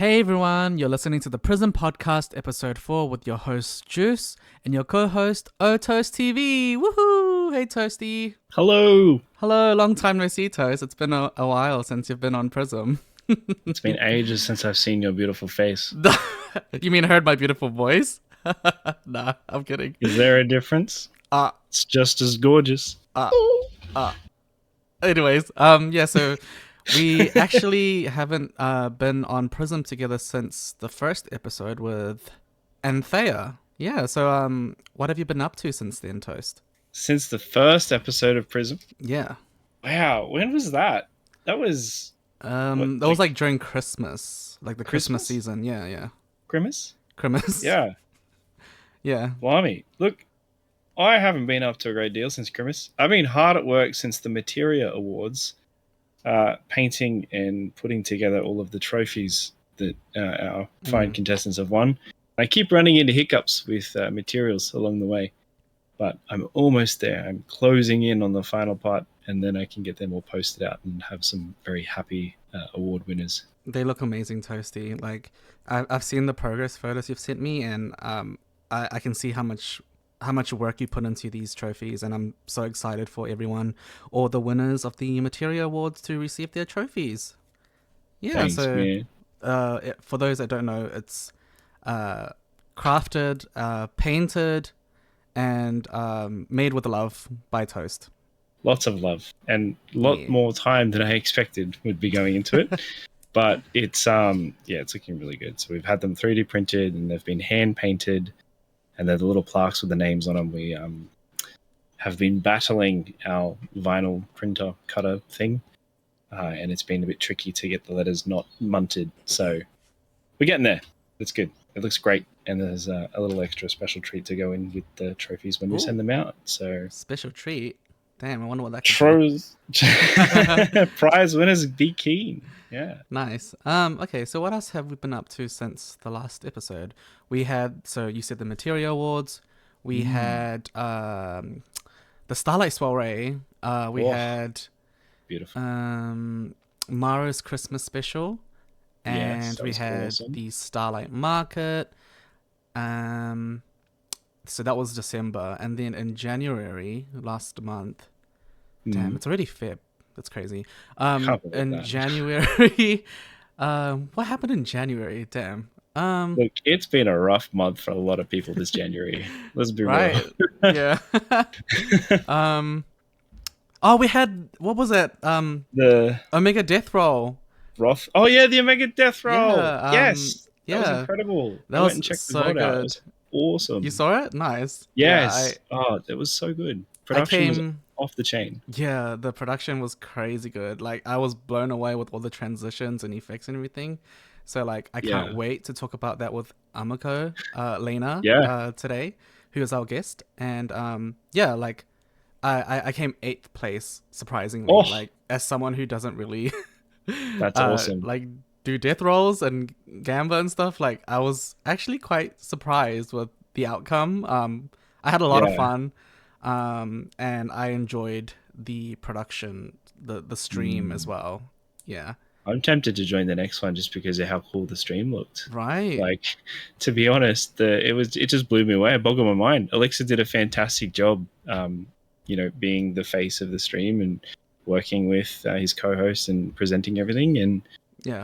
Hey everyone, you're listening to the PRISM podcast episode 4 with your host Juice and your co-host oToastTV. Woohoo! Hey Toasty. Hello. Hello, long time no see, Toast. It's been a while since you've been on PRISM. It's been ages since I've seen your beautiful face. You mean heard my beautiful voice? Nah, I'm kidding. Is there a difference? It's just as gorgeous. Anyways, so we actually haven't been on PRISM together since the first episode with Anthea. Yeah, so what have you been up to since then, Toast? Since the first episode of PRISM? Yeah. Wow, when was that? That was... that was like during Christmas. Like the Christmas season. Yeah. Grimace? Yeah. Yeah. Blimey. Look, I haven't been up to a great deal since Grimace. I've been hard at work since the Materia Awards. Painting and putting together all of the trophies that our fine contestants have won. I keep running into hiccups with materials along the way, but I'm almost there. I'm closing in on the final part, and then I can get them all posted out and have some very happy award winners. They look amazing, Toasty. Like I've seen the progress photos you've sent me, and I can see how much work you put into these trophies, and I'm so excited for everyone, all the winners of the Materia Awards, to receive their trophies. Yeah, Thanks, man. For those that don't know, it's crafted, painted, and made with love by Toast. Lots of love, and a lot more time than I expected would be going into it. But it's it's looking really good. So we've had them 3D printed, and they've been hand painted. And they're the little plaques with the names on them. We have been battling our vinyl printer cutter thing, and it's been a bit tricky to get the letters not munted. So we're getting there. It's good. It looks great. And there's a little extra special treat to go in with the trophies when we send them out. So special treat? Damn, I wonder what that could be. Prize winners, be keen. Yeah. Nice. Okay, so what else have we been up to since the last episode? We had, so you said the Materia Awards. We had the Starlight Soiree. We had beautiful Mara's Christmas special. And we had the Starlight Market. So that was December. And then in January, last month, damn, it's already Feb. That's crazy. In January, what happened in January? Damn. Look, it's been a rough month for a lot of people this January. Let's be real. Yeah. We had, what was it? The Omega Death Roll. Roth. Oh yeah, the Omega Death Roll. Yeah, yes. That was incredible. That was so good. It was awesome. You saw it? Nice. Yes. It was so good. Production was off the chain. Yeah, the production was crazy good. Like, I was blown away with all the transitions and effects and everything. So, like, I can't wait to talk about that with Ameko, Llaina, today, who is our guest. And, I came 8th place, surprisingly. Like, as someone who doesn't really... That's awesome. Like, do death rolls and gamba and stuff. Like, I was actually quite surprised with the outcome. I had a lot of fun. And I enjoyed the production, the stream as well. Yeah. I'm tempted to join the next one just because of how cool the stream looked. Right. Like, to be honest, it just blew me away. It boggled my mind. Alexa did a fantastic job, being the face of the stream and working with his co-host and presenting everything. And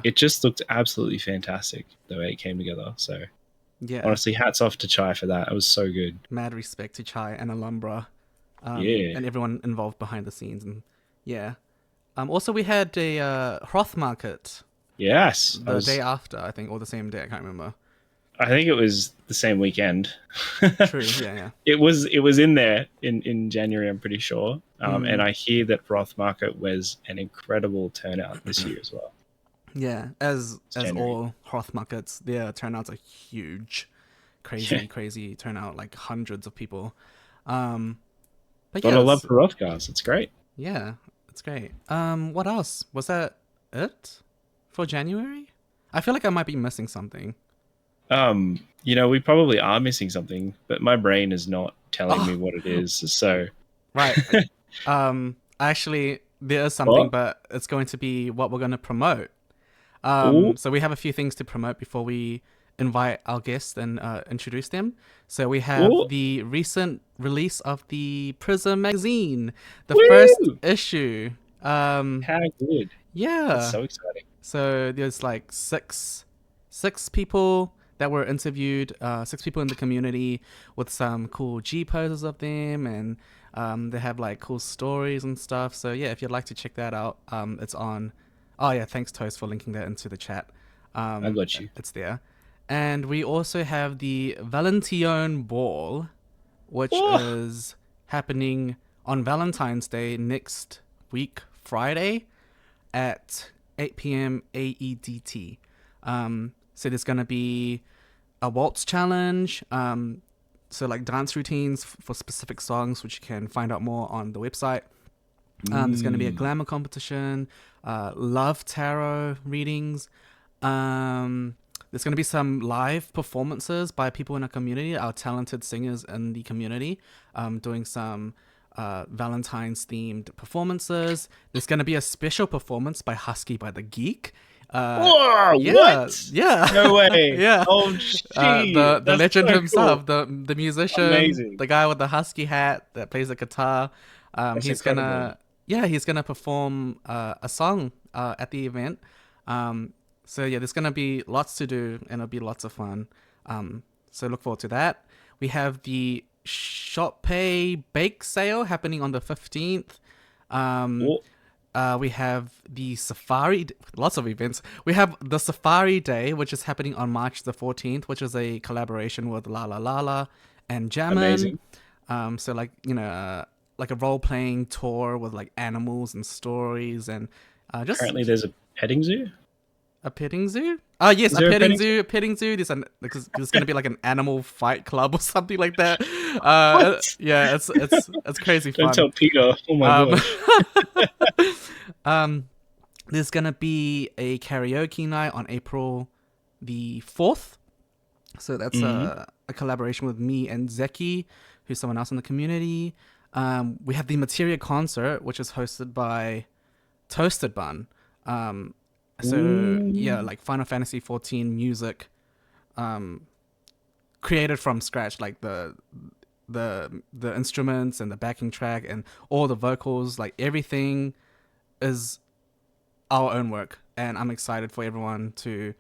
it just looked absolutely fantastic the way it came together. So yeah, honestly, hats off to Chai for that. It was so good. Mad respect to Chai and Alhambra, and everyone involved behind the scenes. And also we had a Hroth market. Yes, the day after, I think, or the same day. I can't remember. I think it was the same weekend. True. Yeah. It was in there in January. I'm pretty sure. And I hear that Hroth market was an incredible turnout this year as well. Yeah, as all Hroth markets, their turnouts are huge, crazy turnout, like hundreds of people. But I love Hrothgars. It's great. Yeah, it's great. What else? Was that it for January? I feel like I might be missing something. We probably are missing something, but my brain is not telling me what it is. So right. Actually, there is something, but it's going to be what we're going to promote. Ooh. So we have a few things to promote before we invite our guests and introduce them. So we have Ooh. the recent release of the PRISM magazine, the first Woo! issue. How good. That's Yeah. so exciting. So there's like six people that were interviewed, 6 people in the community with some cool G poses of them, and they have like cool stories and stuff. So yeah, if you'd like to check that out, it's on. Oh yeah, thanks Toast for linking that into the chat. I got you. It's there, and we also have the Valentine Ball, which Oh, is happening on Valentine's Day next week, Friday, at 8 p.m. AEDT. So there's going to be a waltz challenge. So like dance routines for specific songs, which you can find out more on the website. There's going to be a glamour competition, love tarot readings. There's going to be some live performances by people in our community, our talented singers in the community, doing some Valentine's themed performances. There's going to be a special performance by Husky by the Geek. whoa, Yeah, what? yeah, No way. yeah. Oh, shit. The That's legend so himself, cool. the musician, Amazing. the guy with the husky hat that plays the guitar. That's He's incredible. gonna perform a song at the event. So yeah, there's gonna be lots to do and it'll be lots of fun. So look forward to that. We have the Shop Pay Bake Sale happening on the 15th. Um, Oh, we have the Safari, lots of events. We have the Safari Day, which is happening on March the 14th, which is a collaboration with La La La La and JJammin. amazing. So like, like a role-playing tour with like animals and stories and just Apparently, there's a petting zoo. a petting zoo. Oh yes, Is a there a petting petting zoo? zoo. A petting zoo. There's gonna be like an animal fight club or something like that. What? Yeah, it's crazy Don't fun. tell Peter. Oh my Um, gosh. there's gonna be a karaoke night on April the 4th. So that's Hmm. a collaboration with me and Zeki, who's someone else in the community. We have the Materia concert, which is hosted by Toasted Bun. So yeah, Ooh, like Final Fantasy 14 music, um, created from scratch, like the instruments and the backing track and all the vocals, like everything is our own work, and I'm excited for everyone to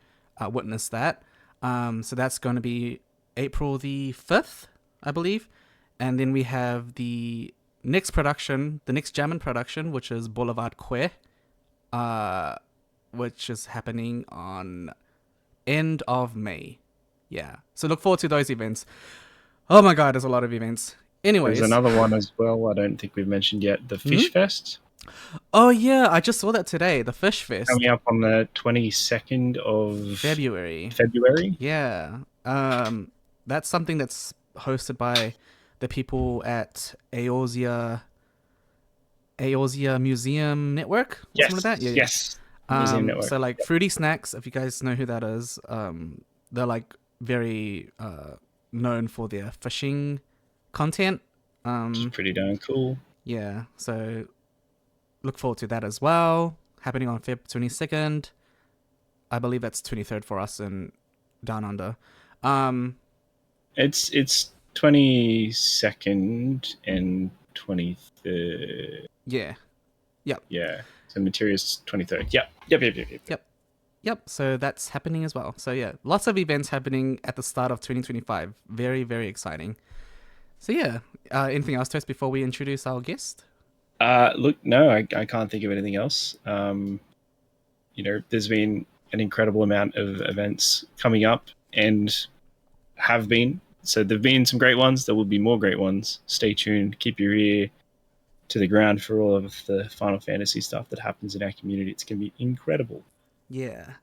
witness that. So that's going to be April the 5th, I believe, and then we have the next production, the next Jammin production, which is Boulevard Quay, uh, which is happening on end of May. Yeah, so look forward to those events. Oh my god, there's a lot of events. there's Anyways, another one as well. I don't think we've mentioned yet. The hmm? Fish Fest Oh yeah, I just saw that today. The Fish Fest, coming up on the 22nd of February. February. Yeah. That's something that's hosted by the people at Eorzea Museum Network or something like that. Yeah, Yes, yeah. yes. Museum Network. So like Yep. Fruity Snacks, if you guys know who that is, they're like very known for their fishing content. Which is Um, pretty darn cool. yeah. So look forward to that as well. Happening on Feb 22nd. I believe that's 23rd for us in Down Under. Um, It's 22nd and 23rd. yeah. Yep. Yeah. So Materia's 23rd. Yep. Yep. Yep. So that's happening as well. So yeah, lots of events happening at the start of 2025. Very, very exciting. So yeah, anything else to us before we introduce our guest? Look, no, I can't think of anything else. There's been an incredible amount of events coming up and have been. So there've been some great ones. There will be more great ones. Stay tuned. Keep your ear to the ground for all of the Final Fantasy stuff that happens in our community. It's going to be incredible. Yeah.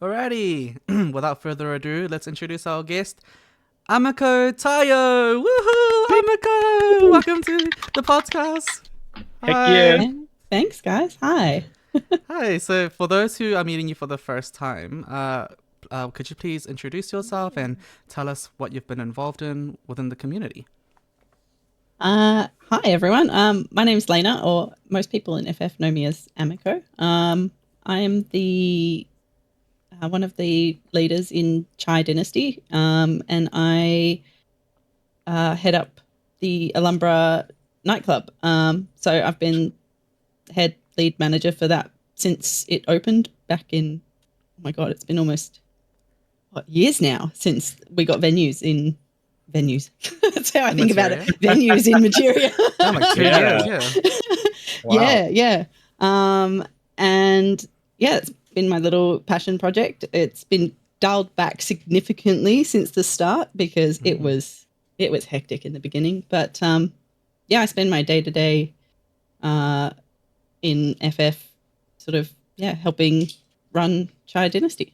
Alrighty. Without further ado, let's introduce our guest, Ameko Taiyou. Woohoo, Ameko! Welcome to the podcast. Heck yeah. Hi. Thanks, guys. Hi. Hi. So for those who are meeting you for the first time, could you please introduce yourself and tell us what you've been involved in within the community? Hi, everyone. My name's Llaina, or most people in FF know me as Ameko. I am the one of the leaders in Chai Dynasty, and I head up the Alhambra nightclub. So I've been head lead manager for that since it opened back in, oh my God, it's been almost, years now since we got venues. That's how I think about it. Venues in Materia. Yeah, like 2 years, yeah. Wow. Yeah. And yeah, it's been my little passion project. It's been dialed back significantly since the start because it was hectic in the beginning. But yeah, I spend my day to day in FF, sort of helping run Chai Dynasty.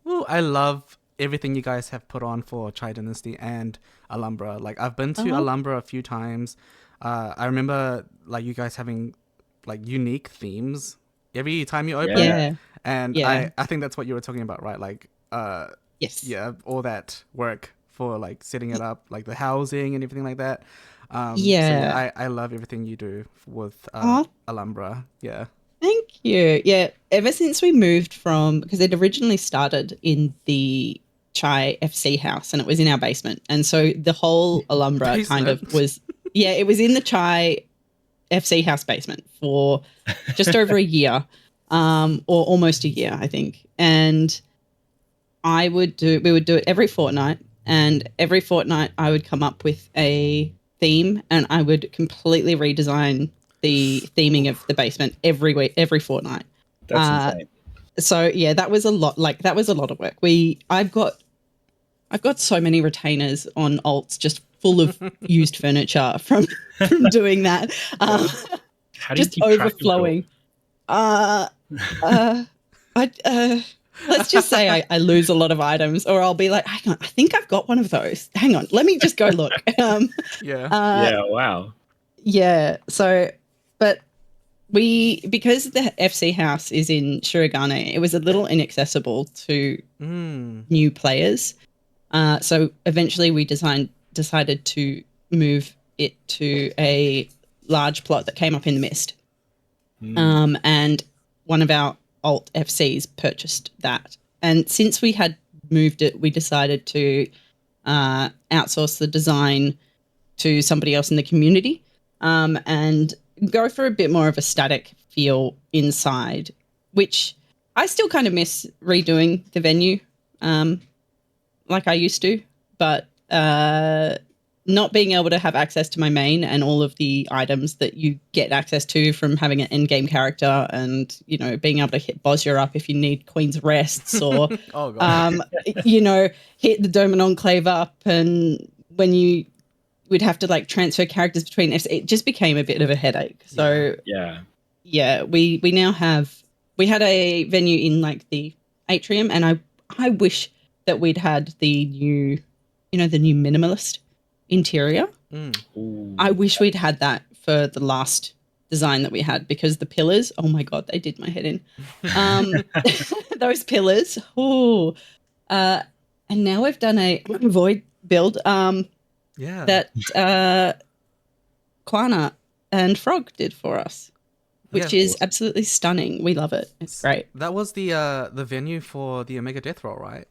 Well, I love everything you guys have put on for Chai Dynasty and Alhambra. Like, I've been to Alhambra a few times. I remember like you guys having like unique themes every time you open. Yeah. And Yeah. I think that's what you were talking about, right? Like, Yes. yeah, all that work for like setting it up, like the housing and everything like that. So Yeah. I love everything you do with Alhambra. Yeah. Thank you. Yeah, ever since we moved from, because it originally started in the Chai FC house and it was in our basement. And so the whole Alhambra kind of was, it was in the Chai FC house basement for just over a year, or almost a year, I think. And we would do it every fortnight. And every fortnight I would come up with a theme and I would completely redesign the theming of the basement every week, every fortnight. That's insane. So yeah, that was a lot. Like that was a lot of work. I've got so many retainers on alts just full of used furniture from doing that. How do just you keep overflowing. Let's just say I lose a lot of items, or I'll be like, hang on, I think I've got one of those. Hang on, let me just go look. Yeah, wow. Yeah, so, but because the FC house is in Shirogane, it was a little inaccessible to new players. So eventually we decided to move it to a large plot that came up in the mist. And one of our alt FCs purchased that. And since we had moved it, we decided to outsource the design to somebody else in the community, and go for a bit more of a static feel inside, which I still kind of miss redoing the venue like I used to, but not being able to have access to my main and all of the items that you get access to from having an end-game character, and, you know, being able to hit Bosnia up if you need Queen's Rests, or, you know, hit the Doman Enclave up, and when you would have to like transfer characters between FC, it just became a bit of a headache. So yeah, we now we had a venue in like the atrium, and I wish that we'd had the new, you know, the new minimalist interior. I wish we'd had that for the last design that we had, because the pillars, oh my God, they did my head in. Those pillars. And now we've done a void build. That Quana and Frog did for us, which is absolutely stunning. We love it. It's great. That was the venue for the Omega Death Roll, right?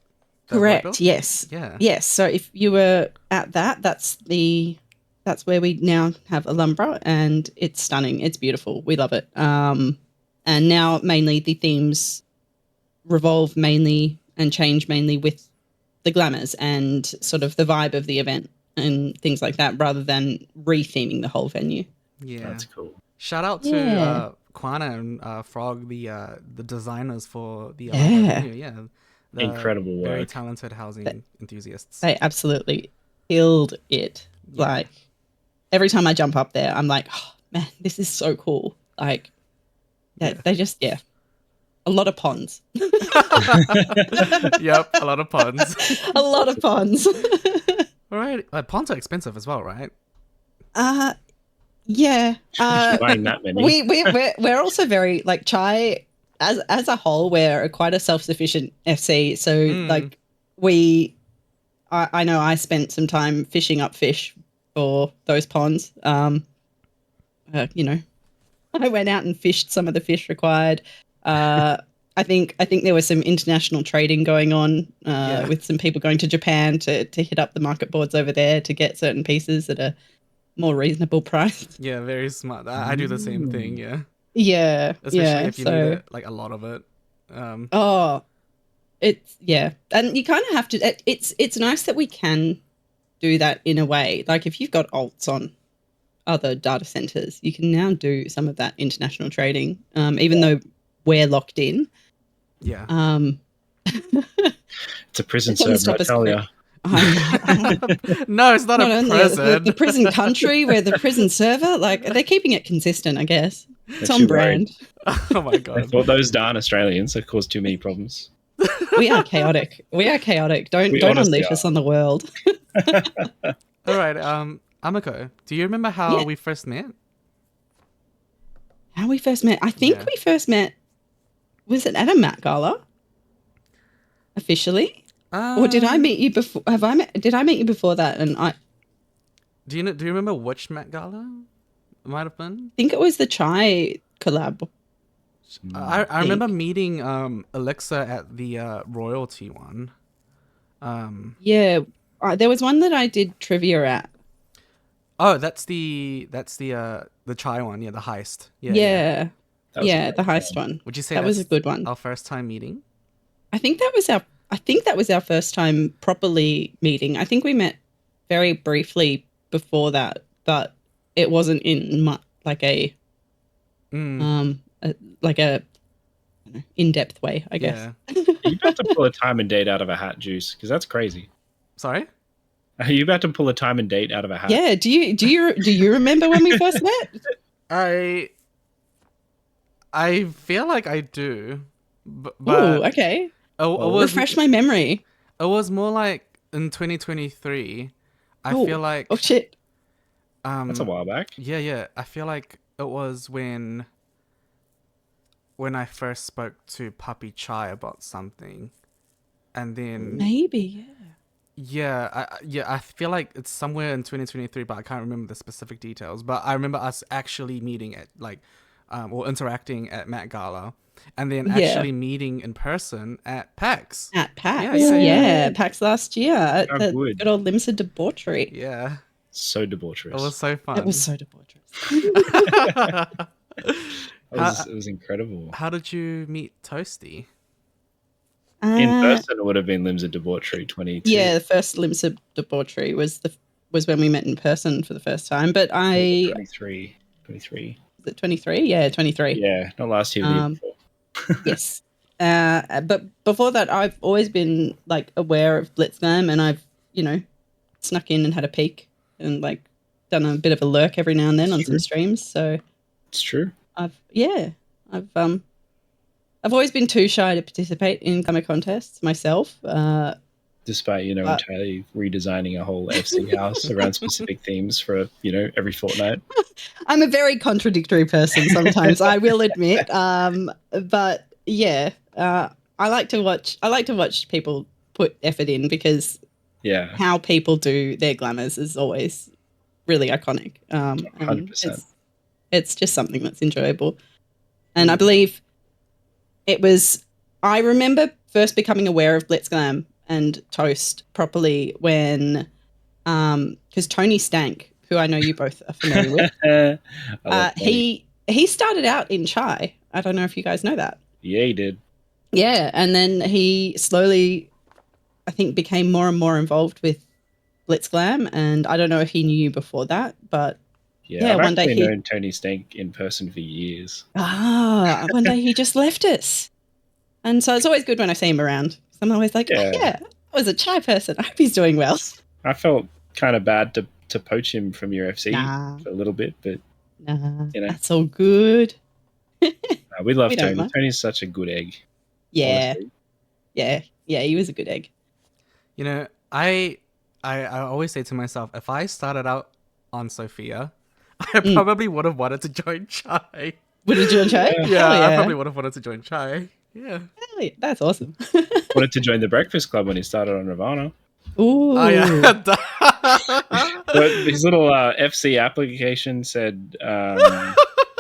Correct. Yes. Yeah. Yes. So if you were at that's where we now have Alhambra, and it's stunning. It's beautiful. We love it. And now mainly the themes revolve mainly and change mainly with the glamours and sort of the vibe of the event and things like that, rather than re-theming the whole venue. Yeah, that's cool. Shout out to Quana and Frog, the designers for the venue. Yeah, the incredible work. Very talented housing enthusiasts. They absolutely killed it. Yeah. Like every time I jump up there, I'm like, oh man, this is so cool. Like, they just a lot of ponds. Yep, a lot of ponds. A lot of ponds. All right, ponds are expensive as well, right? Yeah. Buying that many. We're also very like Chai as a whole. We're quite a self-sufficient FC. So like I know I spent some time fishing up fish for those ponds. You know, I went out and fished some of the fish required. I think there was some international trading going on with some people going to Japan to hit up the market boards over there to get certain pieces at a more reasonable price. Yeah, very smart. I do the same thing. Yeah. Yeah. Especially if you need it, like a lot of it. And you kind of have to. It's nice that we can do that in a way. Like if you've got alts on other data centers, you can now do some of that international trading, even though we're locked in. Yeah. It's a prison server, I tell you. No, it's not a prison. The prison country, where the prison server, like they're keeping it consistent, I guess. It's on brand. Oh my god! I thought those darn Australians have caused too many problems. We are chaotic. Don't unleash us on the world. All right, Ameko, do you remember how we first met? How we first met? I think we first met. Was it at a Met Gala? Officially, or did I meet you before? Did I meet you before that? And do you remember which Met Gala? It might have been. I think it was the Chai collab. I remember meeting Alexa at the royalty one. There was one that I did trivia at. Oh, that's the Chai one. Yeah, the heist. Yeah. The heist one. Would you say that was a good one? Our first time meeting. I think that was our first time properly meeting. I think we met very briefly before that, but it wasn't in like a in-depth way, I guess. Yeah. Are you about to pull a time and date out of a hat, Juice? Because that's crazy. Sorry? Are you about to pull a time and date out of a hat? Yeah. Do you remember when we first met? I feel like I do. But oh, okay. Refresh my memory. It was more like in 2023. I feel like. Oh shit. That's a while back. Yeah. I feel like it was when I first spoke to Puppy Chai about something, and then maybe I feel like it's somewhere in 2023, but I can't remember the specific details. But I remember us actually meeting at or interacting at Met Gala, and then actually meeting in person at PAX. At PAX, PAX last year at the good old Limsa debauchery. Yeah, so debaucherous. It was so fun. It was so debaucherous. It was incredible. How did you meet Toasty? In person, it would have been Limsa Debauchery 22. Yeah, the first Limsa Debauchery was when we met in person for the first time. But 23. Is it 23? Yeah, 23. Yeah, not last year, the year before. Yes. But before that, I've always been like aware of Blitzglam, and I've snuck in and had a peek and like done a bit of a lurk every now and then on some streams. So it's true. I've always been too shy to participate in glamour contests myself. Despite entirely redesigning a whole FC house around specific themes for every fortnight. I'm a very contradictory person sometimes, I will admit. But yeah, I like to watch people put effort in, because how people do their glamours is always really iconic. 100%. It's just something that's enjoyable. And I believe I remember first becoming aware of Blitzglam and Toast properly when, because Tony Stank, who I know you both are familiar with, he started out in Chai. I don't know if you guys know that. Yeah, he did. Yeah, and then he slowly, I think, became more and more involved with Blitzglam, and I don't know if he knew you before that, but I've one day known Tony Stank in person for years. One day he just left us. And so it's always good when I see him around. I'm always like, I was a Chai person. I hope he's doing well. I felt kind of bad to poach him from your FC for a little bit, but that's all good. We love Tony. Tony's such a good egg. Yeah. Honestly. Yeah, he was a good egg. I always say to myself, if I started out on Sophia, I probably would have wanted to join Chai. Would you join Chai? Yeah, I probably would have wanted to join Chai. Yeah. That's awesome. Wanted to join the Breakfast Club when he started on Nirvana. Ooh. Oh, yeah. But his little FC application said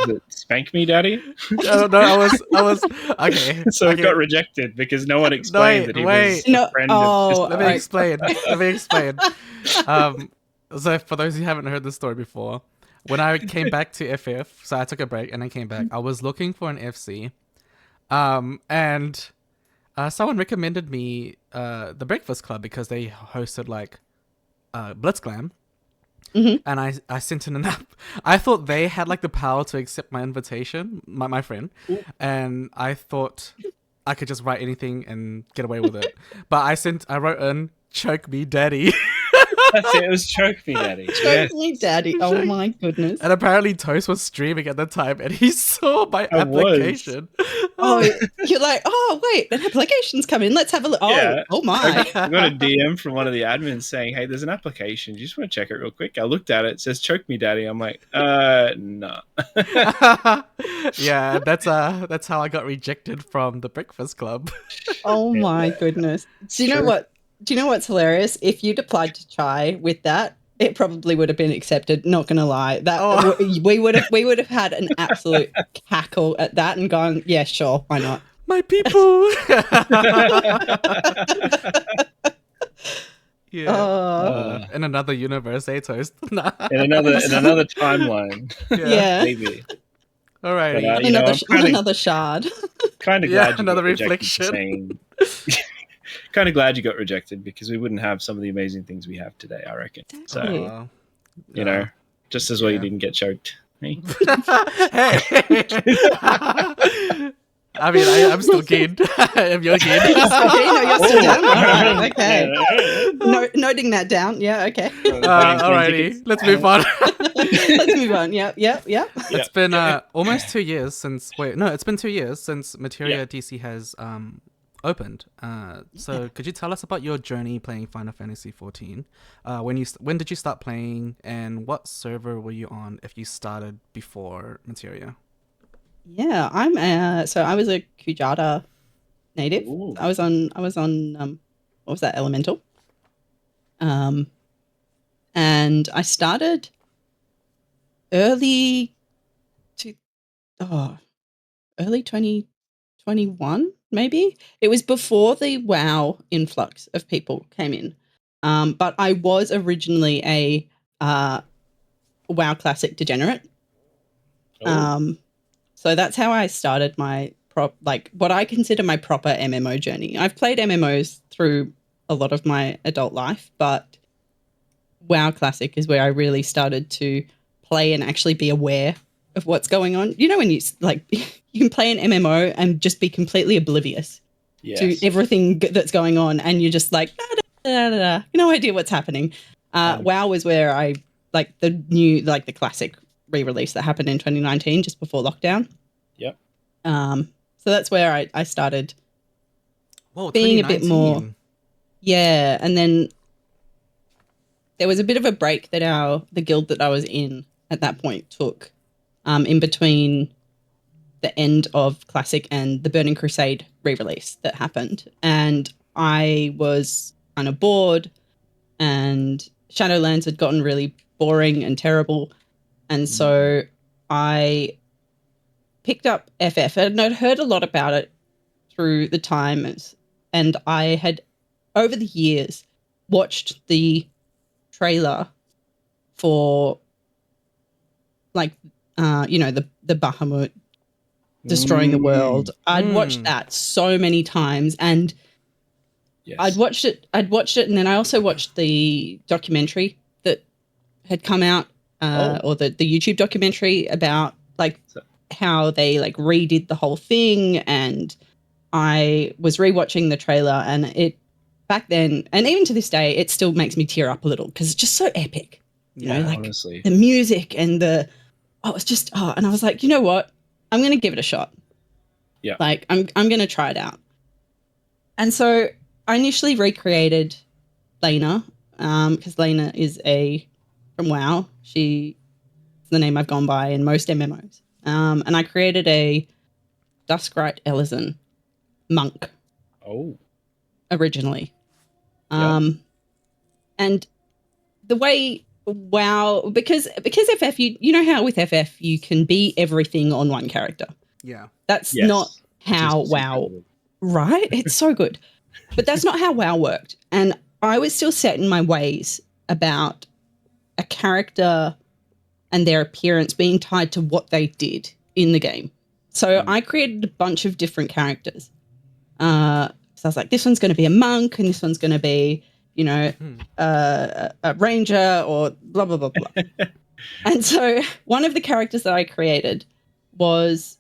Is it Spank Me Daddy? No, I was okay. So okay. it got rejected because no one explained that he was No, a friend oh, of Let me explain. Let me explain. So for those who haven't heard the story before, when I came back to FF, so I took a break and I came back. I was looking for an FC, and someone recommended me the Breakfast Club because they hosted like Blitzclam. Mhm. And I sent in an app. I thought they had like the power to accept my invitation, my friend, and I thought I could just write anything and get away with it. But I wrote in "Choke Me, Daddy." That's it. It was Choke Me Daddy. Choke Me Daddy. Oh my goodness. And apparently Toast was streaming at the time, and he saw my application. Oh, you're like, oh wait, an application's coming. Let's have a look. Yeah. Oh my. I got a DM from one of the admins saying, "Hey, there's an application. Do you just want to check it real quick?" I looked at it. It says "Choke Me Daddy." I'm like, no. Yeah, that's how I got rejected from the Breakfast Club. Oh my goodness. Do you know what? Do you know what's hilarious? If you'd applied to try with that, it probably would have been accepted. Not gonna lie, that we would have had an absolute cackle at that and gone, yeah, sure, why not? My people. Yeah. In another universe, Toast. in another timeline. Yeah. Maybe. All right. Another shard. Kind of glad you another got reflection. Kind of glad you got rejected because we wouldn't have some of the amazing things we have today, I reckon. So, you know, just as well you didn't get choked. Hey. I mean, I'm still keen. If you're keen. No, you're still down. Right. Okay. Noting that down. Yeah, okay. Alrighty. Let's move on. Let's move on. Yep. It's been almost 2 years since... Wait, no, it's been 2 years since Materia DC has opened. So could you tell us about your journey playing Final Fantasy XIV? When did you start playing, and what server were you on if you started before Materia? Yeah, so I was a Kujata native. Ooh. I was on what was that, Elemental? And I started early 2021, maybe. It was before the WoW influx of people came in. But I was originally a WoW Classic degenerate. So that's how I started my what I consider my proper MMO journey. I've played MMOs through a lot of my adult life, but WoW Classic is where I really started to play and actually be aware of what's going on. You know, when you you can play an MMO and just be completely oblivious to everything that's going on, and you're just like, no idea what's happening. WoW was where I the classic re-release that happened in 2019, just before lockdown. Yep. So that's where I started being a bit more. Yeah, and then there was a bit of a break that the guild that I was in at that point took, in between the end of Classic and the Burning Crusade re-release that happened, and I was kind of bored, and Shadowlands had gotten really boring and terrible, and so I picked up FF, and I'd heard a lot about it through the time, and I had, over the years, watched the trailer for the Bahamut destroying the world. I'd watched that so many times, and I'd watched it, and then I also watched the documentary that had come out, or the YouTube documentary about how they redid the whole thing, and I was rewatching the trailer, and it back then, and even to this day, it still makes me tear up a little because it's just so epic. You know, honestly, the music and it's just and I was like, you know what, I'm gonna give it a shot. Yeah, I'm gonna try it out. And so I initially recreated Llaina, because Llaina is from WoW. She's the name I've gone by in most MMOs. And I created a Duskrite Elezen monk. Originally. And the way WoW, because FF, you know how with FF you can be everything on one character. Yeah. That's Yes. not how Just WoW, super right? It's so good. But that's not how WoW worked. And I was still set in my ways about a character and their appearance being tied to what they did in the game. So I created a bunch of different characters. So I was like, this one's going to be a monk, and this one's going to be, you know, a ranger, or blah, blah, blah, blah. And so one of the characters that I created was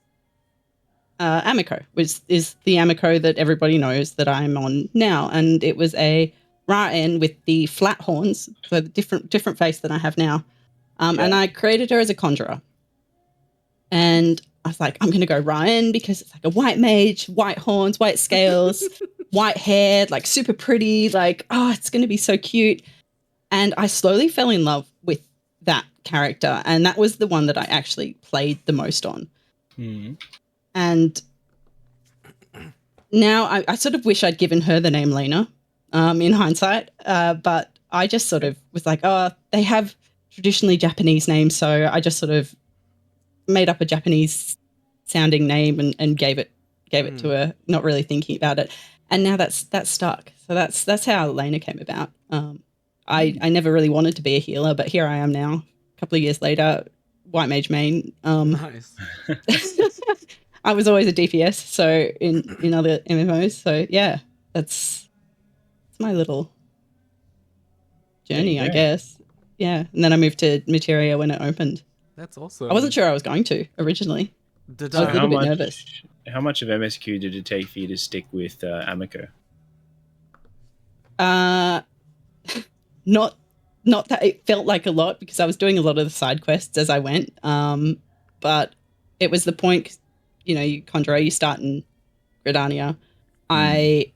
Ameko, which is the Ameko that everybody knows that I'm on now. And it was a Ra'en with the flat horns, so the different face than I have now. And I created her as a conjurer. And I was like, I'm going to go Ra'en because it's like a white mage, white horns, white scales, white hair, like super pretty, like, oh, it's going to be so cute. And I slowly fell in love with that character. And that was the one that I actually played the most on. Mm. And now I sort of wish I'd given her the name Llaina in hindsight. But I just sort of was like, oh, they have traditionally Japanese names. So I just sort of made up a Japanese sounding name and gave it to her, not really thinking about it. And now that's stuck. So that's how Llaina came about. I never really wanted to be a healer, but here I am now, a couple of years later, white mage main. Nice. I was always a DPS, so in other MMOs. So yeah, it's my little journey, I guess. Yeah, and then I moved to Materia when it opened. That's awesome. I wasn't sure I was going to originally. I was a little bit nervous. How much of MSQ did it take for you to stick with Ameko? Not that it felt like a lot, because I was doing a lot of the side quests as I went. But it was the point, you know, you conjure, you start in Gridania. I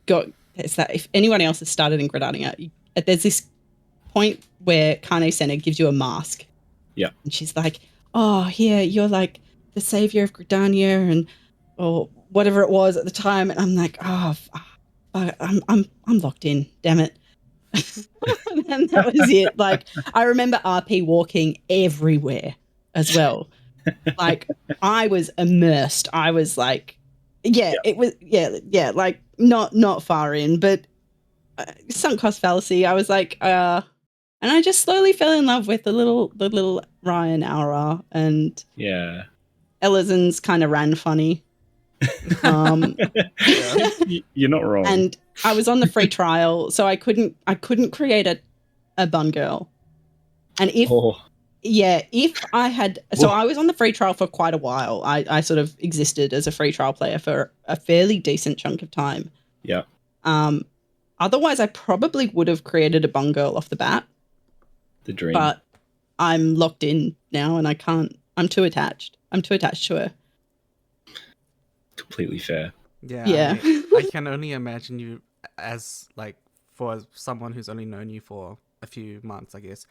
got, it's that if anyone else has started in Gridania, there's this point where Kane Senna gives you a mask. Yeah. And she's like, oh, here, you're like the savior of Gridania, and or whatever it was at the time. And I'm like, oh, I'm locked in, damn it. And that was it. Like, I remember RP walking everywhere as well. Like, I was immersed. I was like, it was, like not far in, but sunk cost fallacy. I was like, and I just slowly fell in love with the little Ryan Aura, and Elizon's kind of ran funny. You're not wrong. And I was on the free trial, so I couldn't create a bun girl. And if I had, so I was on the free trial for quite a while. I sort of existed as a free trial player for a fairly decent chunk of time. Yeah. Otherwise, I probably would have created a bun girl off the bat. The dream. But I'm locked in now, and I can't. I'm too attached. I'm too attached to her. Completely fair. Yeah. I can only imagine you as, like, for someone who's only known you for a few months, I guess,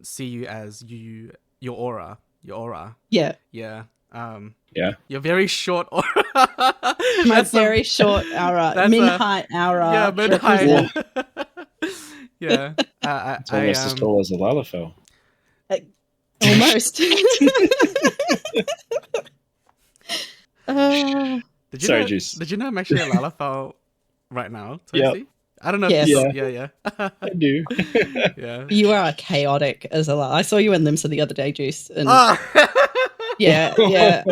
see you as your aura. Yeah. Yeah. Your very short aura. My very short aura. Min-height aura. Yeah, min-height. Yeah. It's almost as tall as a Lalafell. Almost. Juice. Did you know I'm actually a Lalafell right now? Yeah. I don't know. Yes. Yeah. I do. Yeah. You are chaotic as a Lala. I saw you in Limsa the other day, Juice. And yeah. Yeah.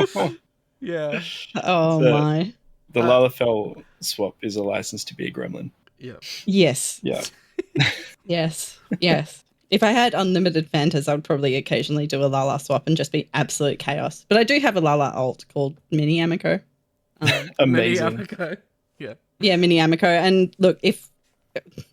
Oh my. The Lalafell swap is a license to be a gremlin. Yeah. Yes. Yeah. Yes. If I had unlimited Fantas, I would probably occasionally do a Lala swap and just be absolute chaos. But I do have a Lala alt called Mini Ameko. Amazing. Mini Ameko. Yeah. Yeah, Mini Ameko. And look, if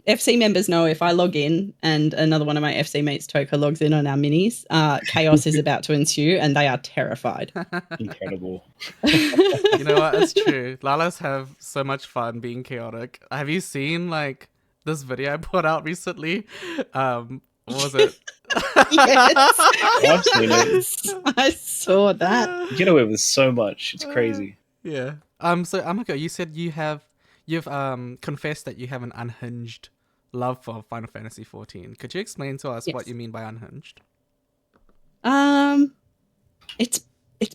FC members know, if I log in and another one of my FC mates, Toka, logs in on our minis, chaos is about to ensue, and they are terrified. Incredible. You know what? It's true. Lalas have so much fun being chaotic. Have you seen, like, this video I put out recently? What was it? Yes. I've seen it. I saw that. You get away with so much. It's crazy. Yeah. So Ameko, you said you've confessed that you have an unhinged love for Final Fantasy 14. Could you explain to us what you mean by unhinged? It's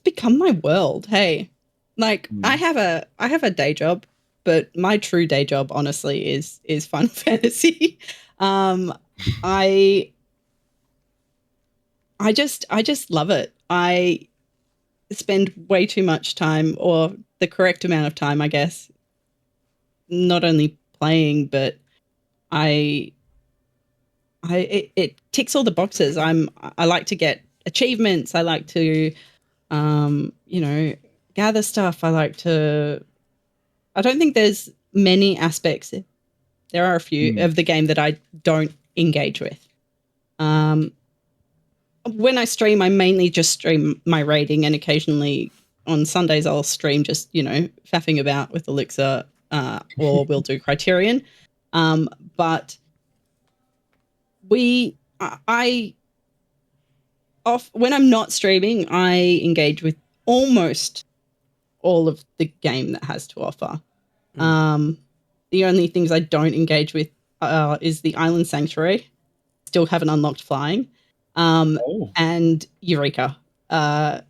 become my world. Hey, like I have a day job, but my true day job, honestly, is Final Fantasy. I just love it. I spend way too much time, or the correct amount of time, I guess, not only playing, but it ticks all the boxes. I like to get achievements. I like to, gather stuff. I don't think there's many aspects. There are a few of the game that I don't engage with. When I stream, I mainly just stream my raiding, and occasionally on Sundays I'll stream just, faffing about with Elixir, or we'll do Criterion. But when I'm not streaming, I engage with almost all of the game that has to offer. The only things I don't engage with is the Island Sanctuary. Still haven't unlocked flying. And Eureka. I'm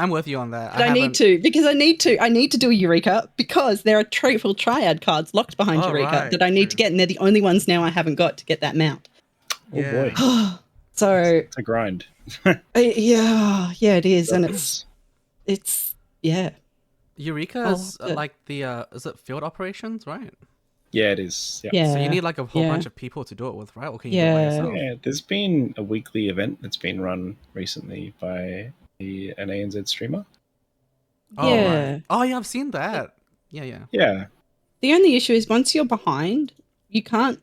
with you on that. I need to do a Eureka because there are triple triad cards locked behind Eureka that I need to get, and they're the only ones now I haven't got to get that mount. Oh boy. So it's a grind. Yeah, it is, and it's Eureka is like the is it field operations, right? Yeah, it is. Yeah. So you need like a whole bunch of people to do it with, right? Or can you do it by yourself? Yeah, there's been a weekly event that's been run recently by an ANZ streamer. Oh, right. Oh, yeah, I've seen that. Yeah. The only issue is once you're behind, you can't,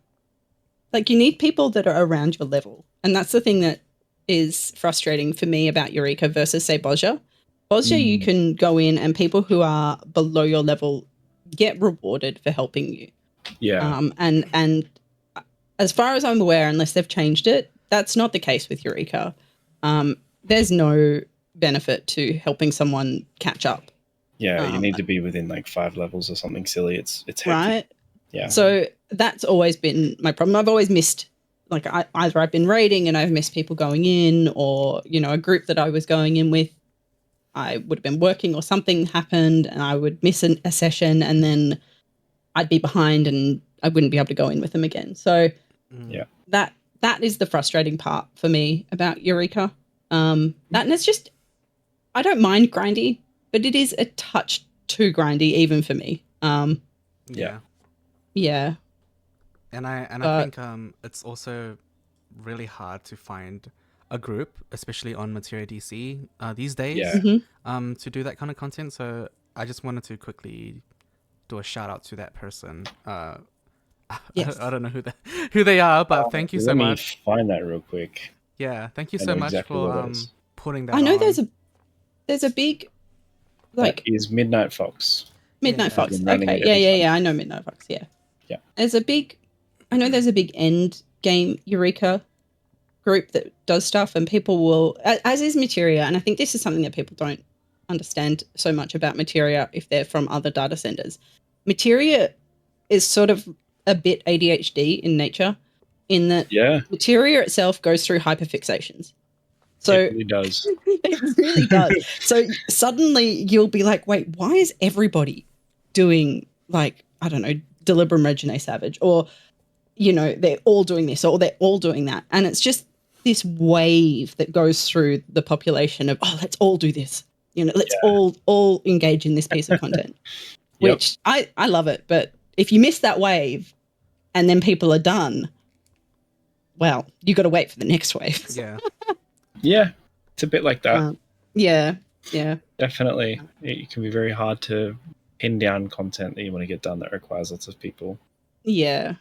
you need people that are around your level. And that's the thing that is frustrating for me about Eureka versus, say, Bozja. Bozja, you can go in and people who are below your level get rewarded for helping you. Yeah. And as far as I'm aware, unless they've changed it, that's not the case with Eureka. There's no benefit to helping someone catch up. Yeah, you need to be within 5 levels or something silly. It's hectic. Right. Yeah. So that's always been my problem. I've always missed, either I've been raiding and I've missed people going in, or, a group that I was going in with, I would have been working or something happened and I would miss a session, and then I'd be behind and I wouldn't be able to go in with them again. So that is the frustrating part for me about Eureka. And it's just, I don't mind grindy, but it is a touch too grindy even for me. Yeah. And I think it's also really hard to find a group, especially on Materia DC these days, to do that kind of content. So I just wanted to quickly do a shout out to that person. Yes. I don't know who they are, but thank you so much. Let me find that real quick. Yeah, thank you so much for putting that. I know on. there's a big that is Midnight Fox. Midnight Fox. Okay, yeah. I know Midnight Fox. Yeah. There's a big end game Eureka group that does stuff, and people will, as is Materia, and I think this is something that people don't understand so much about Materia if they're from other data centers. Materia is sort of a bit ADHD in nature, in that Materia itself goes through hyperfixations. So it really does. It really does. So suddenly you'll be like, wait, why is everybody doing I don't know, Delibram Regine Savage, or they're all doing this or they're all doing that, and it's just this wave that goes through the population of, let's all do this. Let's all engage in this piece of content, which I love it. But if you miss that wave and then people are done, well, you got to wait for the next wave. Yeah, it's a bit like that. Yeah. Definitely. It can be very hard to pin down content that you want to get done that requires lots of people. Yeah.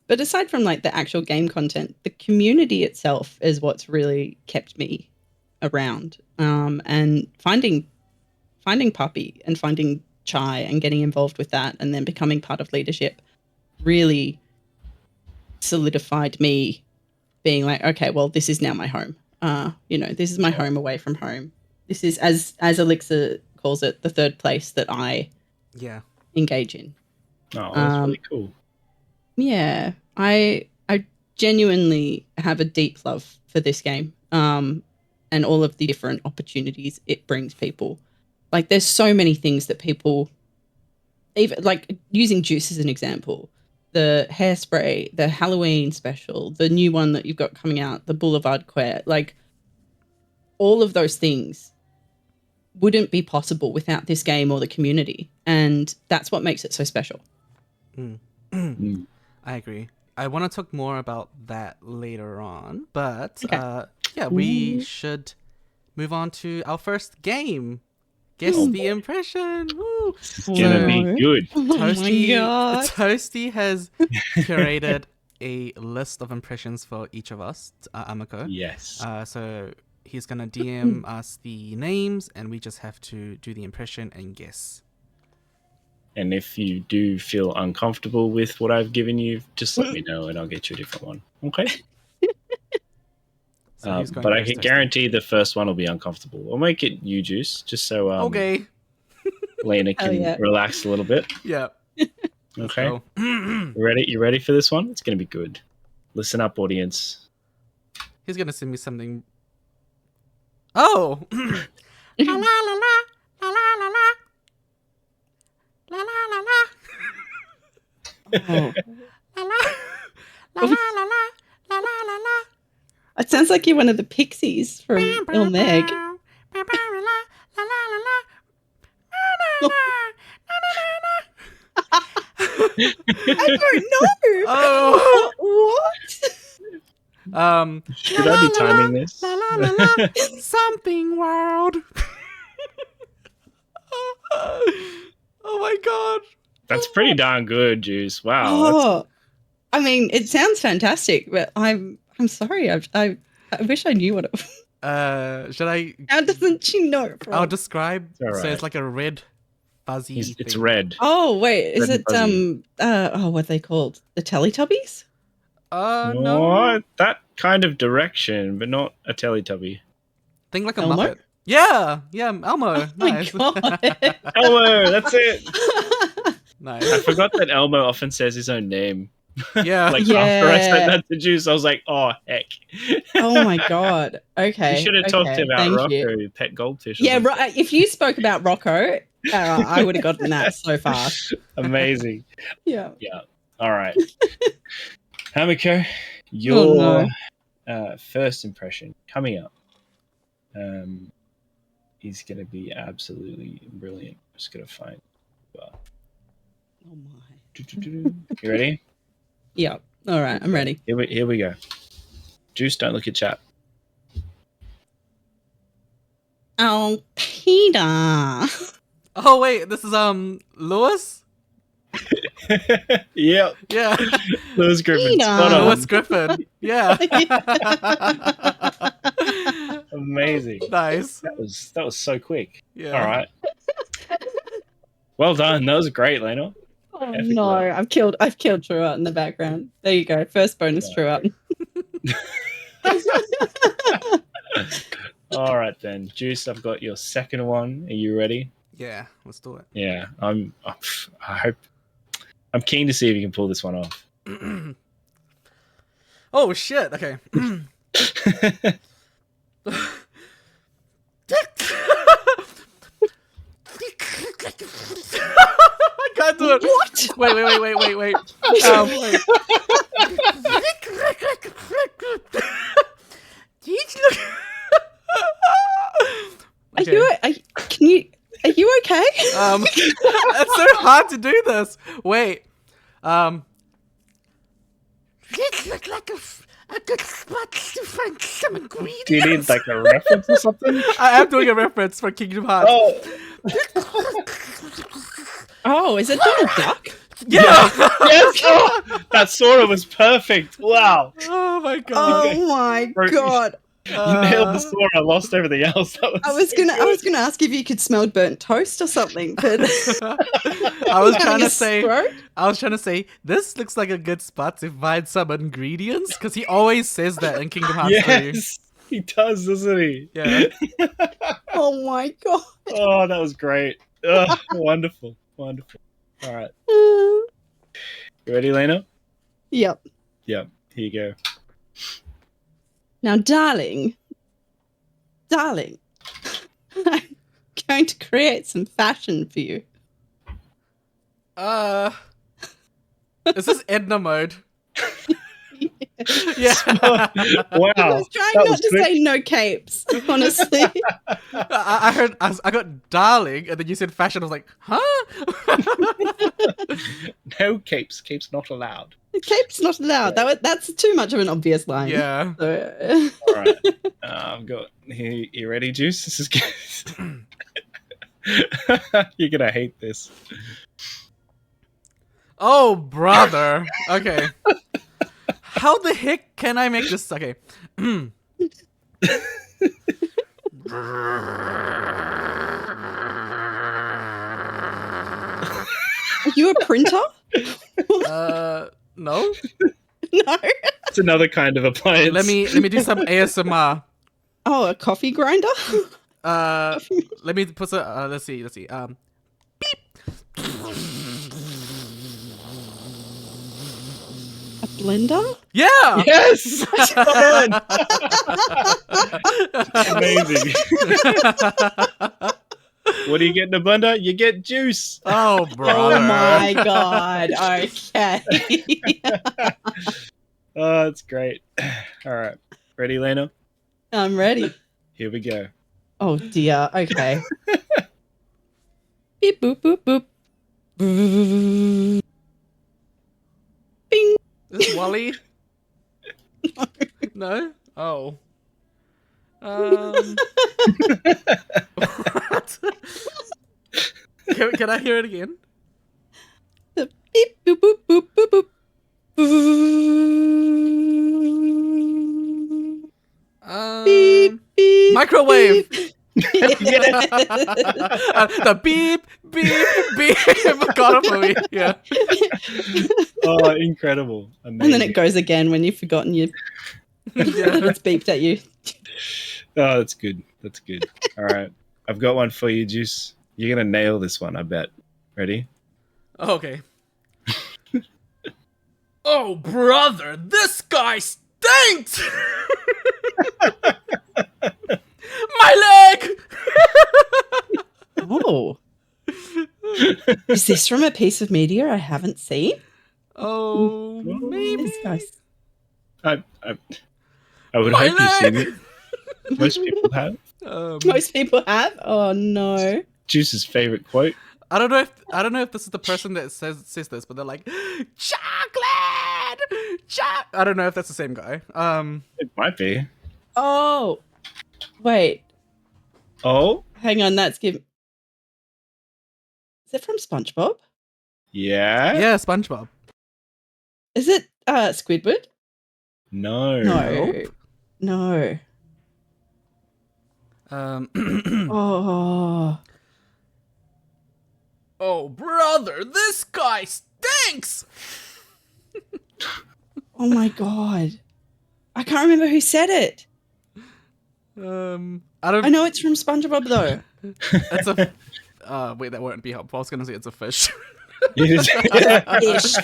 But aside from the actual game content, the community itself is what's really kept me around. And finding Puppy and finding Chai and getting involved with that, and then becoming part of leadership, really solidified me being like, okay, well, this is now my home. This is my home away from home. This is, as Elixir calls it, the third place that I engage in. Oh, that's really cool. Yeah, I genuinely have a deep love for this game, and all of the different opportunities it brings people. Like, there's so many things that people, even like using Juice as an example, the hairspray, the Halloween special, the new one that you've got coming out, the Boulevard Queer, like all of those things wouldn't be possible without this game or the community, and that's what makes it so special. I agree. I want to talk more about that later on, but Okay. yeah, we should move on to our first game. Guess the impression. Woo! It's gonna be good. Toasty, Oh my God. Toasty has curated a list of impressions for each of us, Ameko. Yes. So he's gonna DM us the names, and we just have to do the impression and guess. And if you do feel uncomfortable with what I've given you, just let me know and I'll get you a different one. Okay? So who's going but I first, can Toasty? guarantee the first one will be uncomfortable. I'll make it you, Juice, just so Okay. Llaina Hell can yeah. relax a little bit. Yeah. Let's Okay? go. You ready? You ready for this one? It's going to be good. Listen up, audience. He's gonna send me something. Oh. La la la la la la la la la la la la. Oh. La la la la la la la la la. It sounds like you're one of the pixies from Il Meg. I don't know. Oh. What? Should I be timing this? La la la la. Something world. Oh my god. That's pretty darn good, Juice. Wow. Oh, I mean, it sounds fantastic, but I'm sorry. I wish I knew what it was. Should I? How doesn't she know it from? I'll describe. It's all So right. it's like a red, fuzzy. It's thing. red. Oh wait, is Red it and fuzzy. what are they called? The Teletubbies? No. What? That kind of direction, but not a Teletubby. Think like a Elmo? Muppet. Yeah, Elmo. Oh Nice. my god. Elmo, that's it. I Nice. forgot that Elmo often says his own name. Yeah. Like Yeah. after I said that to Juice, I was like, oh heck. Oh my god. Okay. You should have talked okay, about thank Rocco, you. pet goldfish. or Yeah, something. right. If you spoke about Rocco, I would have gotten that so fast. Amazing. Yeah. Yeah. All right. Ameko, your first impression coming up is going to be absolutely brilliant. I'm just going to find. Oh my. You ready? Yeah. All right. I'm ready. Here we go. Juice, don't look at chat. Oh, Peter. Oh wait, this is Lewis. Yep. Yeah. Lewis Griffin. Peter. Spot on. Lewis Griffin. Yeah. Amazing. Nice. That was so quick. Yeah. All right. Well done. That was great, Llaina. Oh Epic no, work. I've killed True Out in the background. There you go. First bonus True Out. All right then, Juice. I've got your second one. Are you ready? Yeah. Let's do it. Yeah, I hope. I'm keen to see if you can pull this one off. Oh shit. Okay. I can't do it. What? Wait. Are you okay? It's so hard to do this. Wait. Look like a good spot to find some ingredients. Do you need like a reference or something? I am doing a reference for Kingdom Hearts. Oh, Oh, is it Donald Duck? Yeah. yes! Oh, that sort of was perfect. Wow. Oh my god. Oh my Right. god! You nailed the Sora. I lost everything else. That I was so gonna good. ask if you could smell burnt toast or something, but I was trying having to a say. stroke? I was trying to say this looks like a good spot to find some ingredients because he always says that in Kingdom Hearts 3. Yes, he does, doesn't he? Yeah. Oh my god! Oh, that was great. Wonderful. All right. You ready, Llaina? Yep. Yep. Here you go. Now, darling, I'm going to create some fashion for you. Is this Edna mode? Yeah. Wow. I was trying not to say no capes, honestly. I heard, I got darling, and then you said fashion. I was like, huh? No capes. Capes not allowed. Capes not allowed. That's too much of an obvious line. Yeah. So, All right. I've got. You ready, Juice? This is good. You're gonna hate this. Oh, brother. Okay. How the heck can I make this? Okay. are you a printer? No. No. It's another kind of appliance. Let me do some ASMR. Oh, a coffee grinder? Let me put some. Let's see. Beep. A blender? Yeah. Yes. Come on. Amazing. What do you get in a blender? You get juice. Oh, brother. Oh my god. Okay. Oh, that's great. All right. Ready, Llaina? I'm ready. Here we go. Oh dear. Okay. Beep boop boop boop. Bing. Is this Wally? No? Oh. What? Can I hear it again? Beep boop boop boop boop boop. Beep beep. Microwave. Beep. The beep beep beep. God of movie. Yeah. Oh, incredible. Amazing. And then it goes again when you've forgotten you. It's beeped at you. Oh, that's good. That's good. All right. I've got one for you, Juice. You're going to nail this one, I bet. Ready? Oh, okay. Oh, brother, this guy stinks! My leg! Oh. Is this from a piece of media I haven't seen? Oh, maybe. This guy's... I would My hope you've seen leg! it. Most people have. Most people have? Oh no. Juice's favorite quote. I don't know if this is the person that says this, but they're like, chocolate! I don't know if that's the same guy. It might be. Oh. Wait. Oh? Hang on, that's give. Is it from SpongeBob? Yeah? Yeah, SpongeBob. Is it Squidward? No. No. No. Oh. Oh, brother, this guy stinks! Oh my god. I can't remember who said it. I know it's from SpongeBob though. It's a. Wait, that won't be helpful. I was gonna say it's a fish. Ish.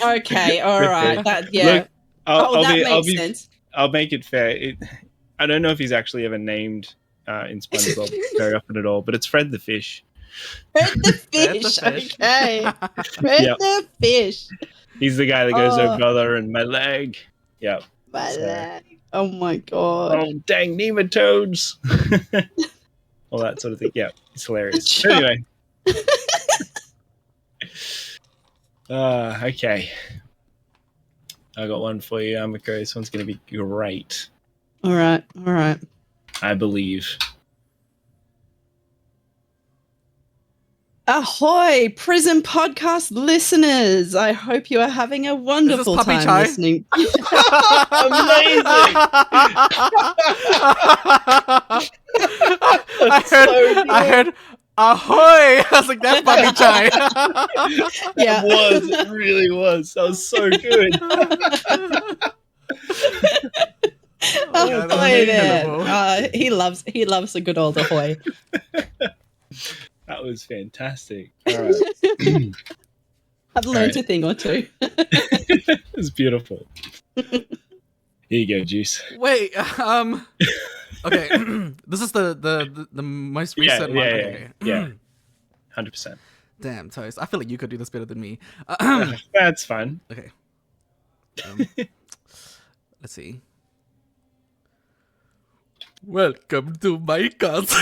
Okay, alright. That yeah. Look, that makes sense. I'll make it fair. I don't know if he's actually ever named in SpongeBob very often at all, but it's Fred the Fish. Fred the Fred the fish. fish. Okay. Fred the fish. He's the guy that goes, oh brother, and my leg. Yep. My So- leg. Oh my god. Oh, dang nematodes. All that sort of thing. Yeah, it's hilarious. Sure. Anyway. Okay. I got one for you, Ameko. This one's going to be great. All right. I believe. Ahoy, PRISM podcast listeners! I hope you are having a wonderful Puppy time Chai? listening. I heard ahoy! I was like, that's Puppy Chai. Yeah, It really was. That was so good. Oh, yeah, that was ahoy there. incredible. He loves a good old ahoy. That was fantastic. All right. I've learned All a thing or two. It's beautiful. Here you go, Juice. Wait, okay. This is the most recent one. Okay. Yeah. 100%. Damn, Toast. I feel like you could do this better than me. That's fine. Okay. Let's see. Welcome to my castle.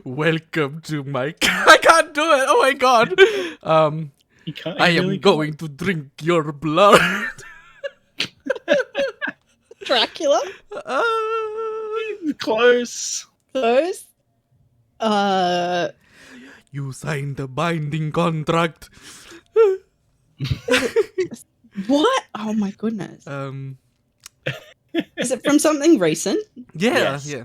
Welcome to my. I can't do it. Oh my god. You can't. I am going to drink your blood. Dracula? Close. Close? You signed a binding contract. What? Oh my goodness. Is it from something recent? Yeah, Yes. yeah.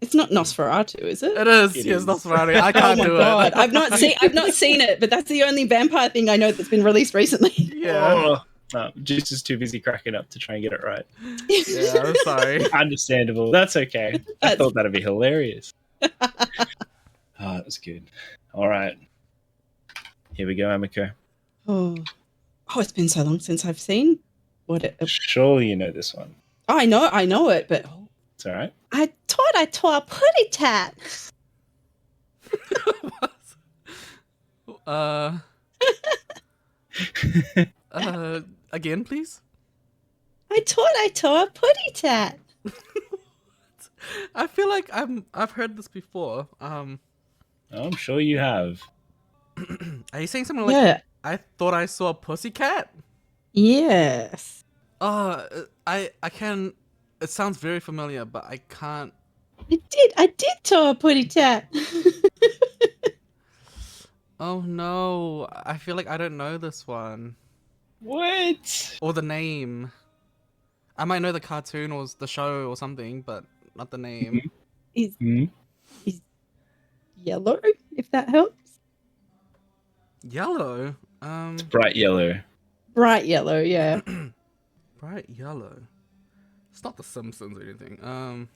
It's not Nosferatu, is it? It is. It Yes, is. that's right. I can't Oh my do god. it. I've not seen it, but that's the only vampire thing I know that's been released recently. Yeah. Oh, no, Juice is too busy cracking up to try and get it right. Yeah, I'm sorry. Understandable. That's okay. I thought that'd be hilarious. Oh, that was good. All right. Here we go, Ameko. Oh, it's been so long since I've seen what it. Surely you know this one. Oh, I know it, but It's all right. I thought I tore a putty tat. Again, please. I thought I tore a putty tat. I feel like I've heard this before. I'm sure you have. Are you saying something like Yeah. I thought I saw a pussycat? Yes. I can. It sounds very familiar, but I can't. I did tore a putty tat. Oh no! I feel like I don't know this one What? or the name. I might know the cartoon or the show or something, but not the name. Is Hmm? yellow, if that helps. Yellow. Bright yellow. Bright yellow, yeah. Bright yellow. It's not The Simpsons or anything.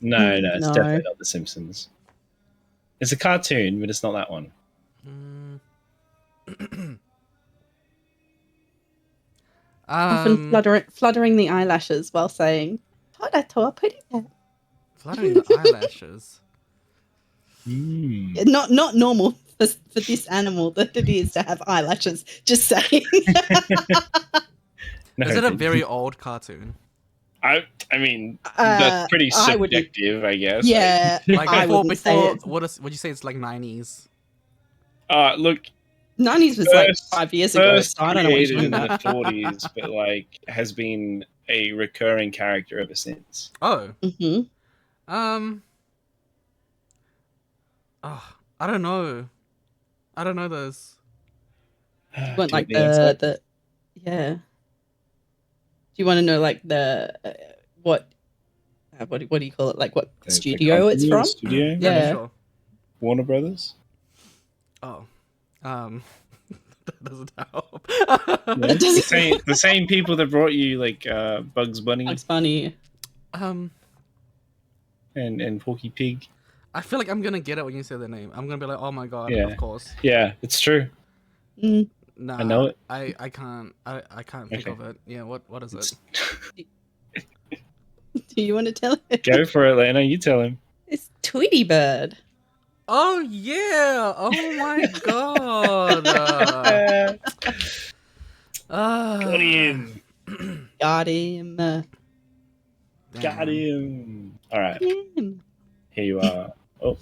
No, it's No. definitely not The Simpsons. It's a cartoon, but it's not that one. Often fluttering the eyelashes while saying, "Thought I tore a putty tat." Fluttering the eyelashes. Not normal for this animal that it is to have eyelashes. Just saying. No, Is it a very old cartoon? I mean, that's pretty I wouldn't- subjective, I guess. Yeah, Like I wouldn't say before, it. would you say it's like 90s? Look, 90s was like first- 5 years ago, first so I don't know what you're created talking in the about. 40s, but like has been a recurring character ever since. Oh, Hmm. I don't know. I don't know those. Want like Do you want the answer? the yeah. Do you want to know like the what do you call it? Like what The studio it's company, from? the studio? Yeah. Sure. Warner Brothers? Oh, that doesn't help. Yeah. The same people that brought you like Bugs Bunny Bugs Bunny. Um, and Porky Pig. I feel like I'm gonna get it when you say the name. I'm gonna be like, oh my god, Yeah. of course. Yeah, it's true. Mm. Nah, I know it. I can't. I can't think Okay. of it. Yeah. What is it? Do you want to tell it? Go for it, Llaina. You tell him. It's Tweety Bird. Oh yeah! Oh my god! Got him. Got him. Got him. All right, Him. here you are. Oh,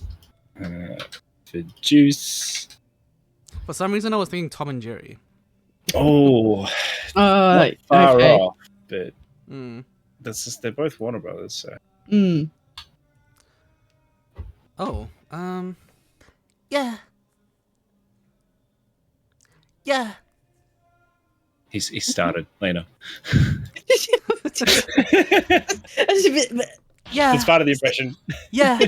for Juice. For some reason, I was thinking Tom and Jerry. Oh, not far okay. off, but Mm. that's just, they're both Warner Brothers, so. Mm. Oh, yeah. Yeah. He started, Llaina. Yeah. It's part of the impression. Yeah.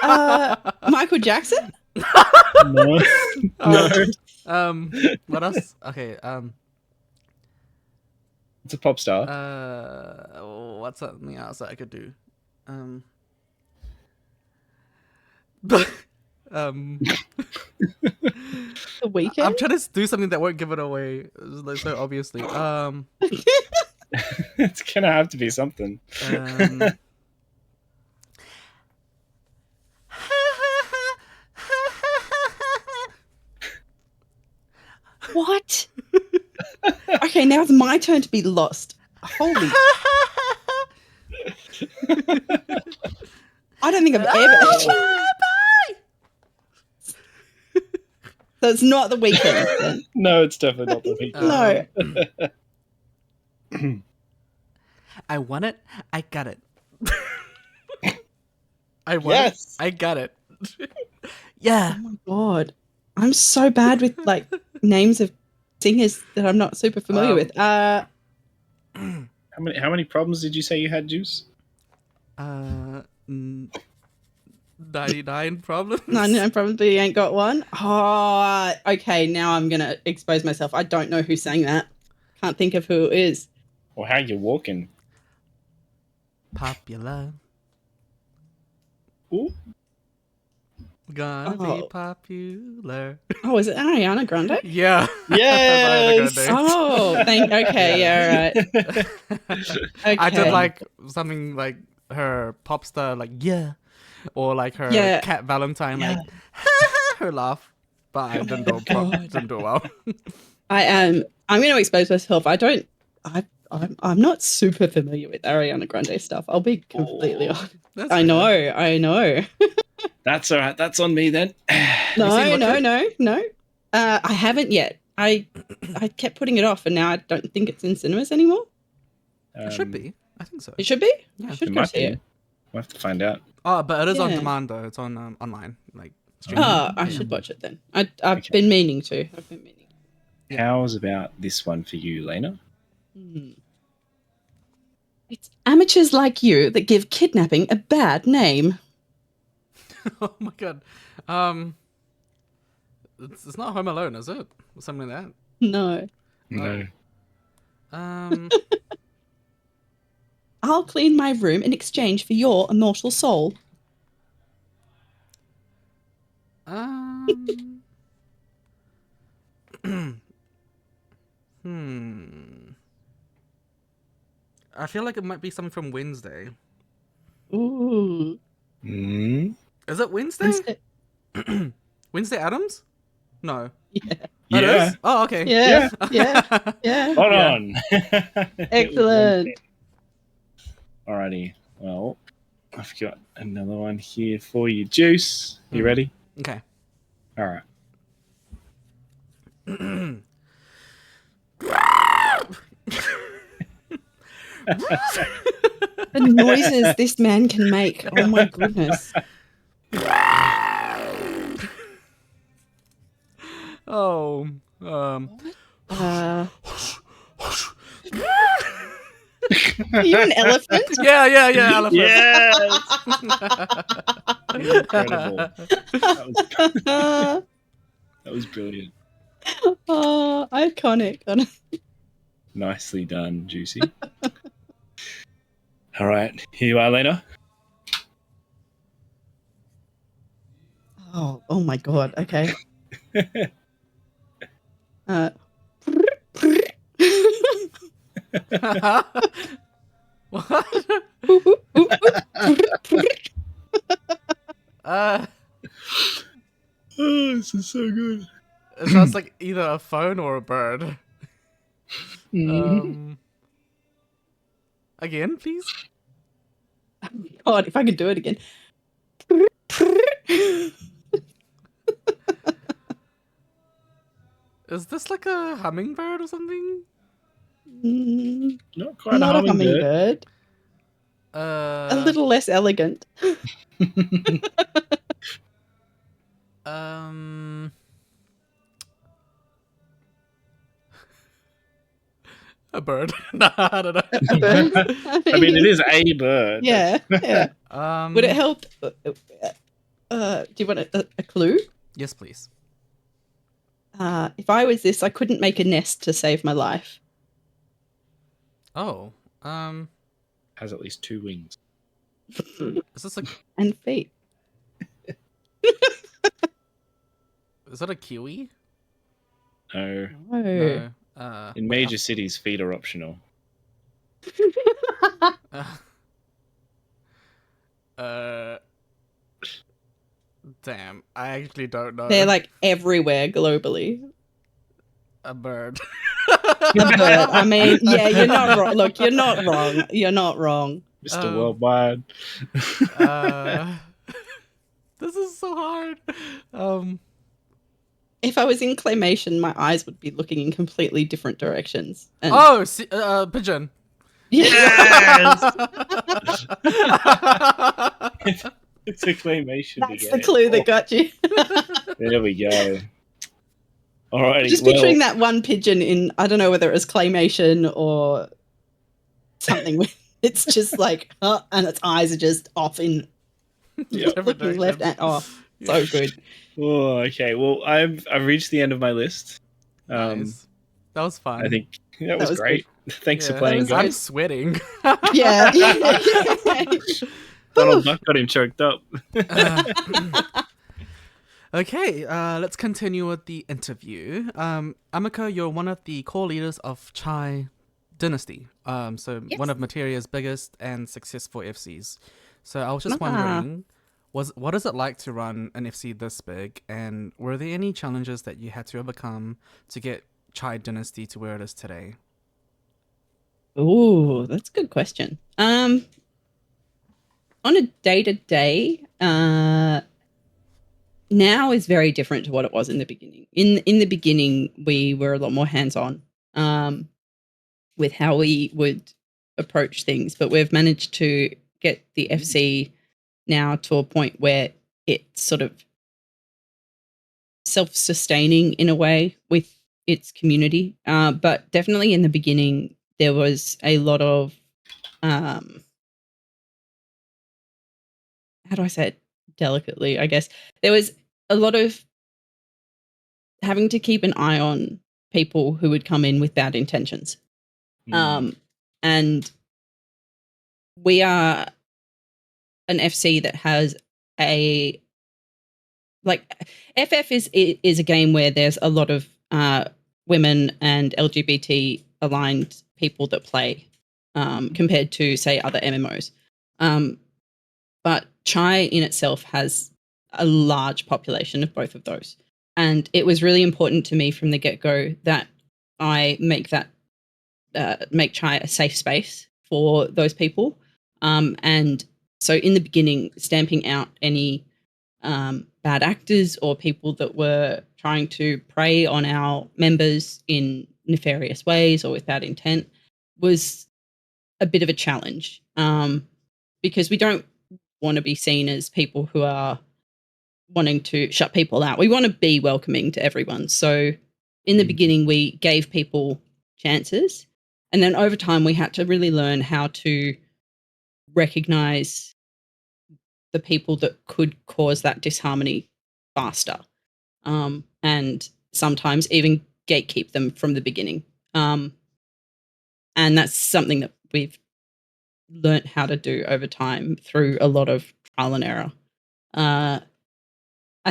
Oh, Michael Jackson? No. No. What else? Okay. It's a pop star. What's something else that I could do? um, The weekend? I'm trying to do something that won't give it away, like, so obviously. It's gonna have to be something. What? Okay, now it's my turn to be lost. Holy. I don't think I've ever. So it's not the weekend then. No, it's definitely not the weekend. No. I want it. I got it. I want Yes. it. I got it. Yeah. Oh my god. I'm so bad with like names of singers that I'm not super familiar with. How many problems did you say you had, Juice? 99 problems. I probably ain't got one. Oh, okay. Now I'm gonna expose myself. I don't know who sang that. Can't think of who it is. Or how you walking? Popular. Ooh. Gonna be popular. Oh, is it Ariana Grande? Yeah. Yes. Oh, okay, yeah, all right. Okay. I did like something like her pop star, like or like her Cat Valentine, like her laugh. But I didn't do well. I'm going to expose myself. I'm not super familiar with Ariana Grande stuff. I'll be completely honest. I know. That's all right. That's on me then. No. I haven't yet. I kept putting it off, and now I don't think it's in cinemas anymore. It should be. I think so. It should be. Yeah, I should go see it. We'll have to find out. Oh, but it is on demand though. It's on online, like. Oh, I should watch it then. I've been meaning to. How's about this one for you, Llaina? It's amateurs like you that give kidnapping a bad name. Oh my god. It's not Home Alone, is it? Or something like that? No. No. I'll clean my room in exchange for your immortal soul. I feel like it might be something from Wednesday. Ooh. Is it Wednesday? Wednesday Addams? No. Yeah. Oh, okay. Yeah. Hold on. Excellent. Alrighty. Well, I've got another one here for you. Juice, you ready? Okay. All right. The noises this man can make. Oh my goodness. Oh. Are you an elephant? Yeah, elephant. Yes. Incredible. That was brilliant. Oh, iconic. Nicely done, Juicy. All right, here you are, Llaina. Oh my god. Okay. What? Oh, this is so good. It sounds like either a phone or a bird. Again, please. God, if I could do it again. Is this like a hummingbird or something? Not quite Not a hummingbird. A little less elegant. A bird. No, I don't know. A bird? I mean, it is a bird. Yeah. Would it help? Do you want a clue? Yes, please. If I was this, I couldn't make a nest to save my life. Oh. Has at least 2 wings. Is this like And feet. Is that a kiwi? No. No. In major cities, feet are optional. Damn. I actually don't know. They're like everywhere globally. A bird. A bird. I mean, yeah, you're not wrong. Look, you're not wrong. You're not wrong. Mr. Worldwide. This is so hard. If I was in claymation, my eyes would be looking in completely different directions. And pigeon. yes! It's a claymation. That's the clue that got you. There we go. All right. Just picturing that one pigeon in, I don't know whether it was claymation or something. It's just like, and its eyes are just off in looking left and off. So good. Oh, okay. Well, I've reached the end of my list. Nice. That was fun. I think that was great. Good. Thanks for playing, guys. I'm sweating. Yeah. Donald Duck got him choked up. Okay, let's continue with the interview. Ameko, you're one of the core leaders of Chai Dynasty. One of Materia's biggest and successful FCs. So I was just wondering, what is it like to run an FC this big, and were there any challenges that you had to overcome to get Chai Dynasty to where it is today? Oh, that's a good question. On a day-to-day, now is very different to what it was in the beginning. In the beginning, we were a lot more hands-on with how we would approach things, but we've managed to get the FC now to a point where it's sort of self-sustaining in a way with its community. But definitely in the beginning, there was a lot of, how do I say it delicately, I guess? There was a lot of having to keep an eye on people who would come in with bad intentions. And we are an FC that has a, like, FF is a game where there's a lot of women and LGBT aligned people that play compared to, say, other MMOs. But Chai in itself has a large population of both of those. And it was really important to me from the get-go that I make Chai a safe space for those people. And so in the beginning, stamping out any bad actors or people that were trying to prey on our members in nefarious ways or with bad intent was a bit of a challenge, because we don't want to be seen as people who are wanting to shut people out. We want to be welcoming to everyone. So in the beginning, we gave people chances, and then over time we had to really learn how to recognize the people that could cause that disharmony faster, and sometimes even gatekeep them from the beginning. And that's something that we've learnt how to do over time through a lot of trial and error. I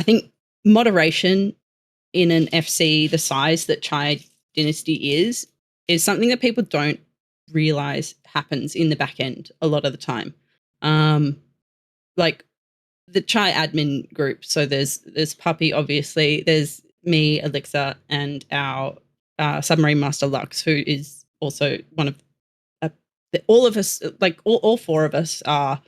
think moderation in an FC the size that Chai Dynasty is something that people don't realize happens in the back end a lot of the time. Like the Chai admin group. So there's Puppy, obviously. There's me, Elixir, and our Submarine Master Lux, who is also one of all of us. Like all four of us are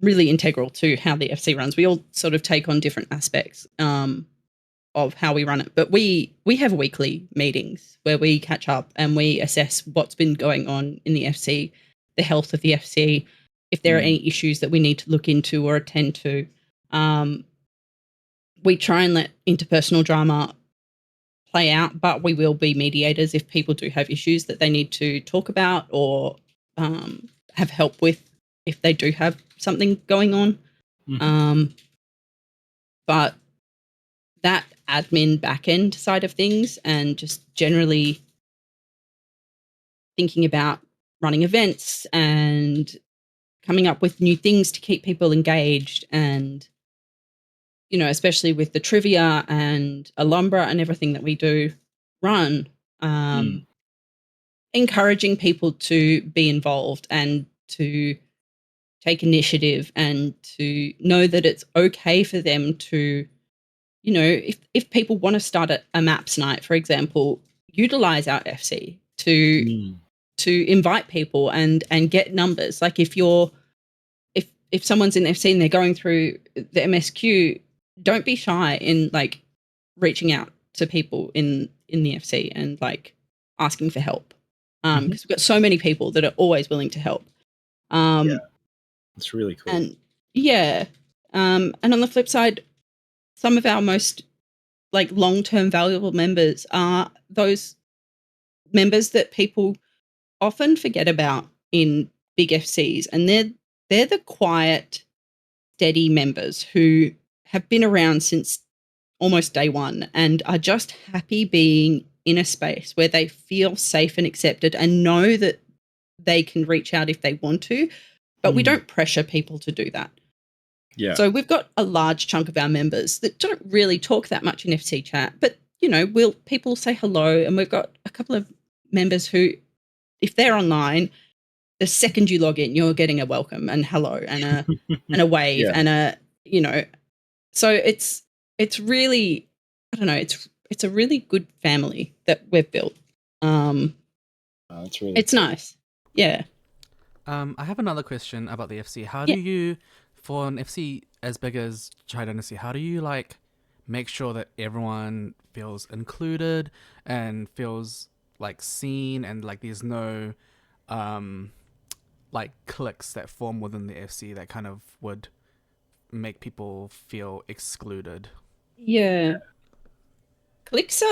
really integral to how the FC runs. We all sort of take on different aspects of how we run it, but we have weekly meetings where we catch up and we assess what's been going on in the FC, the health of the FC, if there are any issues that we need to look into or attend to. We try and let interpersonal drama play out, but we will be mediators if people do have issues that they need to talk about or have help with if they do have something going on. But that admin backend side of things and just generally thinking about running events and coming up with new things to keep people engaged and especially with the trivia and Alhambra and everything that we do run, encouraging people to be involved and to take initiative and to know that it's okay for them to, if people want to start a maps night, for example, utilize our FC to invite people and get numbers. Like if someone's in FC and they're going through the MSQ, don't be shy in like reaching out to people in the FC and like asking for help. Because we've got so many people that are always willing to help. It's really cool. And and on the flip side, some of our most like long-term valuable members are those members that people often forget about in big FCs, and they're the quiet, steady members who have been around since almost day one and are just happy being in a space where they feel safe and accepted and know that they can reach out if they want to, but we don't pressure people to do that. Yeah. So we've got a large chunk of our members that don't really talk that much in FC chat, but people say hello, and we've got a couple of members who, if they're online, the second you log in, you're getting a welcome and hello and a wave and so it's really, I don't know, it's a really good family that we've built. That's really it's cool. nice. Yeah. I have another question about the FC. How do you, for an FC as big as Dynasty, how do you like make sure that everyone feels included and feels like seen, and like there's no like cliques that form within the FC that kind of would make people feel excluded? Yeah. Cliques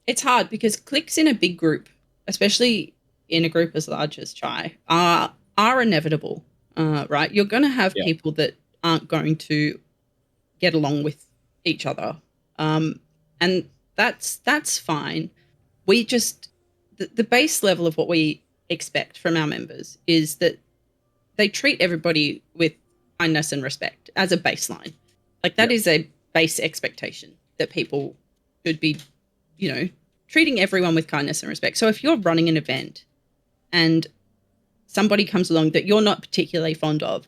it's hard because cliques in a big group, especially in a group as large as Chai, are inevitable, right? You're going to have people that aren't going to get along with each other, and that's fine. We just the base level of what we expect from our members is that they treat everybody with kindness and respect as a baseline. Like that is a base expectation that people should be, treating everyone with kindness and respect. So if you're running an event and somebody comes along that you're not particularly fond of,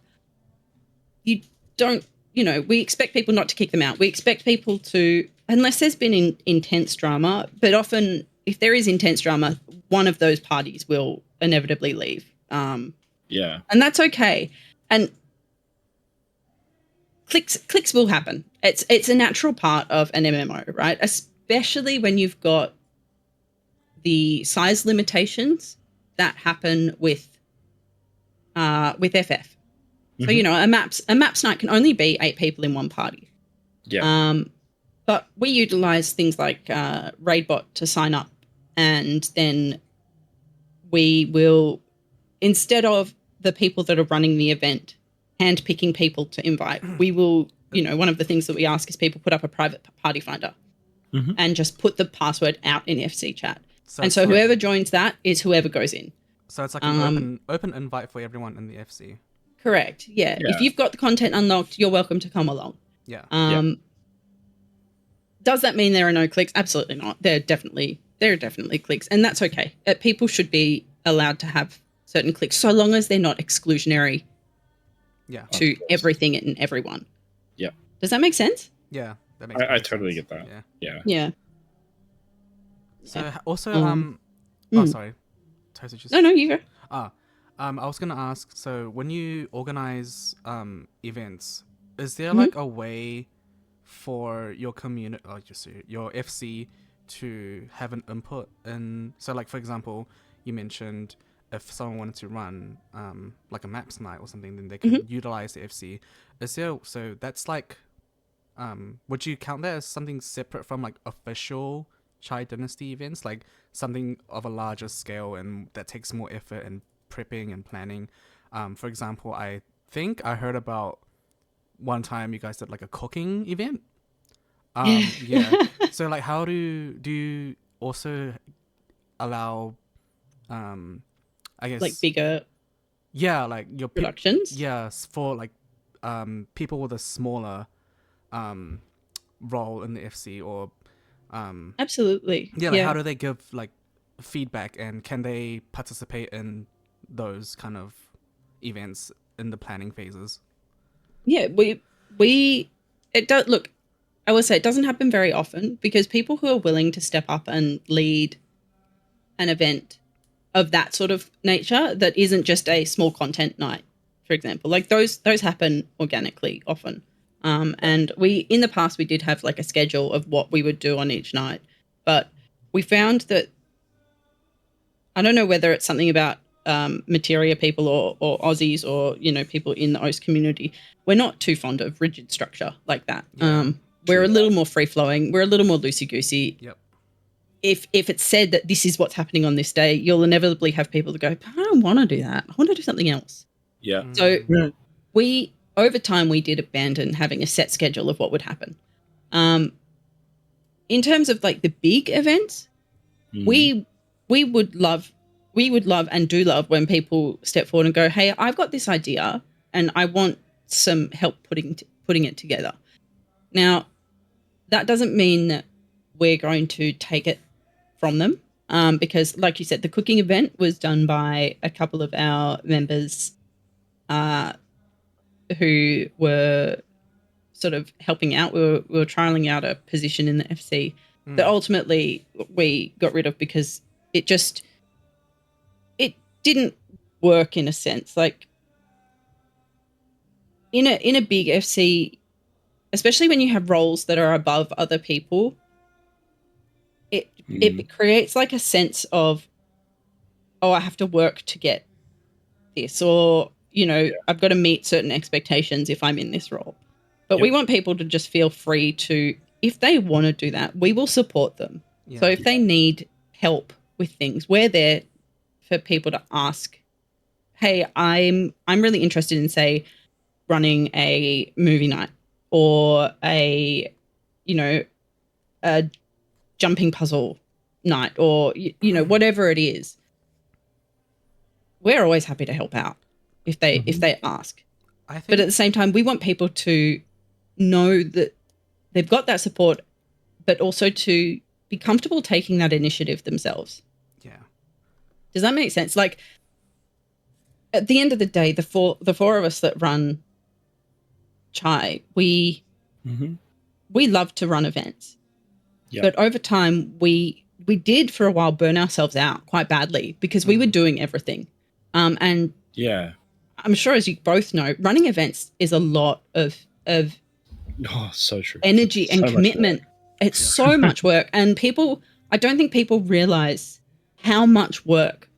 you don't, we expect people not to kick them out. We expect people to, unless there's been intense drama, but often if there is intense drama, one of those parties will inevitably leave. And that's okay. And clicks will happen. It's a natural part of an MMO, right? Especially when you've got the size limitations that happen with FF. So a maps night can only be 8 people in one party. But we utilize things like Raidbot to sign up, and then we will, instead of the people that are running the event handpicking people to invite, we will, one of the things that we ask is people put up a private party finder and just put the password out in FC chat. So whoever joins that is whoever goes in. So it's like an open invite for everyone in the FC. Correct. Yeah. If you've got the content unlocked, you're welcome to come along. Yeah. Does that mean there are no cliques? Absolutely not. There are definitely cliques, and that's okay. People should be allowed to have certain cliques so long as they're not exclusionary to everything and everyone. Yeah. Does that make sense? Yeah. That makes I totally get that. Yeah. So also sorry. No, you go. I was gonna ask, so when you organize events, is there like a way for your community, or just your FC, to have an input in? So like, for example, you mentioned if someone wanted to run like a maps night or something, then they could utilize the FC. Is there, so that's like, would you count that as something separate from like official Chai Dynasty events, like something of a larger scale and that takes more effort and prepping and planning? For example, I think I heard about one time you guys did like a cooking event. So like, how do you also allow, I guess, like bigger, like your productions? Yes, for like people with a smaller role in the FC, or Absolutely. yeah, like how do they give like feedback, and can they participate in those kind of events in the planning phases? Yeah, it does look. I will say it doesn't happen very often, because people who are willing to step up and lead an event of that sort of nature that isn't just a small content night, for example, like those happen organically often. And in the past we did have like a schedule of what we would do on each night, but we found that, I don't know whether it's something about Materia people or Aussies, or people in the OS community, we're not too fond of rigid structure like that. We're a little more free flowing. We're a little more loosey goosey. Yep. If it's said that this is what's happening on this day, you'll inevitably have people that go, I don't want to do that. I want to do something else. Yeah. So over time we did abandon having a set schedule of what would happen. In terms of like the big events, we would love and do love when people step forward and go, hey, I've got this idea and I want some help putting it together. Now, that doesn't mean that we're going to take it from them, because like you said, the cooking event was done by a couple of our members who were sort of helping out. We were trialing out a position in the FC that ultimately we got rid of because it didn't work, in a sense. Like in a big FC, especially when you have roles that are above other people, it creates like a sense of, oh, I have to work to get this, or I've got to meet certain expectations if I'm in this role. But we want people to just feel free to, if they want to do that, we will support them. So if they need help with things, we're there for people to ask, hey, I'm really interested in, say, running a movie night, or a jumping puzzle night, or whatever it is. We're always happy to help out if they ask. But at the same time, we want people to know that they've got that support, but also to be comfortable taking that initiative themselves. Yeah. Does that make sense? Like, at the end of the day, the four of us that run Chai, we love to run events. Yep. But over time, we did for a while burn ourselves out quite badly, because we were doing everything. And I'm sure, as you both know, running events is a lot of so true. Energy and commitment. It's so much work. And I don't think people realize how much work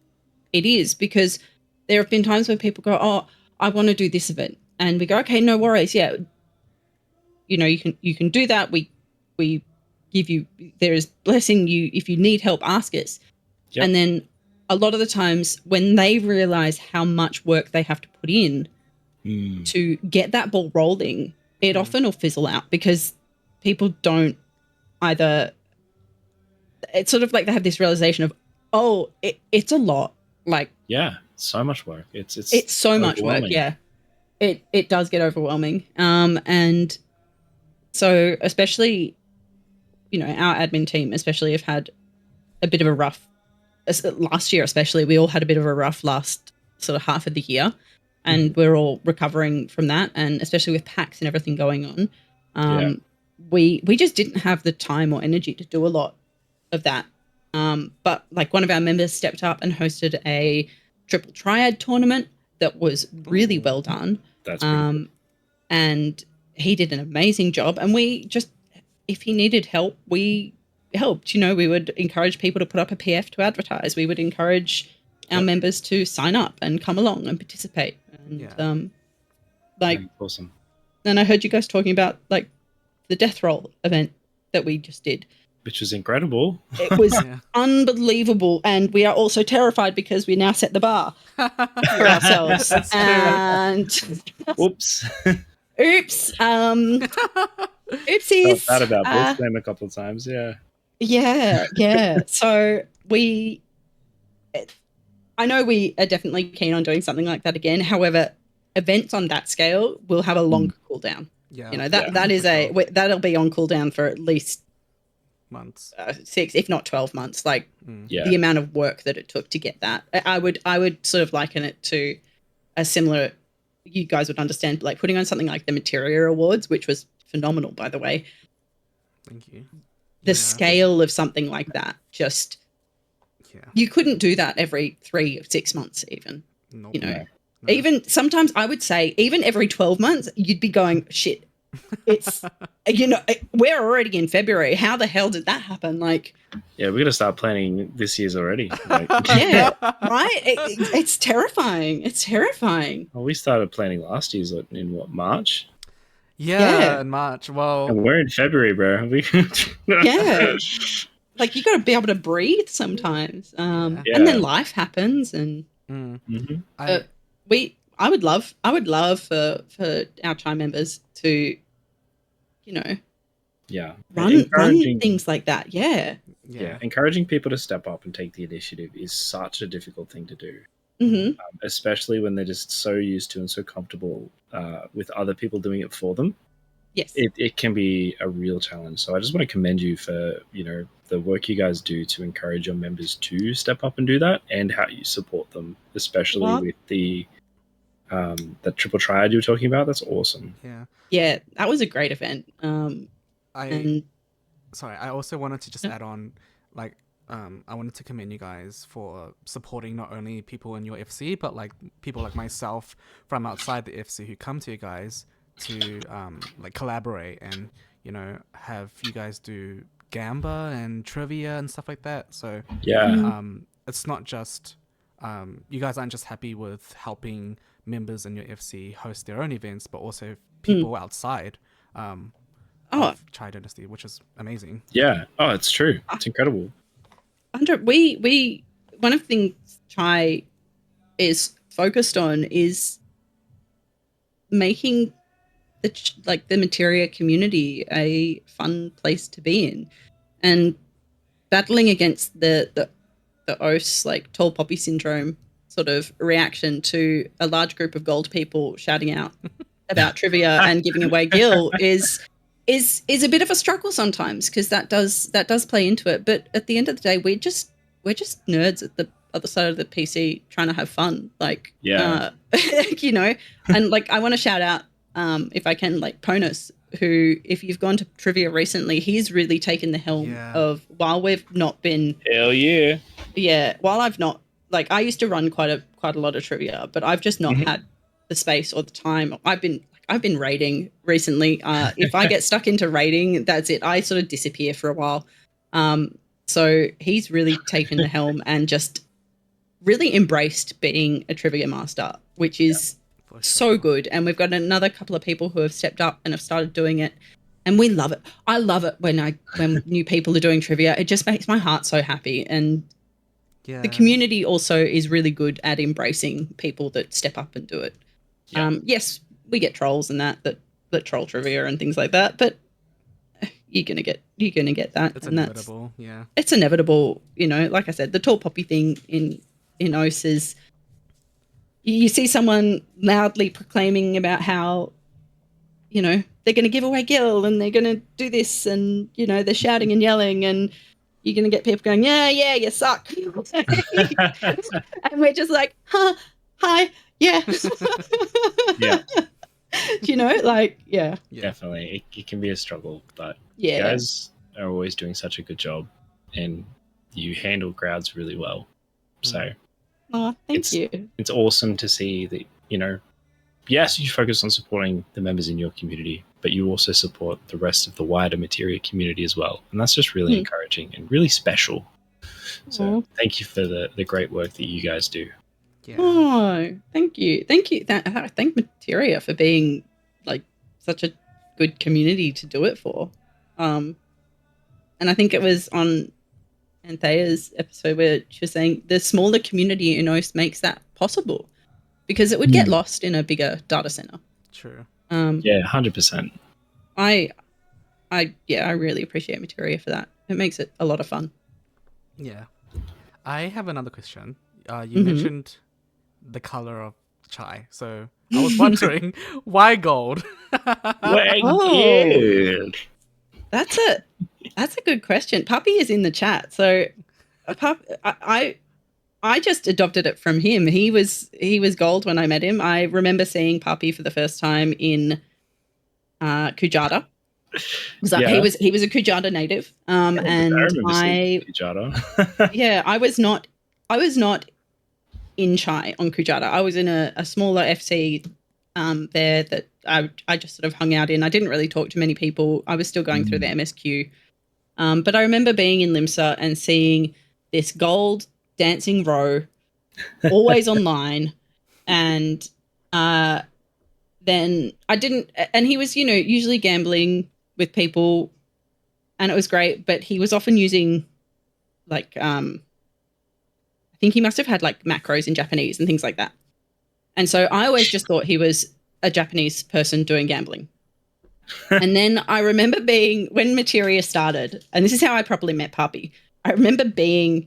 it is, because there have been times when people go, oh, I want to do this event. And we go, okay, no worries. Yeah. You can do that. We give you, there is blessing you. If you need help, ask us. Yep. And then a lot of the times when they realize how much work they have to put in to get that ball rolling, it often will fizzle out, because people don't either. It's sort of like they have this realization of, oh, it's a lot. Like, so much work. It's so much work. Yeah, it does get overwhelming. And so especially, our admin team especially have had a bit of a rough. Last year especially, we all had a bit of a rough last sort of half of the year, and we're all recovering from that. And especially with PAX and everything going on, we just didn't have the time or energy to do a lot of that. But like one of our members stepped up and hosted a triple triad tournament that was really well done. That's cool. And he did an amazing job. And we just, if he needed help, we helped. We would encourage people to put up a PF to advertise. We would encourage our members to sign up and come along and participate. And awesome. And I heard you guys talking about like the death roll event that we just did, which was incredible. It was unbelievable, and we are also terrified because we now set the bar for ourselves. And oops. Oopsies. Felt bad about both them a couple of times. Yeah. So I know we are definitely keen on doing something like that again. However, events on that scale will have a longer cooldown. Yeah. You know, that is that'll be on cooldown for at least months, 6, if not 12 months. Like Yeah. the amount of work that it took to get that. I would sort of liken it to a similar. You guys would understand, like putting on something like the Materia Awards, which was phenomenal, by the way. Thank you. The scale of something like that, just you couldn't do that every 3 or 6 months, even. Nope. You know, No. even sometimes I would say even every 12 months, you'd be going, shit. It's you know, we're already in February. How the hell did that happen? Like, yeah, we're gonna start planning this year's already. Like, yeah, right. It's terrifying. It's terrifying. well, we started planning last year's in what, March? Yeah, in March. Well, and we're in February, bro. Yeah. Like, you got to be able to breathe sometimes. And then life happens, and I would love for our Chai members to, you know, run things like that. Yeah. Encouraging people to step up and take the initiative is such a difficult thing to do. Especially when they're just so used to and so comfortable with other people doing it for them. Yes, it can be a real challenge. So I just want to commend you for, you know, the work you guys do to encourage your members to step up and do that, and how you support them, especially with the triple triad you were talking about. That's awesome. Yeah, that was a great event. I also wanted to just add on, like, I wanted to commend you guys for supporting not only people in your FC, but like people like myself from outside the FC who come to you guys to like collaborate and, you know, have you guys do Gamba and trivia and stuff like that. So it's not just you guys aren't just happy with helping members in your FC host their own events, but also people outside of Chai Dynasty, which is amazing. Yeah. Oh, it's true. It's incredible. We one of the things Chai is focused on is making the Materia community a fun place to be in, and battling against the OS, like tall poppy syndrome sort of reaction to a large group of gold people shouting out about trivia and giving away gil is a bit of a struggle sometimes, because that does play into it. But at the end of the day, we're just nerds at the other side of the PC trying to have fun, like you know. And like, I want to shout out if I can, like Ponus, who, if you've gone to trivia recently, he's really taken the helm of, while we've not been while I've not, like, I used to run quite a lot of trivia, but I've just not had the space or the time. I've been raiding recently. If I get stuck into raiding, that's it. I sort of disappear for a while. So he's really taken the helm and just really embraced being a trivia master, which is so good. And we've got another couple of people who have stepped up and have started doing it, and we love it. I love it when new people are doing trivia. It just makes my heart so happy. And the community also is really good at embracing people that step up and do it. Yes, we get trolls and that troll trivia and things like that, but you're gonna get that. It's inevitable. It's inevitable. You know, like I said, the tall poppy thing in OS is, you see someone loudly proclaiming about how, you know, they're going to give away gil and they're going to do this, and, you know, they're shouting and yelling, and you're going to get people going, yeah, you suck. And we're just like, hi, yeah. You know, like, definitely. It can be a struggle, but you guys are always doing such a good job, and you handle crowds really well. So thank you. It's awesome to see that, you know, yes, you focus on supporting the members in your community, but you also support the rest of the wider Materia community as well. And that's just really encouraging and really special. So thank you for the great work that you guys do. Thank you. Thank Materia for being, like, such a good community to do it for. And I think it was on Anthea's episode where she was saying the smaller community in OS makes that possible, because it would get lost in a bigger data center. True. 100%. I really appreciate Materia for that. It makes it a lot of fun. Yeah. I have another question. You mentioned the color of chai. So I was wondering why gold. Oh. That's a good question. Puppy is in the chat. So I just adopted it from him. He was gold when I met him. I remember seeing Puppy for the first time in Kujata. He was a Kujata native. And I was not in Chai on Kujata. I was in a smaller FC there that I just sort of hung out in. I didn't really talk to many people. I was still going through the MSQ. But I remember being in Limsa and seeing this gold dancing row, always online. And then I didn't, and he was, usually gambling with people, and it was great, but he was often using like, I think he must have had like macros in Japanese and things like that. And so I always just thought he was a Japanese person doing gambling. And then I remember when Materia started, and this is how I probably met Puppy. I remember being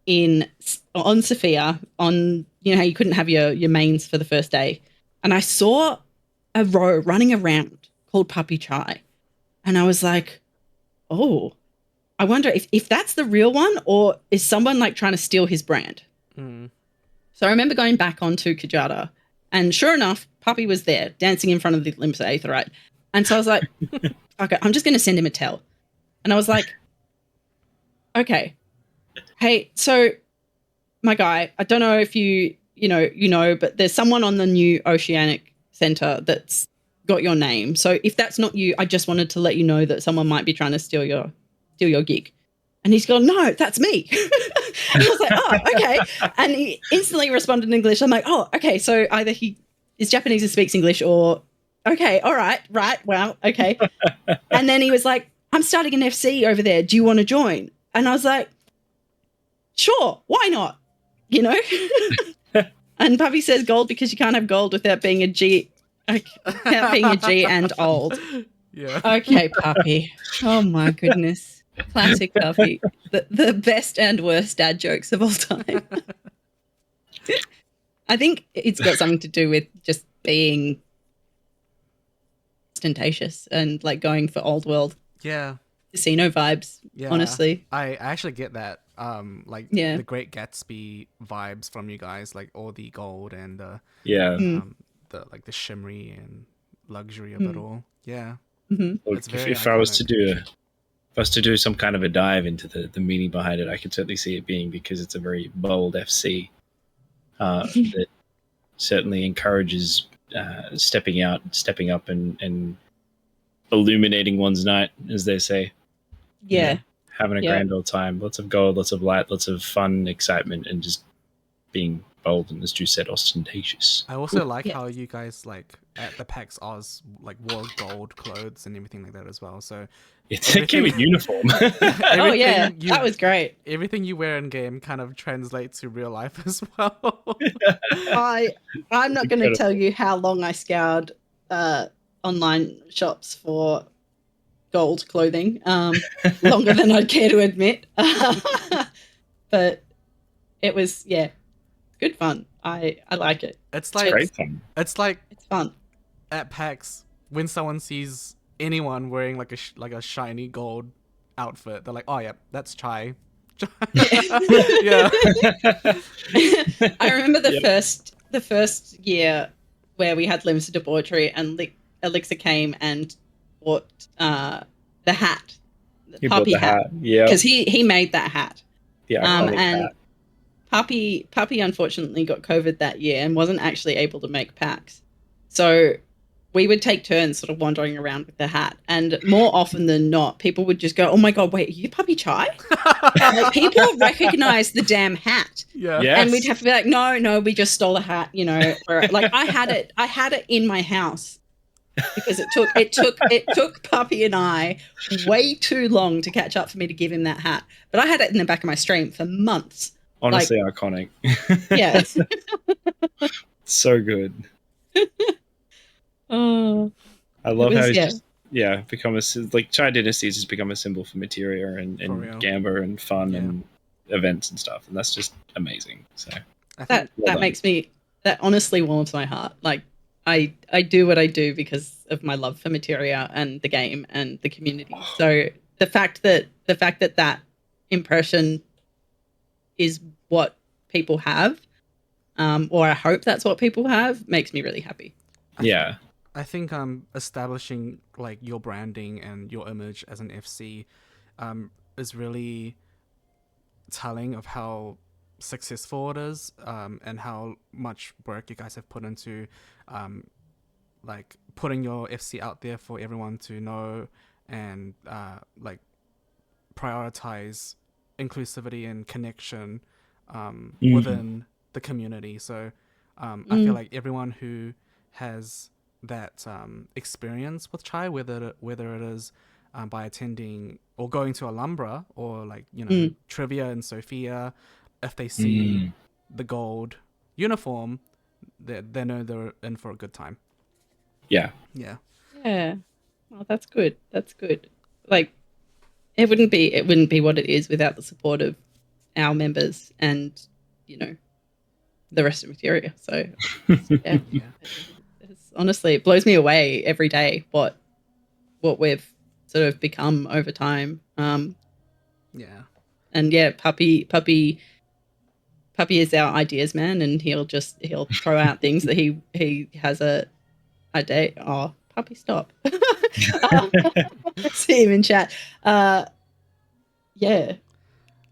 on Sophia on, how you couldn't have your mains for the first day. And I saw a row running around called Puppy Chai. And I was like, oh, I wonder if that's the real one, or is someone like trying to steal his brand? So I remember going back onto Kujata, and sure enough, Puppy was there dancing in front of the Limsa Aetherite. And so I was like, okay, I'm just going to send him a tell. And I was like, okay, hey, so my guy, I don't know if you know, but there's someone on the new Oceanic Center that's got your name. So if that's not you, I just wanted to let you know that someone might be trying to steal your gig. And he's gone, no, that's me. And I was like, oh, okay. And he instantly responded in English. I'm like, oh, okay. So either he is Japanese and speaks English, or okay, all right, wow, okay. And then he was like, I'm starting an FC over there. Do you want to join? And I was like, sure, why not? And Puppy says gold because you can't have gold without being a G. Without being a G and old. Yeah. Okay, Puppy. Oh my goodness. Classic Puppy. The best and worst dad jokes of all time. I think it's got something to do with just being ostentatious and like going for old world casino vibes. Honestly, I actually get that. The Great Gatsby vibes from you guys, like all the gold and the shimmery and luxury of it all. Yeah. Look, if I was to do some kind of a dive into the meaning behind it, I could certainly see it being because it's a very bold FC that certainly encourages stepping up and illuminating one's night, as they say. Yeah. Having a grand old time. Lots of gold, lots of light, lots of fun, excitement, and just being bold and, as Drew said, ostentatious. I also like how you guys, like, at the PAX Oz, like, wore gold clothes and everything like that as well. So it came in uniform. Oh, yeah. That was great. Everything you wear in game kind of translates to real life as well. I'm not going to tell you how long I scoured online shops for gold clothing, longer than I'd care to admit. But it was, good fun. I like it. It's like great fun. It's fun at PAX when someone sees anyone wearing like a shiny gold outfit. They're like, oh yeah, that's Chai. Yeah. I remember the first year where we had Limsa Debauchery and Elixir came and bought the hat, the Puppy hat. Yeah, because he made that hat. And hat. Puppy unfortunately got COVID that year and wasn't actually able to make PAX. So we would take turns sort of wandering around with the hat. And more often than not, people would just go, oh my God, wait, are you Puppy Chai? Like, people recognize the damn hat. Yeah. Yes. And we'd have to be like, no, we just stole the hat, like I had it in my house because it took Puppy and I way too long to catch up for me to give him that hat. But I had it in the back of my stream for months. Honestly, iconic. Yes. So good. Oh, I love how it's become Chai Dynasty has just become a symbol for Materia and Gamba and fun and events and stuff, and that's just amazing. So that makes me that honestly warms my heart. Like I do what I do because of my love for Materia and the game and the community. So the fact that that impression is what people have, or I hope that's what people have, makes me really happy. Yeah. I think establishing like your branding and your image as an FC is really telling of how successful it is, and how much work you guys have put into like putting your FC out there for everyone to know, and like prioritize inclusivity and connection within the community. So I feel like everyone who has that experience with Chai, whether it is by attending or going to Alhambra, or like, you know, trivia in Sofia, if they see the gold uniform, they know they're in for a good time. Yeah. Yeah. Well, that's good. That's good. Like, it wouldn't be what it is without the support of our members and, you know, the rest of Materia. So yeah. Honestly, it blows me away every day what we've sort of become over time. Yeah. And yeah, Puppy is our ideas man, and he'll throw out things that he has a day. Oh, Puppy, stop. See him in chat. Yeah.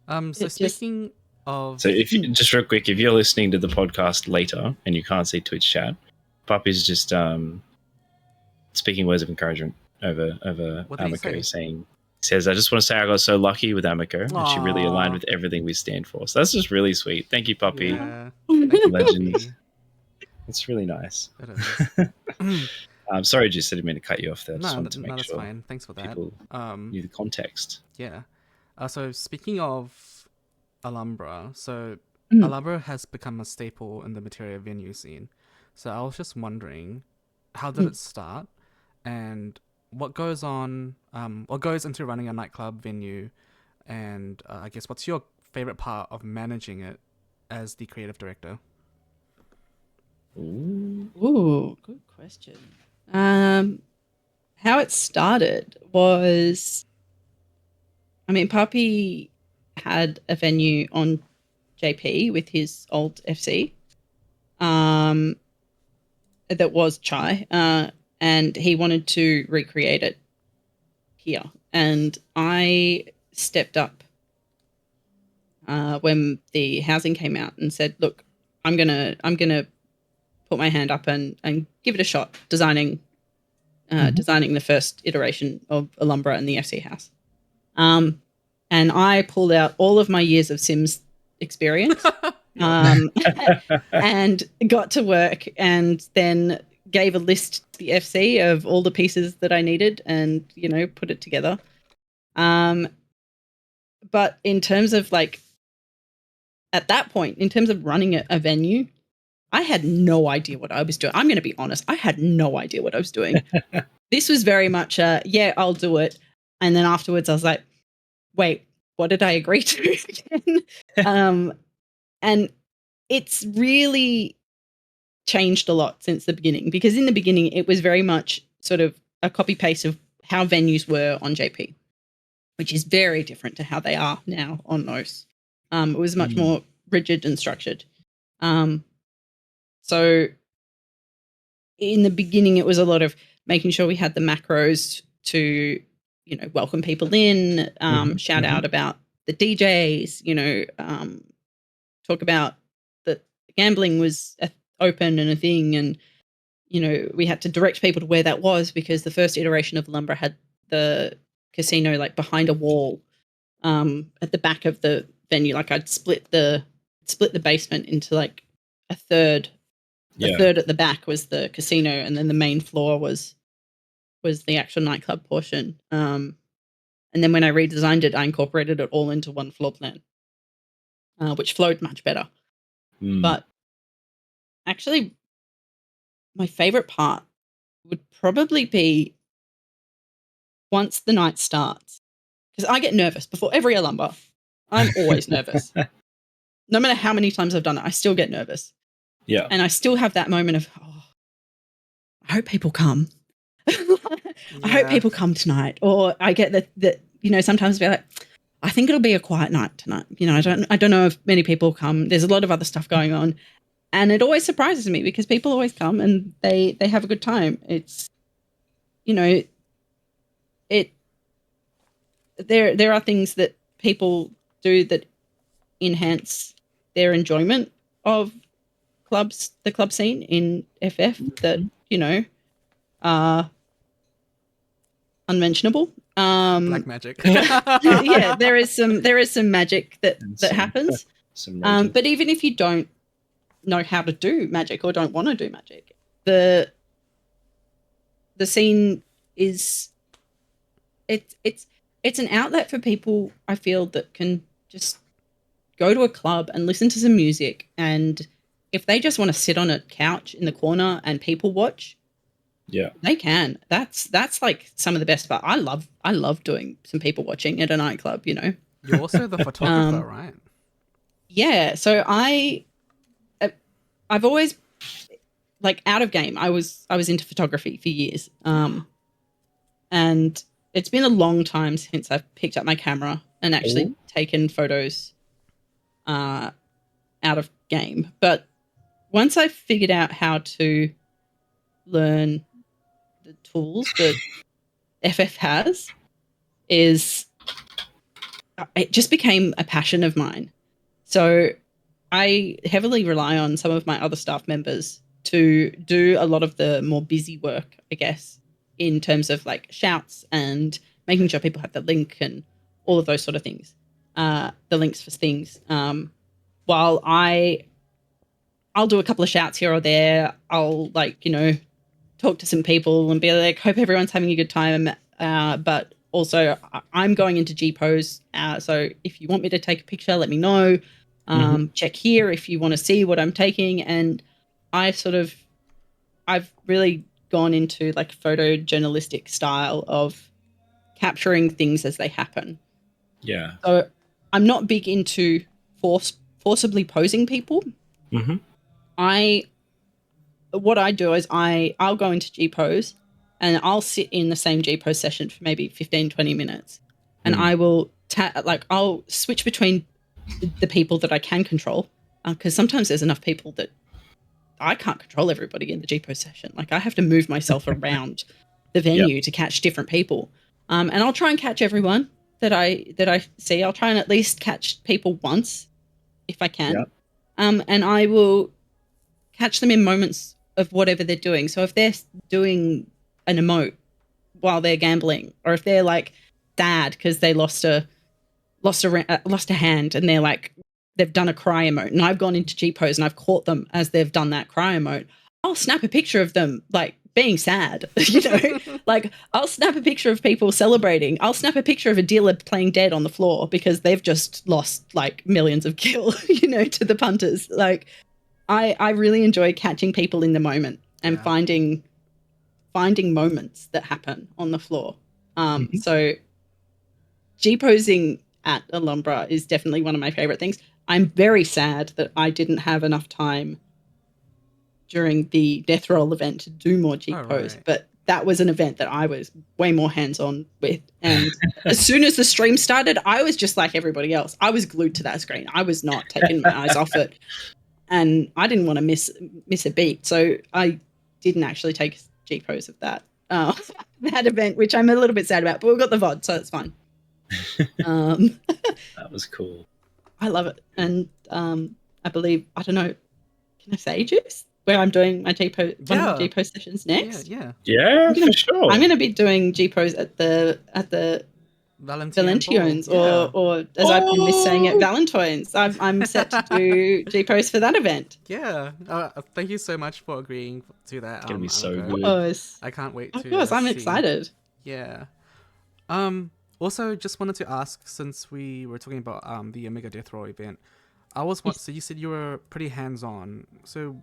So speaking of, so if you, just real quick, if you're listening to the podcast later and you can't see Twitch chat, Puppy's just speaking words of encouragement over Ameko, saying, says, I just want to say I got so lucky with Ameko, and she really aligned with everything we stand for. So that's just really sweet. Thank you, Puppy. Yeah. Thank you, Legend. It's really nice. It is. I'm sorry, just didn't mean to cut you off there. No, just wanted to make that's sure fine. Thanks for that. People knew the context. Yeah. So speaking of Alhambra, Alhambra has become a staple in the Materia venue scene. So I was just wondering, how did it start, and what goes into running a nightclub venue, and I guess what's your favorite part of managing it as the creative director? Ooh, good question. How it started was, I mean, Puppy had a venue on JP with his old FC, that was Chai, and he wanted to recreate it here. And I stepped up when the housing came out and said, "Look, I'm gonna put my hand up and give it a shot, designing the first iteration of Alhambra and the FC house." And I pulled out all of my years of Sims experience, and got to work, and then gave a list to the FC of all the pieces that I needed, and, you know, put it together. But in terms of, like, at that point, in terms of running a venue, I had no idea what I was doing. I'm going to be honest. I had no idea what I was doing. This was very much yeah, I'll do it. And then afterwards I was like, wait, what did I agree to again? And it's really changed a lot since the beginning, because in the beginning it was very much sort of a copy paste of how venues were on JP, which is very different to how they are now on OS. It was much more rigid and structured. So in the beginning, it was a lot of making sure we had the macros to, you know, welcome people in, shout out about the DJs, you know, talk about that gambling was open and a thing. And, you know, we had to direct people to where that was, because the first iteration of Alhambra had the casino like behind a wall at the back of the venue. Like I'd split the basement into like a third. The third at the back was the casino, and then the main floor was the actual nightclub portion. And then when I redesigned it, I incorporated it all into one floor plan, which flowed much better. But actually, my favorite part would probably be once the night starts, because I get nervous before every Alhambra. I'm always nervous. No matter how many times I've done it, I still get nervous. Yeah. And I still have that moment of, oh, I hope people come. I hope people come tonight. Or I get that you know, sometimes be like, I think it'll be a quiet night tonight. You know, I don't know if many people come. There's a lot of other stuff going on. And it always surprises me because people always come and they have a good time. It's, you know, there are things that people do that enhance their enjoyment of the club scene in FF that, you know, are unmentionable. Black magic. Yeah, there is some magic that happens. But even if you don't know how to do magic or don't want to do magic, the scene is it's an outlet for people, I feel, that can just go to a club and listen to some music, and if they just want to sit on a couch in the corner and people watch, yeah, they can. That's like some of the best part. I love doing some people watching at a nightclub, you know. You're also the photographer, right? Yeah, so I've always, like, out of game, I was into photography for years. And it's been a long time since I've picked up my camera and actually taken photos out of game. But once I figured out how to learn the tools that FF has, it just became a passion of mine. So I heavily rely on some of my other staff members to do a lot of the more busy work, I guess, in terms of like shouts and making sure people have the link and all of those sort of things, the links for things. While I'll do a couple of shouts here or there, I'll, like, you know, talk to some people and be like, hope everyone's having a good time. But also I'm going into G pose. So if you want me to take a picture, let me know. Check here if you want to see what I'm taking. And I've really gone into like photojournalistic style of capturing things as they happen. Yeah. So I'm not big into forcibly posing people. What I do is I'll go into G pose and I'll sit in the same G pose session for maybe 15, 20 minutes. And I will I'll switch between the people that I can control, because sometimes there's enough people that I can't control everybody in the G pose session. Like, I have to move myself around the venue to catch different people. And I'll try and catch everyone that I see. I'll try and at least catch people once if I can. And I will catch them in moments of whatever they're doing. So if they're doing an emote while they're gambling, or if they're like sad because they lost a hand and they've done a cry emote, and I've gone into G pose and I've caught them as they've done that cry emote, I'll snap a picture of them like being sad, you know. Like, I'll snap a picture of people celebrating. I'll snap a picture of a dealer playing dead on the floor because they've just lost like millions of gil, you know, to the punters. Like, I really enjoy catching people in the moment and finding moments that happen on the floor. So G-posing at Alhambra is definitely one of my favorite things. I'm very sad that I didn't have enough time during the Death Roll event to do more G-pose, but that was an event that I was way more hands-on with. And as soon as the stream started, I was just like everybody else. I was glued to that screen. I was not taking my eyes off it. And I didn't want to miss a beat. So I didn't actually take G-pose of that event, which I'm a little bit sad about, but we've got the VOD, so it's fine. That was cool. I love it. And I believe, I don't know, can I say Juice? Where I'm doing my G-pose, one of the G-pose sessions next. Yeah, for sure. I'm going to be doing G-pose at the Valentines, or as I've been saying it, Valentines. I'm set to do G-pose for that event. Yeah. Thank you so much for agreeing to that. It's going to be so good. I can't wait to Of course, I'm excited. Yeah. Also, just wanted to ask, since we were talking about the Omega Death Roll event, so you said you were pretty hands-on. So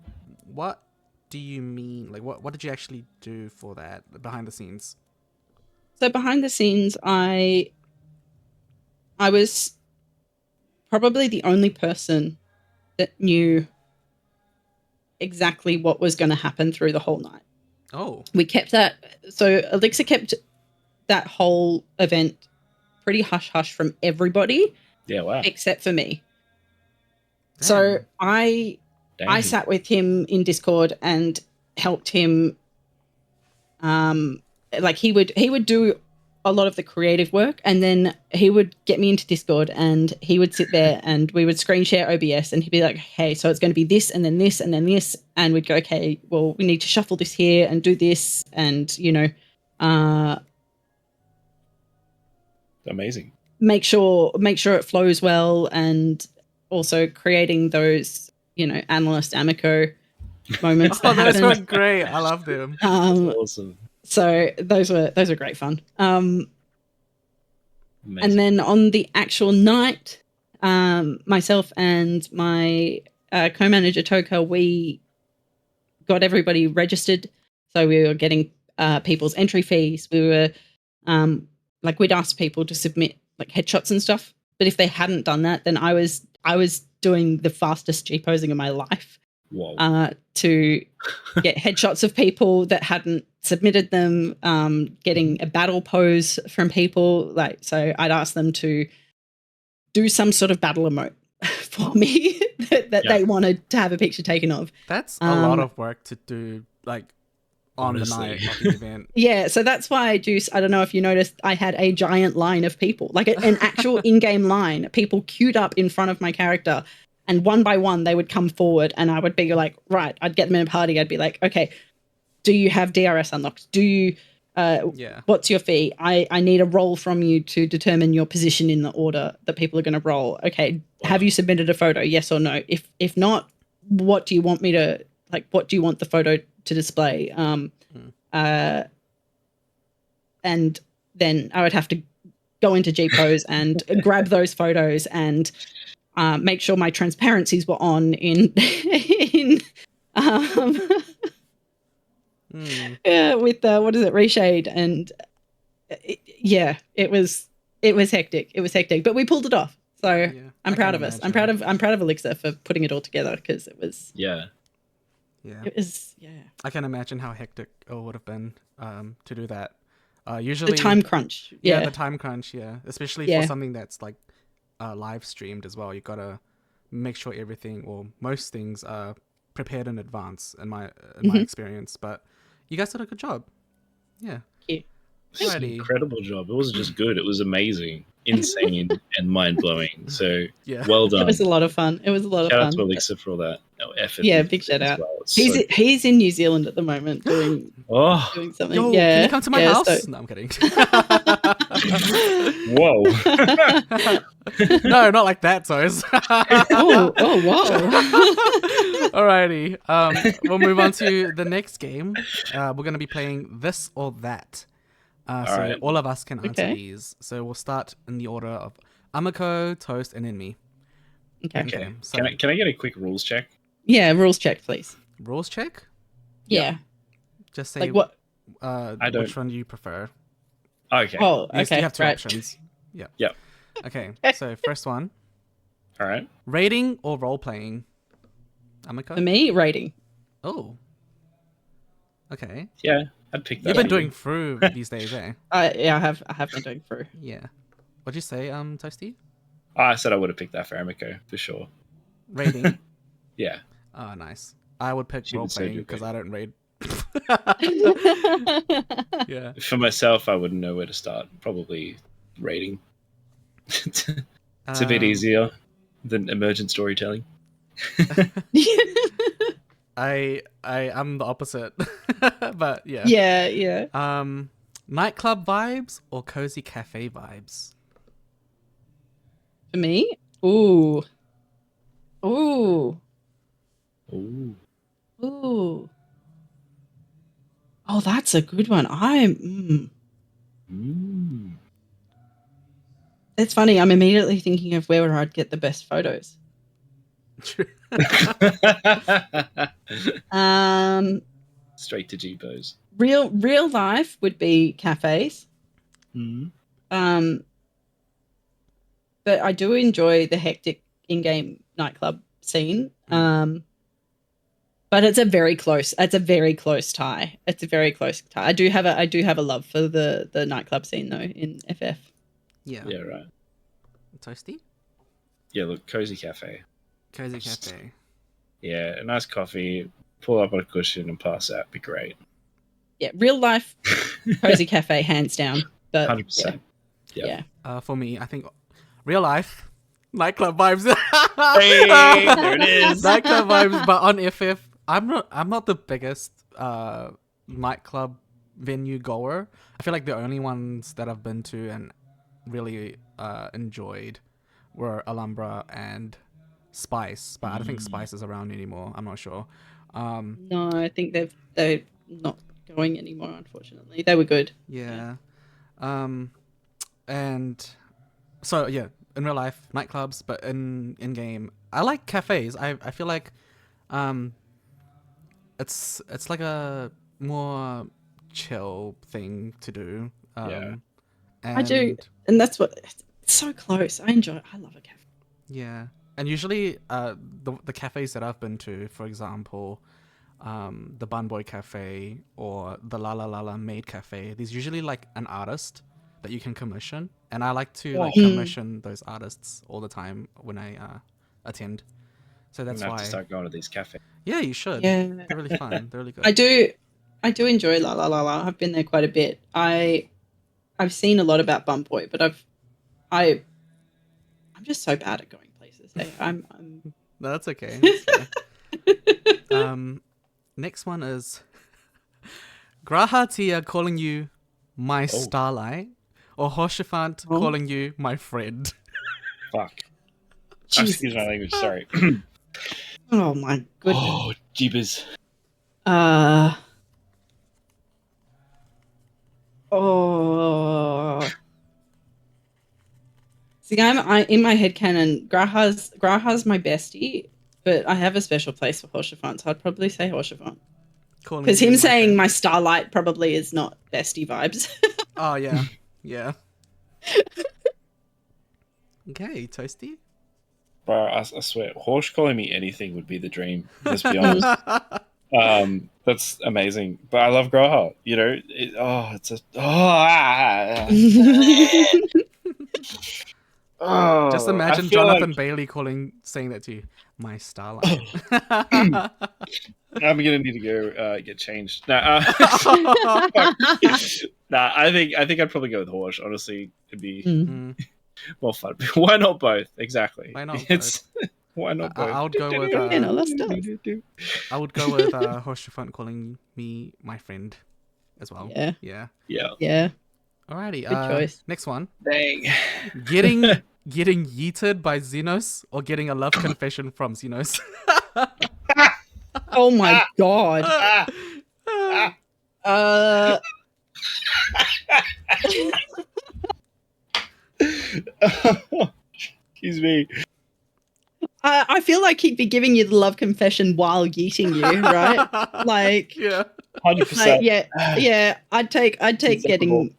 what do you mean? Like, what did you actually do for that behind the scenes? So behind the scenes, I was probably the only person that knew exactly what was going to happen through the whole night. Oh. We kept that. So Elixir kept that whole event pretty hush-hush from everybody. Yeah, wow. Except for me. Damn. So I Dang. sat with him in Discord and helped him. Like he would do a lot of the creative work, and then he would get me into Discord, and he would sit there and we would screen share OBS, and he'd be like, "Hey, so it's going to be this, and then this, and then this," and we'd go, "Okay, well, we need to shuffle this here and do this," and Amazing. make sure it flows well, and also creating those analyst Ameko moments. Oh, those were happened. great. I love them. Awesome. So those were great fun. Amazing. And then on the actual night, myself and my co-manager Toka, we got everybody registered. So we were getting people's entry fees. We were we'd asked people to submit like headshots and stuff. But if they hadn't done that, then I was doing the fastest G posing of my life. Whoa. To get headshots of people that hadn't submitted them, getting a battle pose from people. So I'd ask them to do some sort of battle emote for me that they wanted to have a picture taken of. That's a lot of work to do, like, on honestly. the night of the event. Yeah, so that's why Juice, I don't know if you noticed, I had a giant line of people, like an actual in-game line, people queued up in front of my character. And one by one, they would come forward, and I would be like, right, I'd get them in a party. I'd be like, okay, do you have DRS unlocked? Do you, what's your fee? I need a roll from you to determine your position in the order that people are going to roll. Okay, have you submitted a photo? Yes or no? If not, what do you want me to, what do you want the photo to display? And then I would have to go into G-Pose and grab those photos and make sure my transparencies were on with reshade, and it was hectic. It was hectic, but we pulled it off. So I'm proud of us. I'm proud of Elixir for putting it all together, because it was it was I can imagine how hectic it would have been to do that. Usually the time crunch. The time crunch. Especially for something that's like live streamed as well. You gotta make sure everything or most things are prepared in advance in my experience. But you guys did a good job. Yeah. Thank you. It's an incredible job. It wasn't just good, it was amazing, insane, and mind-blowing. So well done. It was a lot of fun. Shout out to Elixir for all that effort. Yeah, big shout out. Well. He's in New Zealand at the moment doing something. Yo, can you come to my house? So... No, I'm kidding. Whoa. No, not like that, Toes. Whoa. Alrighty. We'll move on to the next game. We're going to be playing This or That. All of us can answer these. So we'll start in the order of Ameko, Toast, and then me. Okay. So, can I get a quick rules check? Yeah, rules check, please. Rules check? Yeah. Just say like what? Which one do you prefer? Okay. Oh, okay. You have two options. Yeah. Yep. Okay. So first one. All right. Rating or role playing? Ameko? For me, rating. Oh. Okay. Yeah, I'd pick that. You've been doing through these days, eh? I have been doing through. Yeah. What'd you say, Toasty? I said I would have picked that for Ameko for sure. Rating? Yeah. Oh, nice. I would pick role playing because I don't raid. Yeah. For myself, I wouldn't know where to start. Probably rating. It's a bit easier than emergent storytelling. I'm the opposite. But yeah. Yeah. Nightclub vibes or cozy cafe vibes? For me? Ooh. Oh, that's a good one. It's funny. I'm immediately thinking of where I'd get the best photos. Straight to G-Pose. Real life would be cafes. But I do enjoy the hectic in-game nightclub scene. But it's a very close. It's a very close tie. It's a very close tie. I do have a love for the nightclub scene though in FF. Yeah. Yeah, right. Toasty? Yeah, look, cozy cafe. Cozy cafe. Yeah, a nice coffee, pull up on a cushion and pass out. Be great. Yeah, real life cozy cafe, hands down. But 100%. Yeah. For me, I think real life nightclub vibes. Hey, there it is. Nightclub vibes, but on FF, I'm not the biggest nightclub venue goer. I feel like the only ones that I've been to and really enjoyed were Alhambra and Spice, but I don't think Spice is around anymore. I'm not sure. No, I think they're not going anymore. Unfortunately, they were good. Yeah. And so yeah, in real life nightclubs, but in game, I like cafes. I feel like it's like a more chill thing to do. Yeah. I do, and that's what it's so close. I love a cafe. Yeah. And usually the cafes that I've been to, for example, the Bun Boy Cafe or the La La La La Maid Cafe, there's usually like an artist that you can commission, and I like to like commission those artists all the time when I attend. So that's I'm gonna why have to start going to these cafes. Yeah, you should. Yeah, They're really fun. They're really good. I do enjoy La La La La. I've been there quite a bit. I've seen a lot about Bum Boy, but I'm just so bad at going places. I'm No, that's okay. Next one is Graha Tia calling you my starlight, or Hoshifant calling you my friend. Fuck. Jesus. Excuse my language, sorry. Oh my goodness. Oh, jeebus. See, I in my head canon, Graha's my bestie, but I have a special place for Hoshifant, so I'd probably say Hoshifant. Because him saying my starlight probably is not bestie vibes. Oh yeah, yeah. Okay, Toasty. Bro, I swear, Horsh calling me anything would be the dream. Let's be honest. That's amazing. But I love Graha. You know, Just imagine Jonathan Bailey saying that to you. My starlight. I'm gonna need to go get changed. Nah, I think I'd probably go with Horsh. Honestly, it'd be more fun. Why not both? Exactly. Why not both? Why not both? I would go with. I would go with Hoshifant calling me my friend, as well. Yeah. Alrighty. Good choice. Next one. Dang. Getting yeeted by Xenos or getting a love confession from Xenos. Oh my god. Excuse me. I feel like he'd be giving you the love confession while yeeting you, right? Like, yeah, 100%. Like, yeah. I'd take getting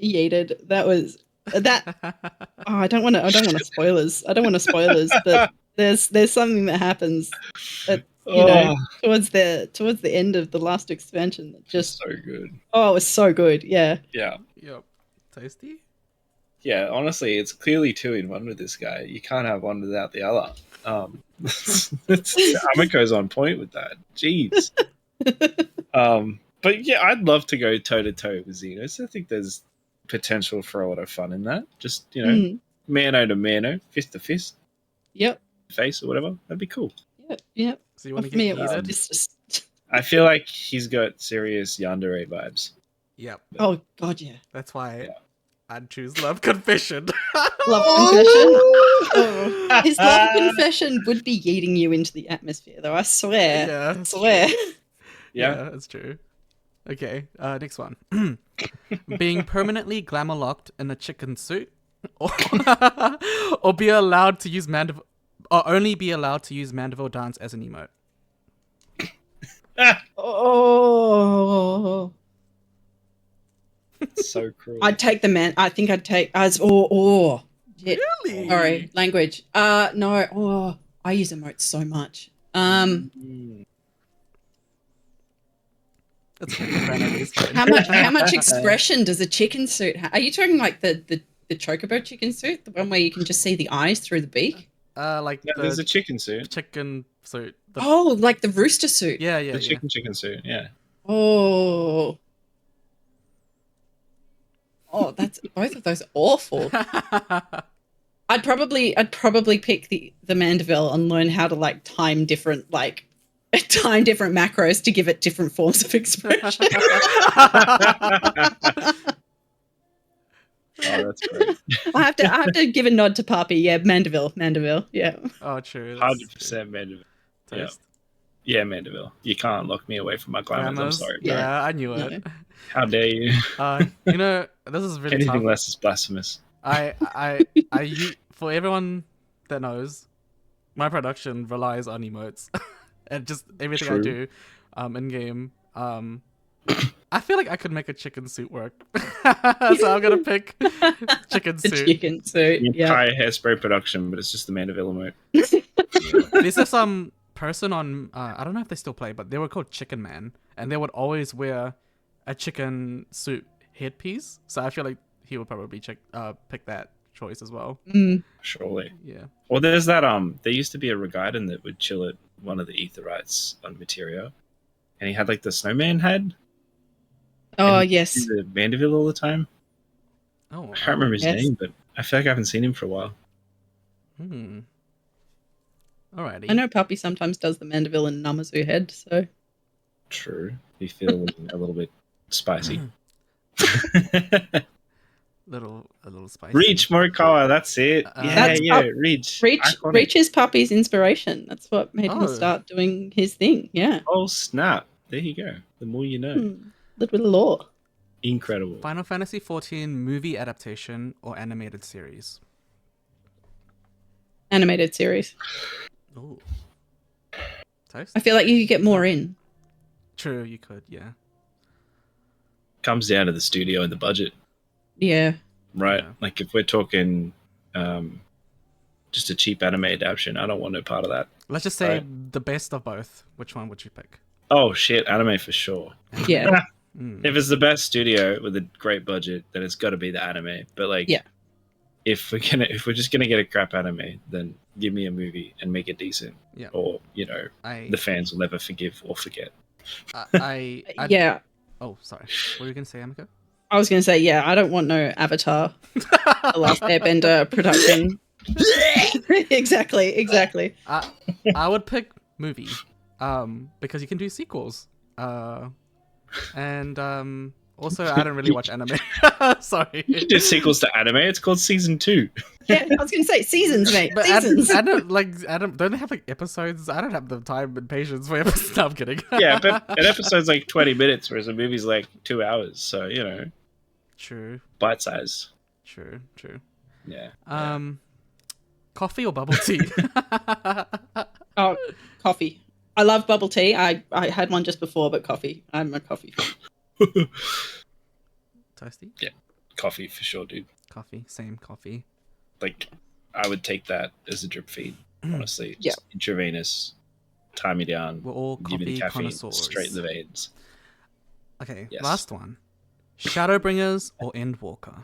yeeted. That was that. Oh, I don't want to spoilers. I don't want to spoilers, but there's something that happens at, towards the end of the last expansion that just so good. Oh, it was so good. Yeah. Yeah. Yep. Tasty. Yeah, honestly, it's clearly 2-in-1 with this guy. You can't have one without the other. Ameko's on point with that. Jeez. But yeah, I'd love to go toe to toe with Xenos. I think there's potential for a lot of fun in that. Just mano to mano, fist to fist. Yep. Face or whatever. That'd be cool. Yep. So you want to get yeeted? I feel like he's got serious yandere vibes. Yep. Oh god, yeah. That's why I'd choose love confession. Love confession. Oh. His love confession would be yeeting you into the atmosphere, though. I swear. Yeah. I swear. Yeah, that's true. Okay, next one. Being permanently glamour locked in a chicken suit, or be allowed to use only be allowed to use Mandeville dance as an emote. Oh. So cruel. I'd take the man. I think I'd take as or. Really? Sorry, language. No. Oh, I use emotes so much. It's fine, it's fine. How much expression does a chicken suit have? Are you talking like the chocobo chicken suit, the one where you can just see the eyes through the beak? Like there's a chicken suit. Chicken suit. Like the rooster suit. Yeah, the chicken suit. Yeah. Oh, that's both of those awful. I'd probably pick the Mandeville and learn how to like time different macros to give it different forms of expression. Oh, that's great. I have to give a nod to Papi. Yeah, Mandeville. Yeah. Oh, true. 100% Mandeville. Toast. Yeah, Mandeville. You can't lock me away from my glamours. I'm sorry, bro. Yeah, I knew it. How dare you? This is really Anything tough. less is blasphemous. For everyone that knows, my production relies on emotes, and just everything I do, in game. I feel like I could make a chicken suit work, so I'm gonna pick chicken suit. Chicken suit. The entire hairspray production, but it's just the Mandeville emote. There's some person on I don't know if they still play, but they were called Chicken Man, and they would always wear a chicken suit headpiece. So I feel like he would probably pick that choice as well. Surely. Yeah. Well, there's that. There used to be a Regaiden that would chill at one of the Aetherites on Materia, and he had like the snowman head. Oh yes. The Mandeville all the time. Oh, I can't remember his name, but I feel like I haven't seen him for a while. Alrighty. I know Puppy sometimes does the Mandeville and Namazu head, so. True. You feel a little bit spicy. a little spicy. Reach Morikawa, that's it. Reach. Reach is Puppy's inspiration. That's what made him start doing his thing. Yeah. Oh snap! There you go. The more you know. Little bit of lore. Incredible. Final Fantasy XIV movie adaptation or animated series? Animated series. Ooh. Toast? I feel like you could get more in. True, you could, yeah. Comes down to the studio and the budget. Yeah. Right. Yeah. Like if we're talking just a cheap anime adaptation, I don't want no part of that. Let's just say the best of both. Which one would you pick? Oh shit, anime for sure. Yeah. If it's the best studio with a great budget, then it's got to be the anime. But like, if we're just gonna get a crap anime, then give me a movie and make it decent. Yeah. Or the fans will never forgive or forget. Yeah. Oh, sorry. What were you gonna say, Ameko? I was gonna say, I don't want no Avatar, The Last Airbender production. Exactly. I would pick movie, because you can do sequels. And also I don't really watch anime. Sorry. You can do sequels to anime. It's called season 2. Yeah, I was gonna say seasons, mate. But seasons. Don't they have like episodes? I don't have the time and patience for episodes. No, I'm kidding. Yeah, but an episode's like 20 minutes, whereas a movie's like 2 hours. So True. Bite size. True. Yeah. Coffee or bubble tea? Oh, coffee. I love bubble tea. I had one just before, but coffee. I'm a coffee fan. Toasty? Yeah, coffee for sure, dude. Coffee, same coffee. Like, I would take that as a drip feed, honestly. Just intravenous, tie me down. We're all give me the coffee caffeine connoisseurs. straight in the veins. Okay, Yes. last one. Shadowbringers or Endwalker?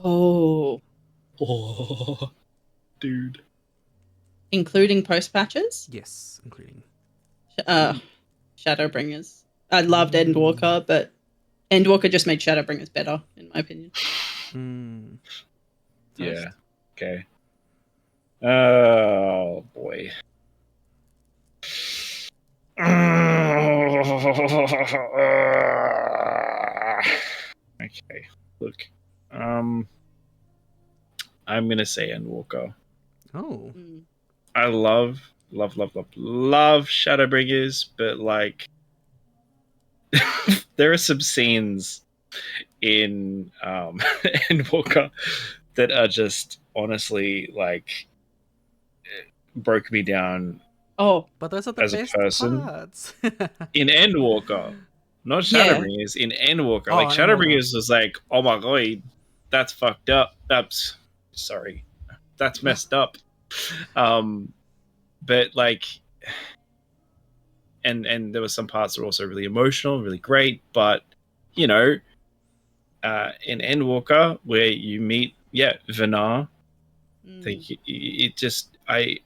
Oh. Oh, dude. Including post patches? Yes, including. Shadowbringers. I loved Endwalker, but Endwalker just made Shadowbringers better, in my opinion. Yeah. Okay. Oh boy. Okay. Look. I'm gonna say Endwalker. Oh. I love Shadowbringers, but like there are some scenes in Endwalker that are just honestly like broke me down. Oh, but those are the as best a person parts. in Endwalker, not Shadowbringers. In Endwalker, like Shadowbringers was like, oh my god, that's fucked up. That's messed up. But like and there were some parts that were also really emotional, really great. But you know, in Endwalker, where you meet Vinar, it just I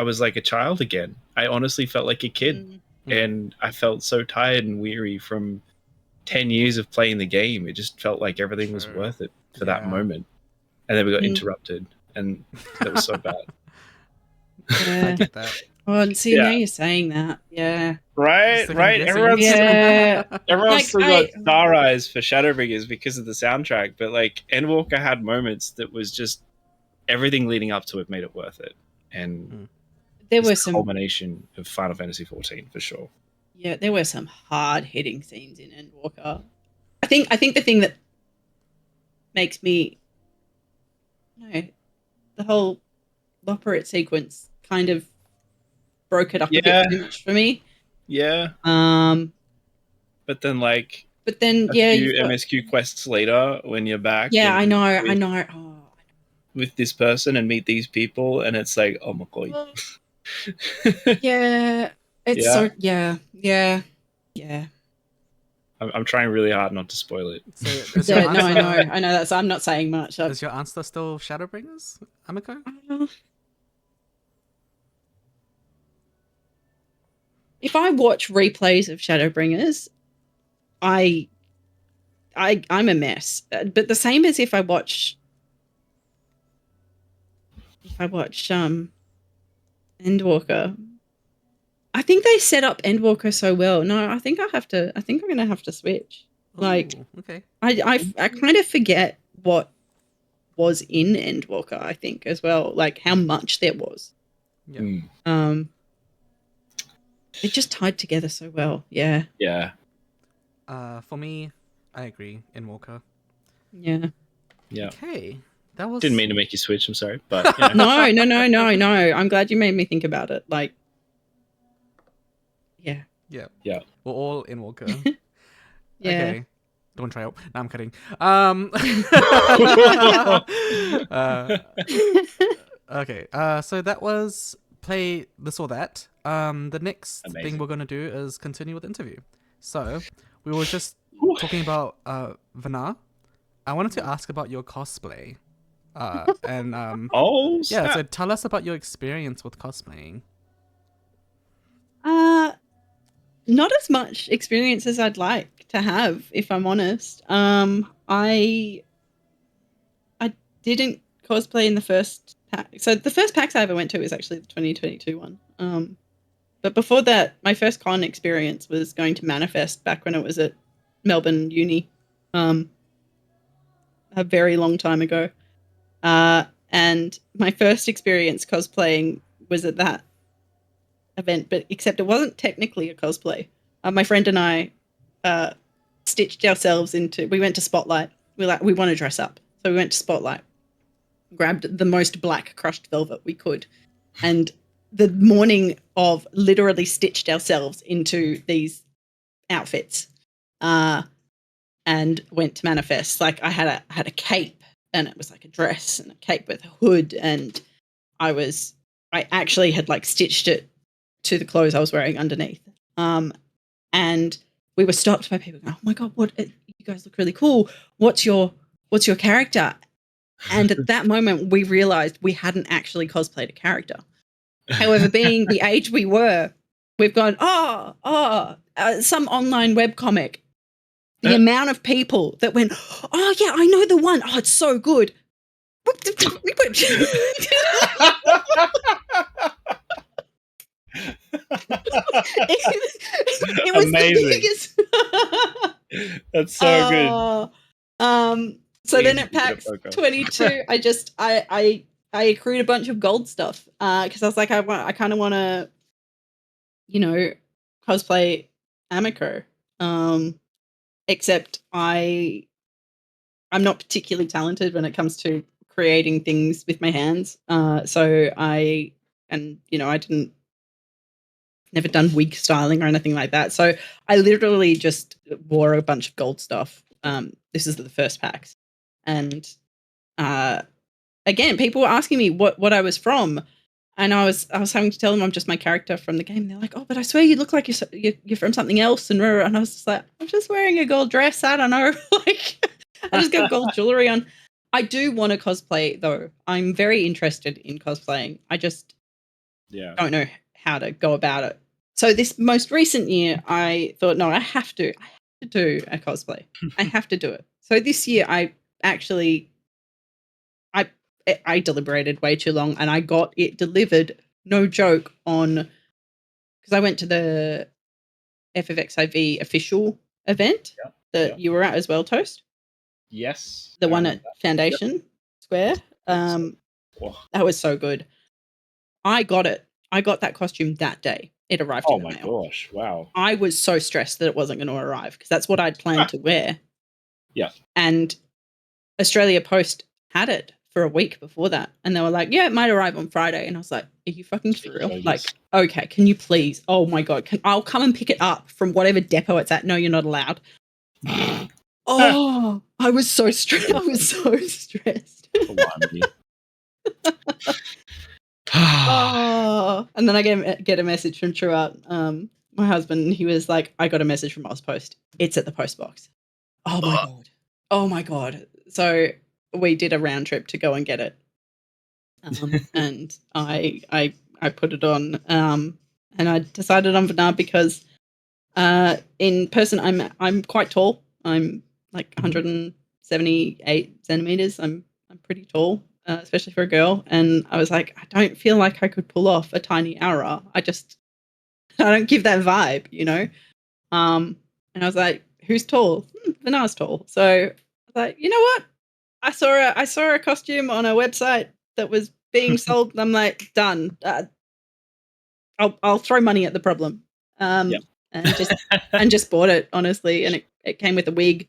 was like a child again. I honestly felt like a kid, and I felt so tired and weary from 10 years of playing the game. It just felt like everything was worth it for that moment. And then we got interrupted, and that was so bad. I get that. Oh, see, now you're saying that. Yeah. Right? Everyone's still got star eyes for Shadowbringers because of the soundtrack, but like Endwalker had moments that was just everything leading up to it made it worth it. And there was some culmination of Final Fantasy XIV for sure. Yeah, there were some hard-hitting scenes in Endwalker. I think the thing that makes me, the whole Loporrit sequence kind of broke it up a bit too much for me. Yeah. But then a few MSQ quests later, when you're back. Yeah, I know. With this person and meet these people, and it's like, oh my god. Yeah. It's yeah. I'm trying really hard not to spoil it. So I know that. So I'm not saying much. Is your answer still Shadowbringers, Ameko? If I watch replays of Shadowbringers, I'm a mess. But the same as if I watch Endwalker. I think they set up Endwalker so well. No, I think I'm gonna have to switch. Like, okay. I kind of forget what was in Endwalker, I think, as well. Like how much there was. Yeah. It just tied together so well. Yeah. Yeah. For me, I agree. Endwalker. Yeah. Yeah. Okay. That was. Didn't mean to make you switch. I'm sorry, but No. I'm glad you made me think about it. Like. Yeah. Yeah. We're all Endwalker. Yeah. Okay. Don't try out. No, I'm kidding. Okay. So that was play this or that. The next thing we're going to do is continue with the interview. So we were just talking about Vinar. I wanted to ask about your cosplay. So tell us about your experience with cosplaying. Not as much experience as I'd like to have, if I'm honest. I didn't cosplay in the first pack. So the first PAX I ever went to was actually the 2022 one. But before that, my first con experience was going to Manifest back when it was at Melbourne Uni. A very long time ago. And my first experience cosplaying was at that event, but except it wasn't technically a cosplay. My friend and I stitched ourselves we went to Spotlight. We want to dress up. So we went to Spotlight, grabbed the most black crushed velvet we could, and the morning of literally stitched ourselves into these outfits and went to Manifest. Like I had a cape, and it was like a dress and a cape with a hood, and I actually had like stitched it to the clothes I was wearing underneath. And we were stopped by people going, "Oh my god, you guys look really cool. What's your character?" And at that moment, we realized we hadn't actually cosplayed a character. However, being the age we were, we've gone, some online webcomic. The amount of people that went, "Oh yeah, I know the one. Oh, it's so good." It was amazing. The biggest. That's so good. So then at PAX 22, I accrued a bunch of gold stuff because I was like, I kind of want to, cosplay Ameko. Except I'm not particularly talented when it comes to creating things with my hands. So never done wig styling or anything like that. So I literally just wore a bunch of gold stuff. This is the first PAX. And again, people were asking me what I was from. And I was having to tell them I'm just my character from the game. They're like, "Oh, but I swear you look like you're from something else." And I was just like, "I'm just wearing a gold dress. I don't know." Like, I just got gold jewelry on. I do want to cosplay though. I'm very interested in cosplaying. I just don't know how to go about it. So this most recent year, I thought, no, I have to do a cosplay. I have to do it. So this year, I deliberated way too long, and I got it delivered. No joke, because I went to the FFXIV official event that you were at as well, Toast. Yes, the one at Foundation Square. That was so good. I got it. I got that costume that day. It arrived in the mail. Oh my gosh! Wow. I was so stressed that it wasn't going to arrive because that's what I'd planned to wear. Yeah. And Australia Post had it for a week before that, and they were like, "Yeah, it might arrive on Friday." And I was like, "Are you fucking for real? Like, okay, can you please? Oh my god, I'll come and pick it up from whatever depot it's at." No, you're not allowed. Oh, I was so stressed. I was so stressed. Oh, and then I get a message from Truart, my husband. He was like, "I got a message from Ozpost. It's at the post box." Oh my god! Oh my god! So we did a round trip to go and get it, and I put it on, and I decided on Vanard because in person I'm quite tall. I'm like 178 centimeters. I'm pretty tall. Especially for a girl, and I was like, I don't feel like I could pull off a tiny aura. I don't give that vibe, you know. And I was like, who's tall? Vanar's tall. So I was like, you know what? I saw a costume on a website that was being sold, and I'm like, done. I'll throw money at the problem. And just bought it honestly, and it came with a wig,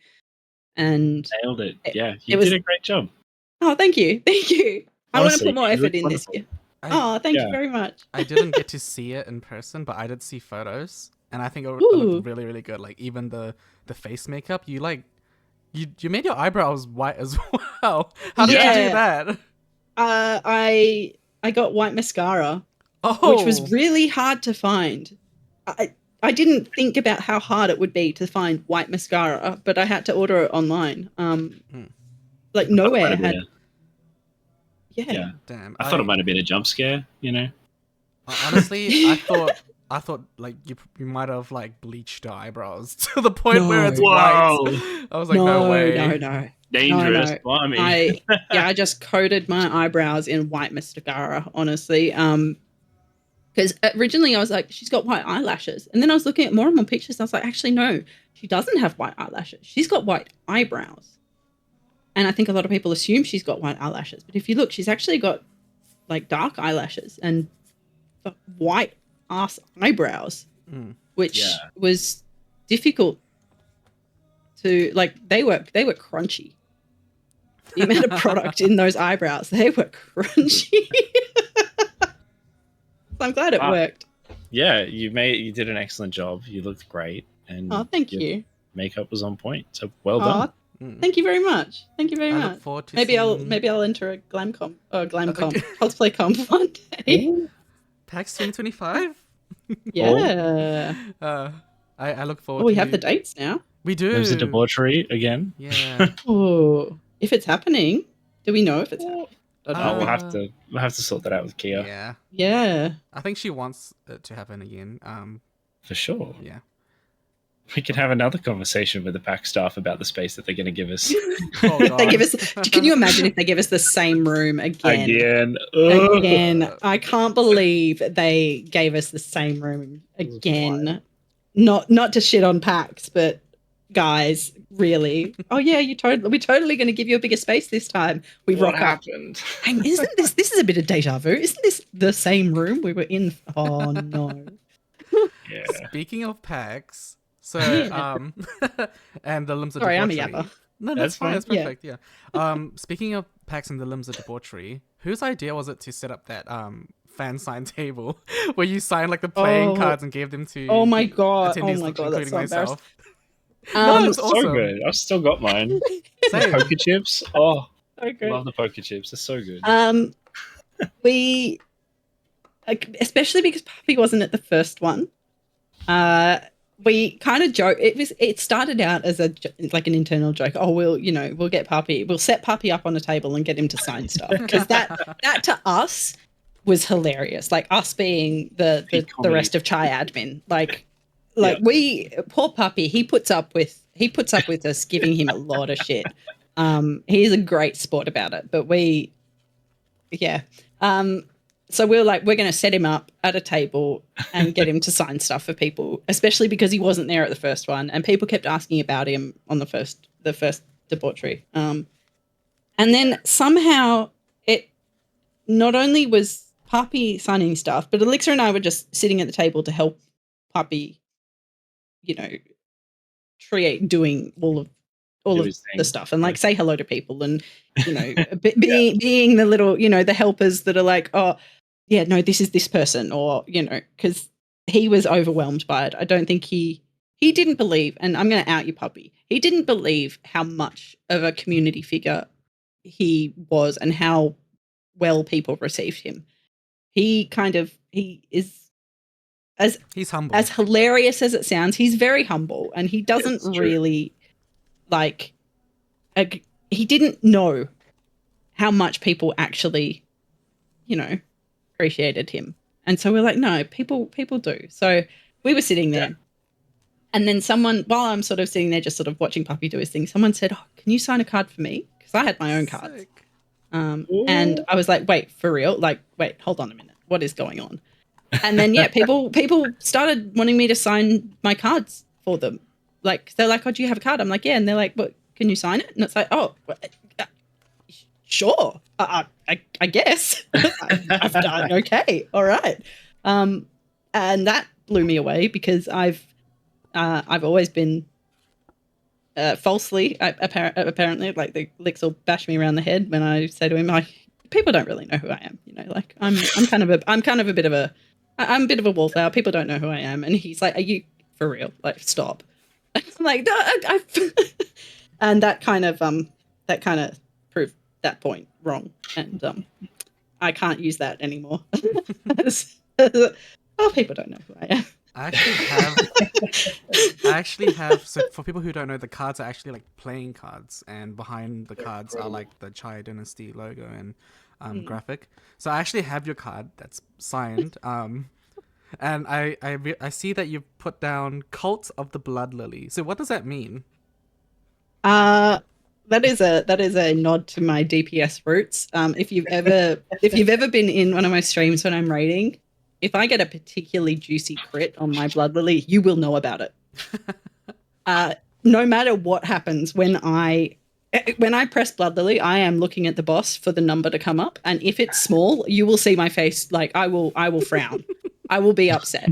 and nailed it. Yeah, you did a great job. Oh, thank you. I want to put more effort in this year. Thank you very much. I didn't get to see it in person, but I did see photos, and I think it looked really, really good. Like even the face makeup, you made your eyebrows white as well. How did you do that? I got white mascara, which was really hard to find. I didn't think about how hard it would be to find white mascara, but I had to order it online. Like nowhere had. Yeah. Damn. I thought it might have been a jump scare, you know. Honestly, I thought like you might have like bleached your eyebrows to the point where it's white. I was like, no way. No. Dangerous. No. I just coated my eyebrows in white mascara, honestly. Because originally I was like, she's got white eyelashes. And then I was looking at more and more pictures and I was like, actually, no, she doesn't have white eyelashes. She's got white eyebrows. And I think a lot of people assume she's got white eyelashes. But if you look, she's actually got like dark eyelashes and white ass eyebrows, which was difficult to, like, they were crunchy. The amount of product in those eyebrows, they were crunchy. I'm glad it worked. Yeah, you did an excellent job. You looked great, and thank you. Makeup was on point. So well done. Thank you very much. Thank you very much. Look forward to maybe I'll enter a glam comp cosplay comp one day. PAX 2025. Yeah. I look forward. We have the dates now. We do. There's a debauchery again. Yeah. Oh, if it's happening, do we know if it's happening? We'll have to sort that out with Kia. Yeah. Yeah. I think she wants it to happen again. For sure. Yeah. We can have another conversation with the PAX staff about the space that they're going to give us. If they give us, can you imagine if they give us the same room again? Again. I can't believe they gave us the same room again. Not to shit on PAX, but guys, really? Oh yeah, we're totally going to give you a bigger space this time. What happened? Hey, isn't this is a bit of deja vu? Isn't this the same room we were in? Oh no. Yeah. Speaking of PAX. So, and the limbs of Sorry, debauchery. I'm a yapper. No, that's fine. That's perfect. Yeah. Speaking of PAX and the limbs of debauchery, whose idea was it to set up that fan sign table where you sign like the playing cards and gave them to? Oh my god! Attendees, that's so myself. No, it's awesome. So good. I've still got mine. Same. Poker chips. Oh, so good. Love the poker chips. They're so good. especially because Puppy wasn't at the first one. We kind of joke. It started out as like an internal joke. Oh, we'll get Puppy. We'll set Puppy up on a table and get him to sign stuff, because that to us was hilarious. Like us being the rest of Chai admin. Like poor Puppy. He puts up with us giving him a lot of shit. He's a great sport about it, but so we're like, we're going to set him up at a table and get him to sign stuff for people, especially because he wasn't there at the first one, and people kept asking about him on the first debauchery. And then somehow it not only was Puppy signing stuff, but Elixir and I were just sitting at the table to help Puppy, doing all of the stuff and like say hello to people and being the little the helpers that are like, oh yeah, no, this is this person, or because he was overwhelmed by it. I don't think he didn't believe, and I'm going to out you, Puppy, he didn't believe how much of a community figure he was and how well people received him. He is he's humble. As hilarious as it sounds, he's very humble, and he doesn't really he didn't know how much people actually, appreciated him. And so we're like, no, people do. So we were sitting there, and then someone, while I'm sort of sitting there just sort of watching Puppy do his thing, someone said, oh, can you sign a card for me? Because I had my own cards. And I was like, wait, for real? Like, wait, hold on a minute. What is going on? And then, people started wanting me to sign my cards for them. Like, they're like, oh, do you have a card? I'm like, yeah. And they're like, what, can you sign it? And it's like, oh, sure. I guess. I've done okay. All right. And that blew me away, because I've always been falsely, apparently, like the licks will bash me around the head when I say to him, like, people don't really know who I am. Like I'm a bit of a wallflower. People don't know who I am. And he's like, are you for real? Like, stop. I'm like, no, and that kind of proved that point wrong, and I can't use that anymore. Oh, people don't know who I am. I actually have. So for people who don't know, the cards are actually like playing cards, and behind the cards are like the Chai Dynasty logo and graphic. So I actually have your card that's signed. And I see that you put down Cult of the Blood Lily. So what does that mean? That is a nod to my DPS roots. If you've ever been in one of my streams when I'm raiding, if I get a particularly juicy crit on my Blood Lily, you will know about it. No matter what happens, when I press Blood Lily, I am looking at the boss for the number to come up, and if it's small, you will see my face. Like I will frown. I will be upset.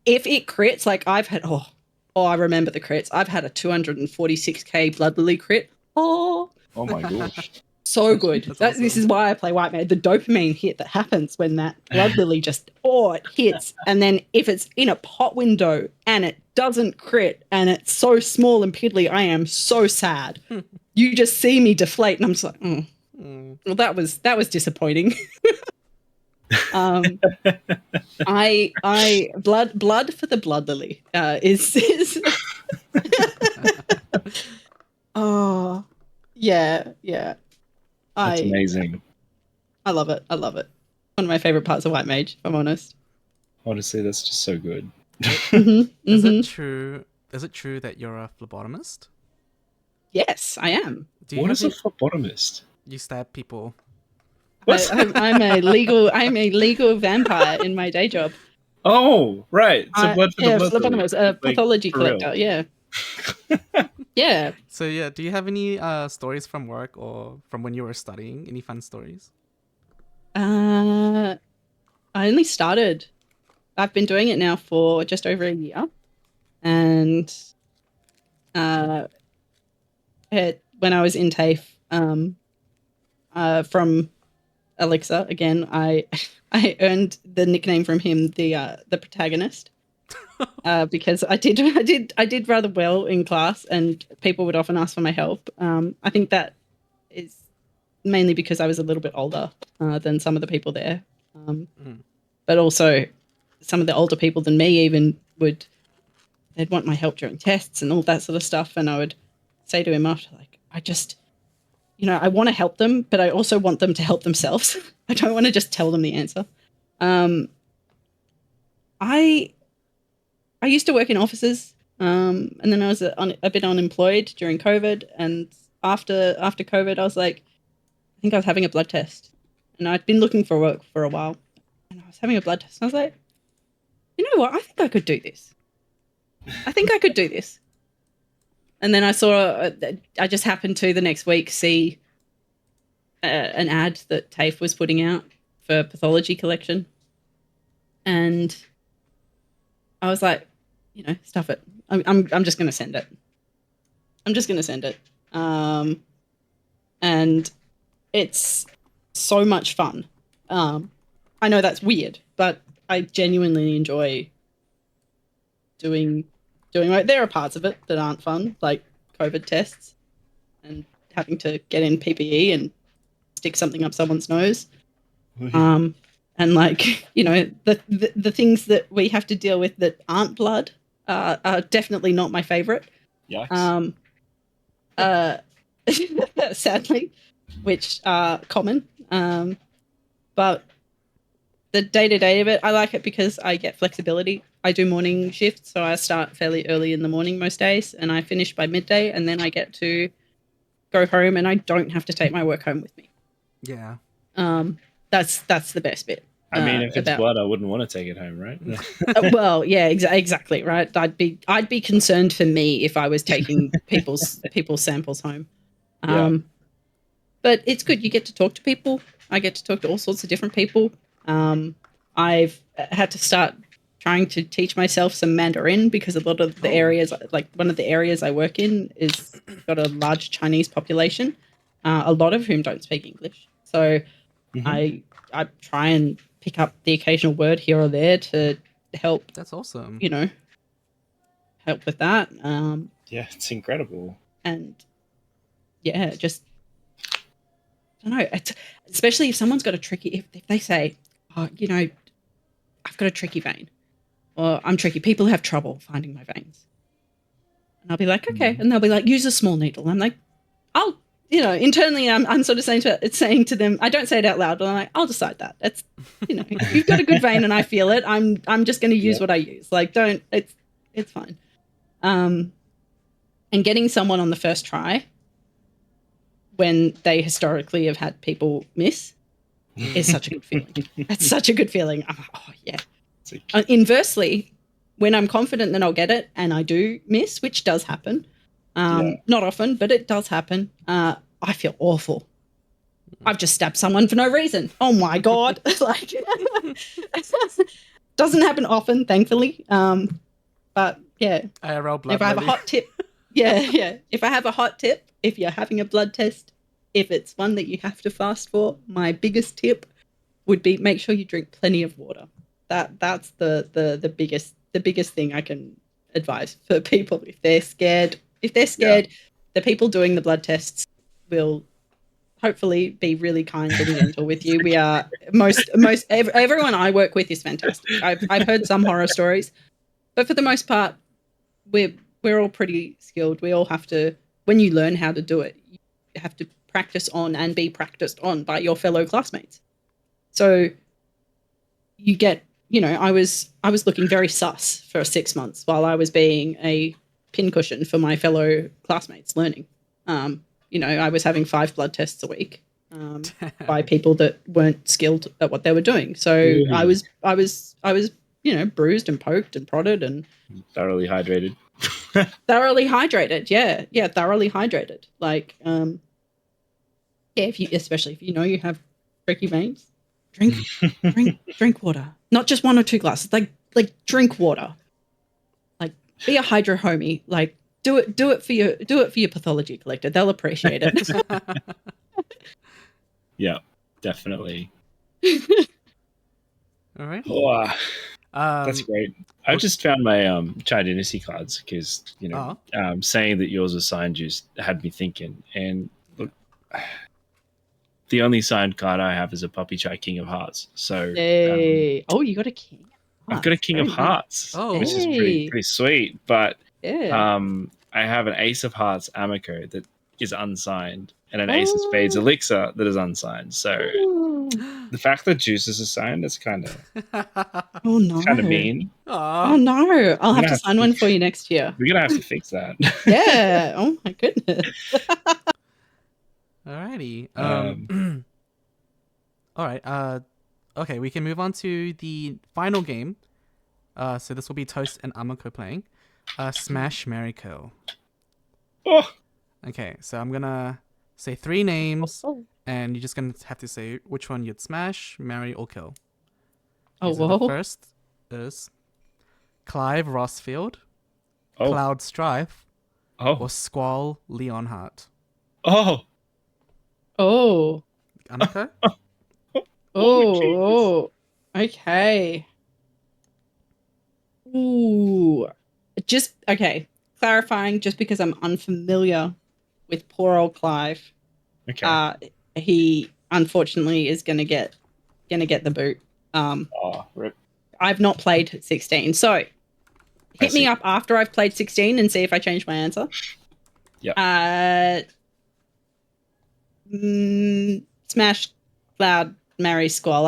If it crits, like I've had, I remember the crits. I've had a 246k Blood Lily crit. Oh my gosh. So good. Awesome. This is why I play White Mage. The dopamine hit that happens when that Blood Lily just, it hits. And then if it's in a pot window and it doesn't crit and it's so small and piddly, I am so sad. You just see me deflate and I'm just like, Well, that was disappointing. I blood for the Blood Lily is oh yeah. That's amazing. I love it. One of my favorite parts of White Mage, if I'm honest. Honestly, that's just so good. Is it true that you're a phlebotomist? Yes, I am. What is a phlebotomist? You stab people. I'm a legal vampire in my day job. Oh, right. So blood for the blood. Phlebotomist, a pathology collector. Yeah. Yeah. So yeah, do you have any stories from work or from when you were studying? Any fun stories? I only started. I've been doing it now for just over a year, and when I was in TAFE, from Elixir again, I earned the nickname from him, the protagonist. Because I did rather well in class, and people would often ask for my help. I think that is mainly because I was a little bit older than some of the people there. but also some of the older people than me even they'd want my help during tests and all that sort of stuff. And I would say to him after, like, I just, I want to help them, but I also want them to help themselves. I don't want to just tell them the answer. I used to work in offices, and then I was a bit unemployed during COVID. And after COVID, I was like, I think I was having a blood test, and I'd been looking for work for a while, and I was having a blood test. And I was like, you know what? I think I could do this. And then I saw, I just happened to the next week see an ad that TAFE was putting out for pathology collection. And I was like, stuff it. I'm just going to send it. And it's so much fun. I know that's weird, but I genuinely enjoy doing like, there are parts of it that aren't fun, like COVID tests and having to get in PPE and stick something up someone's nose. And like, the things that we have to deal with that aren't blood are definitely not my favorite. Yikes. Sadly, which are common. But the day-to-day of it, I like it because I get flexibility. I do morning shifts, so I start fairly early in the morning most days, and I finish by midday, and then I get to go home, and I don't have to take my work home with me. Yeah. That's the best bit. I mean, if it's blood, I wouldn't want to take it home, right? Well, yeah, exactly, right. I'd be concerned for me if I was taking people's samples home. But it's good. You get to talk to people. I get to talk to all sorts of different people. I've had to start trying to teach myself some Mandarin because a lot of the areas, like one of the areas I work in, is got a large Chinese population, a lot of whom don't speak English. So I try and pick up the occasional word here or there to help. That's awesome. Help with that. Yeah, it's incredible. And yeah, just I don't know. Especially if someone's got a tricky, if they say, oh, I've got a tricky vein, or I'm tricky. People have trouble finding my veins, and I'll be like, okay, and they'll be like, use a small needle. I'm like, I'll, internally, I'm sort of saying to them, I don't say it out loud, but I'm like, I'll decide that. It's, you've got a good vein and I feel it. I'm just going to use what I use. Like, it's fine. And getting someone on the first try when they historically have had people miss is such a good feeling. It's such a good feeling. I'm like, oh yeah. Inversely, when I'm confident that I'll get it and I do miss, which does happen, not often, but it does happen, I feel awful. I've just stabbed someone for no reason. Oh my God. Like, doesn't happen often, thankfully. But yeah. IRL blood. If I have a hot tip, if I have a hot tip, if you're having a blood test, if it's one that you have to fast for, my biggest tip would be make sure you drink plenty of water. That's the biggest thing I can advise for people if they're scared. The people doing the blood tests will hopefully be really kind and gentle with you. We are everyone I work with is fantastic. I've heard some horror stories, but for the most part, we're all pretty skilled. We all have to, when you learn how to do it, you have to practice on and be practiced on by your fellow classmates. So you get, I was looking very sus for 6 months while I was being a pincushion for my fellow classmates learning. I was having 5 blood tests a week by people that weren't skilled at what they were doing. So I was bruised and poked and prodded and thoroughly hydrated. Thoroughly hydrated, yeah, thoroughly hydrated. Like, especially if you have tricky veins, drink water. Not just 1 or 2 glasses. Like drink water. Like, be a hydro homie. Like, do it for your pathology collector. They'll appreciate it. Yeah, definitely. All right. Oh, that's great. I just found my Dynasty cards because saying that yours was signed just had me thinking. And look, the only signed card I have is a Puppy Chai King of Hearts. So Hey. Oh, you got a king. I've got a King of Hearts, Oh. which is pretty sweet. But Yeah. I have an Ace of Hearts Ameko that is unsigned, and an Ace of Spades Elixir that is unsigned. So the fact that Juices is signed is kind of Oh no. kind of mean. Oh no. I'll have to sign one for you next year. We're gonna have to fix that. Yeah. Oh my goodness. Alrighty. All right. Okay, we can move on to the final game. So this will be Toast and Ameko playing. Smash, Marry, Kill. Oh. Okay, so I'm gonna say 3 names, Oh. and you're just gonna have to say which one you'd smash, marry, or kill. Oh, So whoa. the first is Clive Rossfield, Oh. Cloud Strife, or Oh. Squall Leonhardt. Oh. Oh. Ameko? Oh. Okay. Ooh. Just okay. Clarifying, just because I'm unfamiliar with poor old Clive, he unfortunately is gonna get the boot. Oh, rip. I've not played 16, so hit me up after I've played 16 and see if I change my answer. Yeah. Smash, Cloud, Marry, Squall.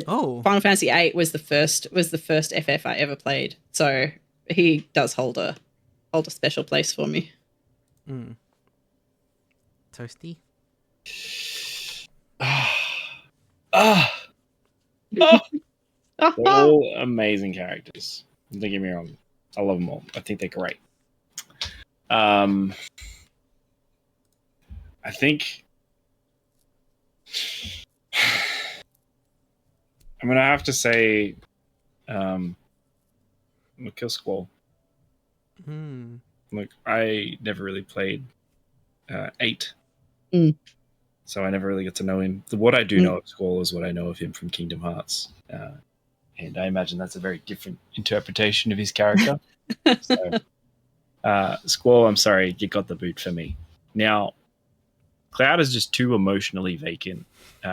Oh. Final Fantasy VIII was the first FF I ever played, so he does hold a special place for me. Toasty? They're all amazing characters. Don't get me wrong. I love them all. I think they're great. I think I'm gonna have to say I'm gonna kill Squall. Look, I never really played 8. So I never really got to know him. What I do know of Squall is what I know of him from Kingdom Hearts. And I imagine that's a very different interpretation of his character. So, Squall, I'm sorry, you got the boot for me. Now, Cloud is just too emotionally vacant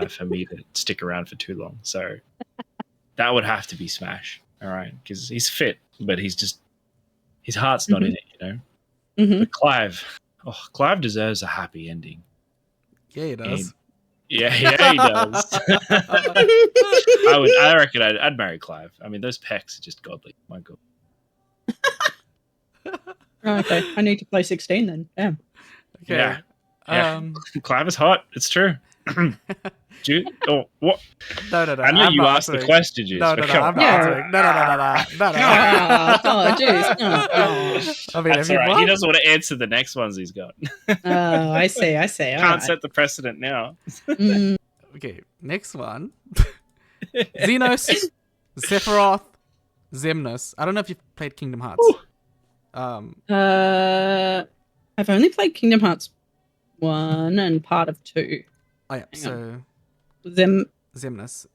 for me to stick around for too long. So that would have to be Smash, all right? Because he's fit, but his heart's not in it, you know? But Clive deserves a happy ending. Yeah, he does. Yeah, he does. I reckon I'd marry Clive. I mean, those pecs are just godly. My God. Okay, I need to play 16 then. Damn. Okay. Yeah. Clive is hot. It's true. What? No. I know you asked the question, Juice. No, I'm not answering. No. Oh, jeez. I mean, that's all right. He doesn't want to answer the next ones he's got. Oh, I see. Can't set the precedent now. Okay, next one. Xenos, Sephiroth, Xemnas. I don't know if you've played Kingdom Hearts. I've only played Kingdom Hearts 1 and part of 2. Oh yeah, so Xemnas, Xemnas.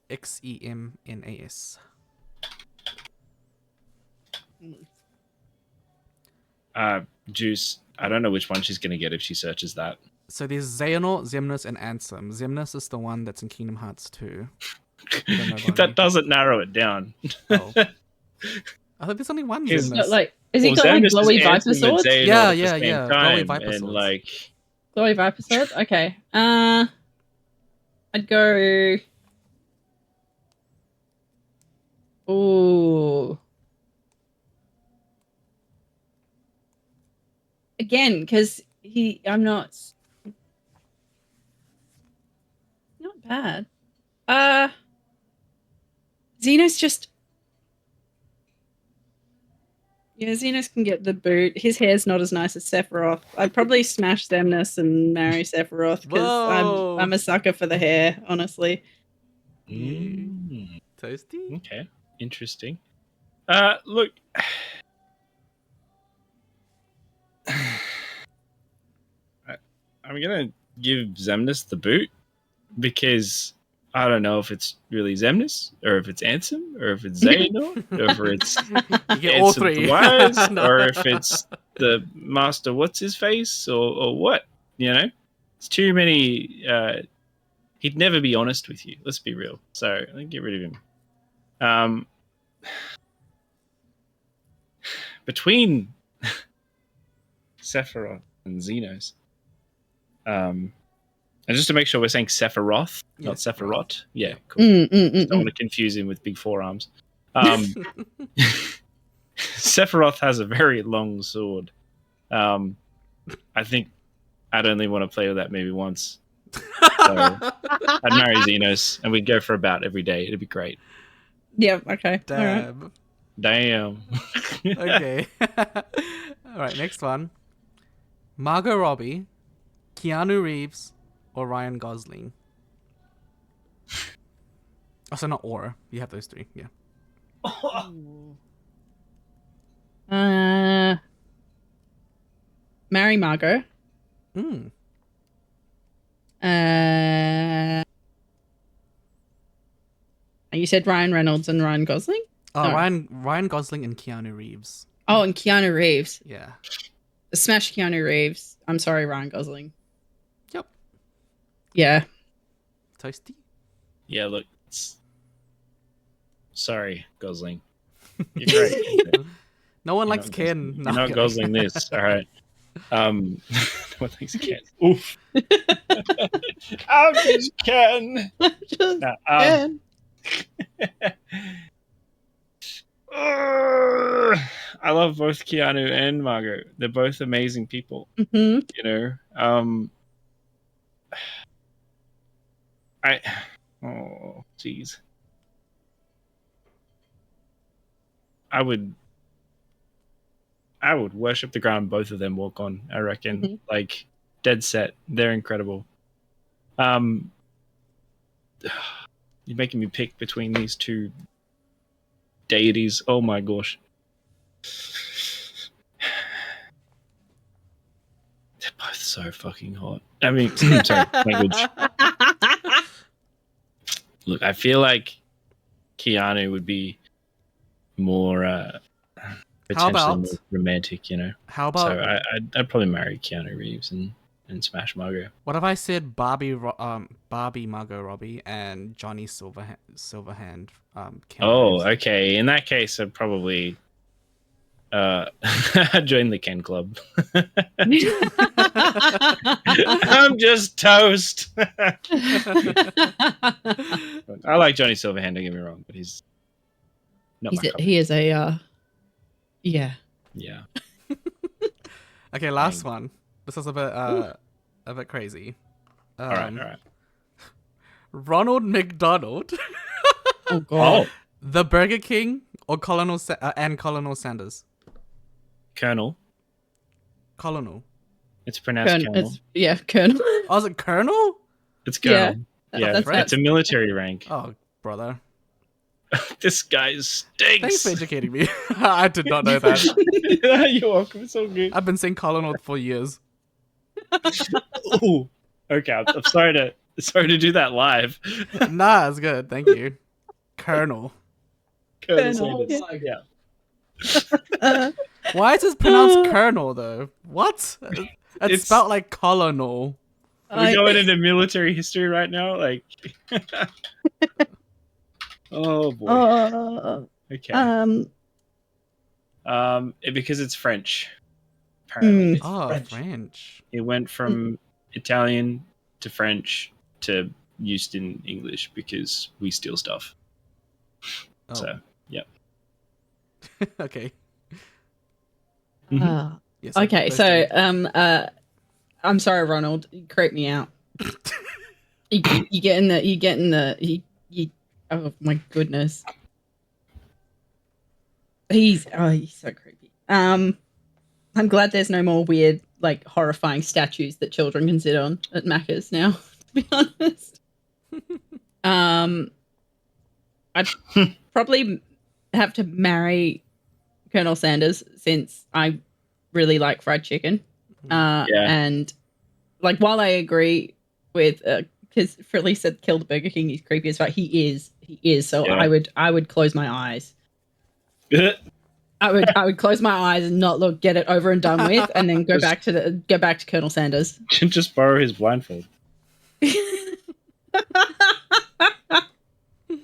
Juice, I don't know which one she's going to get if she searches that. So there's Xehanort, Xemnas, and Ansem. Xemnas is the one that's in Kingdom Hearts 2. That doesn't narrow it down. Oh. I thought there's only one Is Xemnas. he got like glowy viper swords? Yeah. Glowy viper swords. Like glowy viper swords? Okay. I'd go. Ooh. Again, because I'm not bad. Xenos just. Yeah, Xenos can get the boot. His hair's not as nice as Sephiroth. I'd probably smash Xemnas and marry Sephiroth because I'm a sucker for the hair, honestly. Toasty? Okay, interesting. Look, I'm gonna give Xemnas the boot because I don't know if it's really Xemnas or if it's Ansem or if it's Xehanort or if it's you get all three, or if it's the master what's his face or what, you know. It's too many he'd never be honest with you. Let's be real. So I think get rid of him. Between Sephiroth and Xenos. And just to make sure we're saying Sephiroth, not Sephiroth. Yeah, cool. Don't want to confuse him with big forearms. Sephiroth has a very long sword. I think I'd only want to play with that maybe once. So I'd marry Xenos and we'd go for a bout every day. It'd be great. Yeah, okay. Damn. Right. Damn. Okay. All right, next one. Margot Robbie, Keanu Reeves, or Ryan Gosling? Oh, so not or. You have those three, yeah. Marry Margot. You said Ryan Reynolds and Ryan Gosling? Oh, no. Ryan Gosling and Keanu Reeves. Oh, and Keanu Reeves. Yeah. Smash Keanu Reeves. I'm sorry, Ryan Gosling. Yep. Yeah. Toasty? Yeah, look. Sorry, Gosling. You're great. No one likes Ken. You're not Gosling this, all right? No one likes Ken. Oof. I'm just Ken. Ken. I love both Keanu and Margot. They're both amazing people. Mm-hmm. You know, oh, jeez. I would worship the ground both of them walk on. I reckon, like dead set. They're incredible. You're making me pick between these two deities. Oh my gosh. They're both so fucking hot. I mean, sorry, language. Look, I feel like Keanu would be more potentially more romantic, you know. How about? So I'd probably marry Keanu Reeves and smash Margot. What if I said Barbie Margot Robbie and Johnny Silverhand? Oh, Reeves. Okay. In that case, I'd probably join the Ken Club. I'm just toast. I like Johnny Silverhand. Don't get me wrong, but he's not. He is a. Yeah. Yeah. Okay, last one. This is a bit crazy. All right. Ronald McDonald. Oh God. The Burger King or Colonel Sanders. Colonel. It's pronounced Colonel. Colonel. Oh, is it Colonel? It's Colonel. Yeah, it's a military rank. Oh, brother. This guy stinks. Thanks for educating me. I did not know that. You're welcome. It's all good. I've been saying Colonel for years. Ooh. Okay, I'm sorry to do that live. Nah, it's good. Thank you. Colonel. Colonel. Yeah. Why is it pronounced Colonel though? What? It's spelled like colonel. We're going into military history right now, like. Oh boy. Okay. Because it's French. Apparently. Oh, French. It went from Italian to French to used in English because we steal stuff. Oh. So, yep. Okay. Yes, okay, so I'm sorry, Ronald. You creep me out. you getting the oh my goodness. He's so creepy. I'm glad there's no more weird, like horrifying statues that children can sit on at Macca's now, to be honest. I'd probably have to marry Colonel Sanders since I really like fried chicken. And like while I agree with because Frilly said kill the Burger King, he's creepy as fuck. He is. So yeah. I would close my eyes. I would close my eyes and not look, get it over and done with, and then go back to Colonel Sanders. Just borrow his blindfold.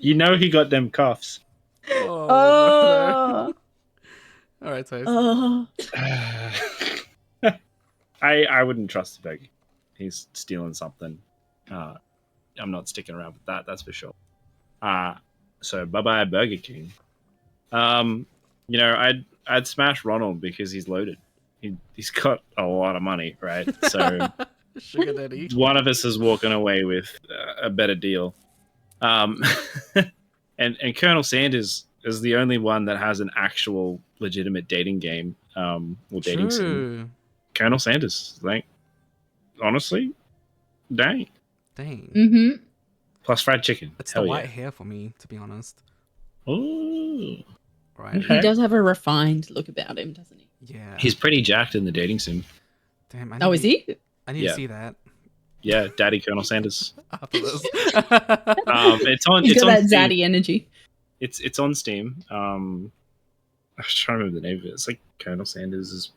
You know he got them cuffs. Oh. All right, Toast. Oh. I wouldn't trust the Burger King. He's stealing something. I'm not sticking around with that. That's for sure. So bye bye Burger King. You know, I'd smash Ronald because he's loaded. He's got a lot of money, right? So Sugar daddy. one of us is walking away with a better deal. And Colonel Sanders is the only one that has an actual legitimate dating game or dating sim. True. Colonel Sanders, like, honestly, dang. Mm-hmm. Plus fried chicken. It's Hell the white yeah. hair for me, to be honest. Ooh. Right. Okay. He does have a refined look about him, doesn't he? Yeah. He's pretty jacked in the dating sim. Damn. Oh, is he? I need Yeah. to see that. Yeah, Daddy Colonel Sanders. After this. It's on. He's It's got on that Steam. zaddy energy. It's on Steam. I was trying to remember the name of it. It's like Colonel Sanders'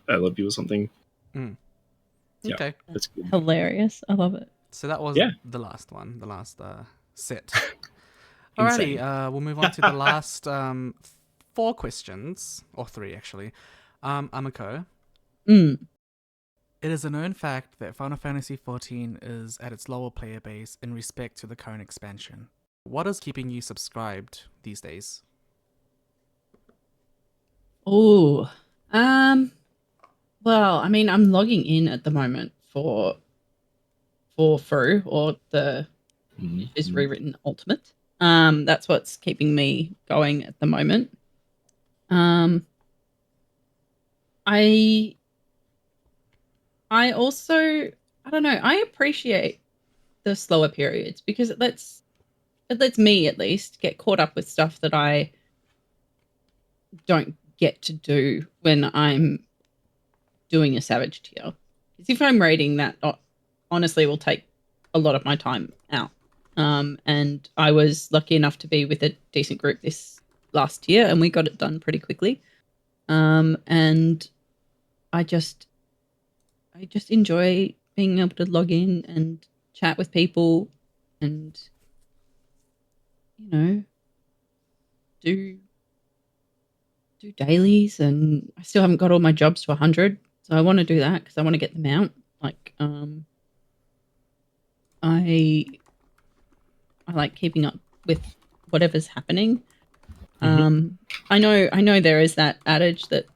I Love You or something. Yeah, Okay. that's good. Hilarious. I love it. So that was Yeah. the last one, the last set. Insane. Alrighty, we'll move on to the last 4 questions, or 3 actually. Ameko, Mm. it is a known fact that Final Fantasy XIV is at its lower player base in respect to the current expansion. What is keeping you subscribed these days? Oh. Well, I mean, I'm logging in at the moment for Fru, or the is rewritten Ultimate. That's what's keeping me going at the moment. I also, I don't know, I appreciate the slower periods because it lets me at least get caught up with stuff that I don't get to do when I'm doing a Savage tier. Because if I'm raiding, that honestly will take a lot of my time out. And I was lucky enough to be with a decent group this last year, and we got it done pretty quickly. And I just enjoy being able to log in and chat with people and, you know, do dailies. And I still haven't got all my jobs to 100, so I want to do that because I want to get them out. Like, I like keeping up with whatever's happening. I know there is that adage that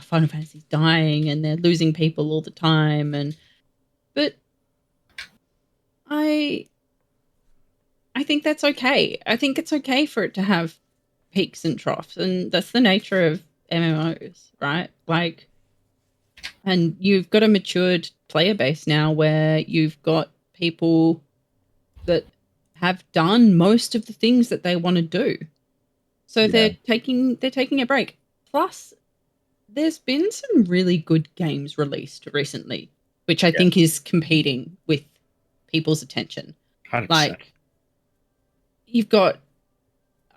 Final Fantasy's dying and they're losing people all the time, but I think that's okay. I think it's okay for it to have peaks and troughs, and that's the nature of MMOs, right? Like, and you've got a matured player base now where you've got people that have done most of the things that they want to do. So they're taking a break. Plus, there's been some really good games released recently, which I think is competing with people's attention. 100%. Like, you've got,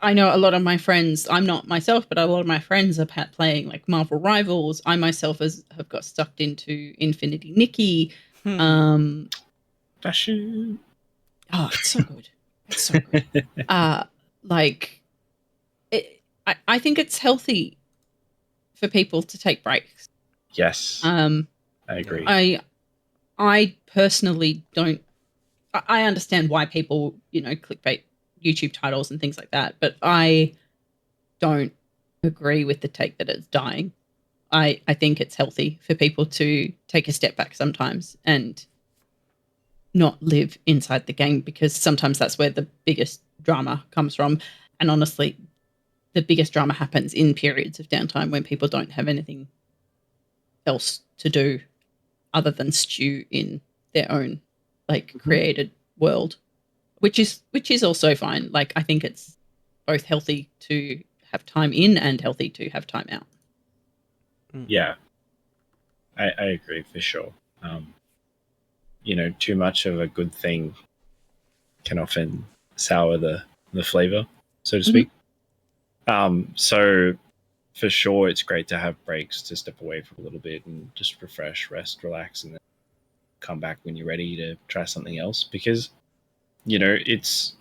I know a lot of my friends, I'm not myself, but a lot of my friends are playing like Marvel Rivals. I myself have got sucked into Infinity Nikki. Fashion. Oh, it's so good. It's so good. Like, I think it's healthy for people to take breaks. Yes. I agree. I personally don't. I understand why people, clickbait YouTube titles and things like that, but I don't agree with the take that it's dying. I think it's healthy for people to take a step back sometimes and not live inside the game, because sometimes that's where the biggest drama comes from. And honestly, the biggest drama happens in periods of downtime when people don't have anything else to do other than stew in their own created world, which is also fine. Like, I think it's both healthy to have time in and healthy to have time out. Yeah, I agree for sure. Too much of a good thing can often sour the flavor, so to speak. So for sure, it's great to have breaks to step away for a little bit and just refresh, rest, relax, and then come back when you're ready to try something else. Because you know, if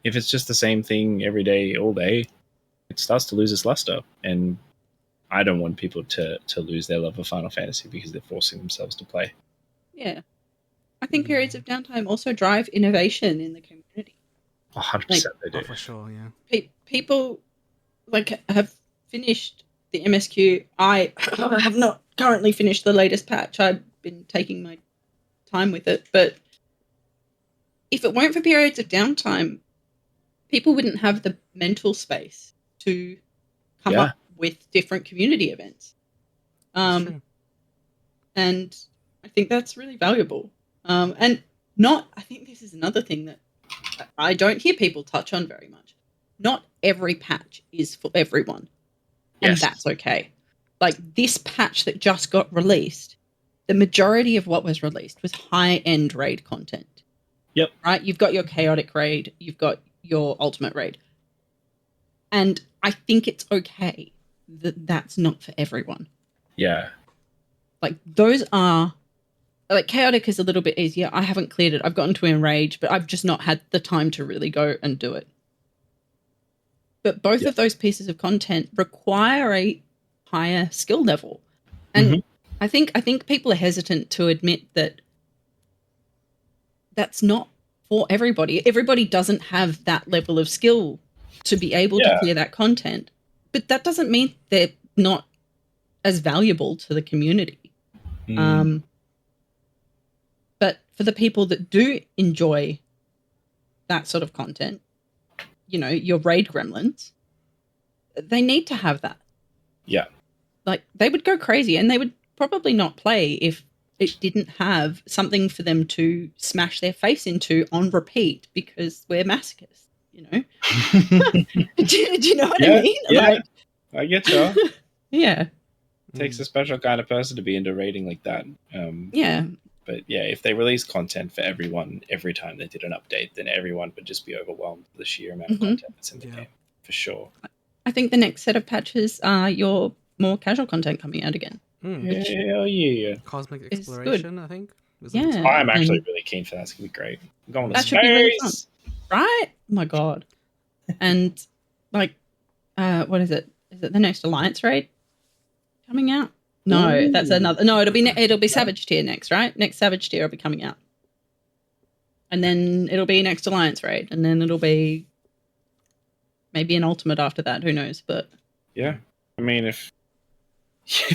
it's just the same thing every day, all day, it starts to lose its luster. And I don't want people to lose their love of Final Fantasy because they're forcing themselves to play. Yeah. I think periods of downtime also drive innovation in the community. 100% they do. Oh, for sure, yeah. People like have finished the MSQ. I have not currently finished the latest patch. I've been taking my time with it, but if it weren't for periods of downtime, people wouldn't have the mental space to come up with different community events. That's true. And I think that's really valuable. And I think this is another thing that I don't hear people touch on very much. Not every patch is for everyone. Yes. And that's okay. Like this patch that just got released, the majority of what was released was high-end raid content. Yep. Right? You've got your chaotic raid, you've got your ultimate raid. And I think it's okay that that's not for everyone. Yeah. Like those are, like chaotic is a little bit easier. I haven't cleared it. I've gotten to Enrage, but I've just not had the time to really go and do it. But both of those pieces of content require a higher skill level. And I think people are hesitant to admit that that's not for everybody. Everybody doesn't have that level of skill to be able to clear that content. But that doesn't mean they're not as valuable to the community. But for the people that do enjoy that sort of content, you know, your raid gremlins, they need to have that. Yeah. Like they would go crazy and they would probably not play if it didn't have something for them to smash their face into on repeat because we're masochists, you know? do you know what I mean? Yeah, like, I get you. Yeah. It takes a special kind of person to be into raiding like that. Yeah. But yeah, if they release content for everyone every time they did an update, then everyone would just be overwhelmed with the sheer amount of content that's in the game, for sure. I think the next set of patches are your more casual content coming out again. Hell yeah. Cosmic Exploration, I think. I'm actually really keen for that. It's going to be great. I'm going to space. Should be really fun. Right? Oh my God. And like, what is it? Is it the next Alliance raid coming out? No, that's another. No, it'll be Savage Tier next, right? Next Savage Tier will be coming out, and then it'll be next Alliance raid, and then it'll be maybe an Ultimate after that. Who knows? But yeah, I mean, if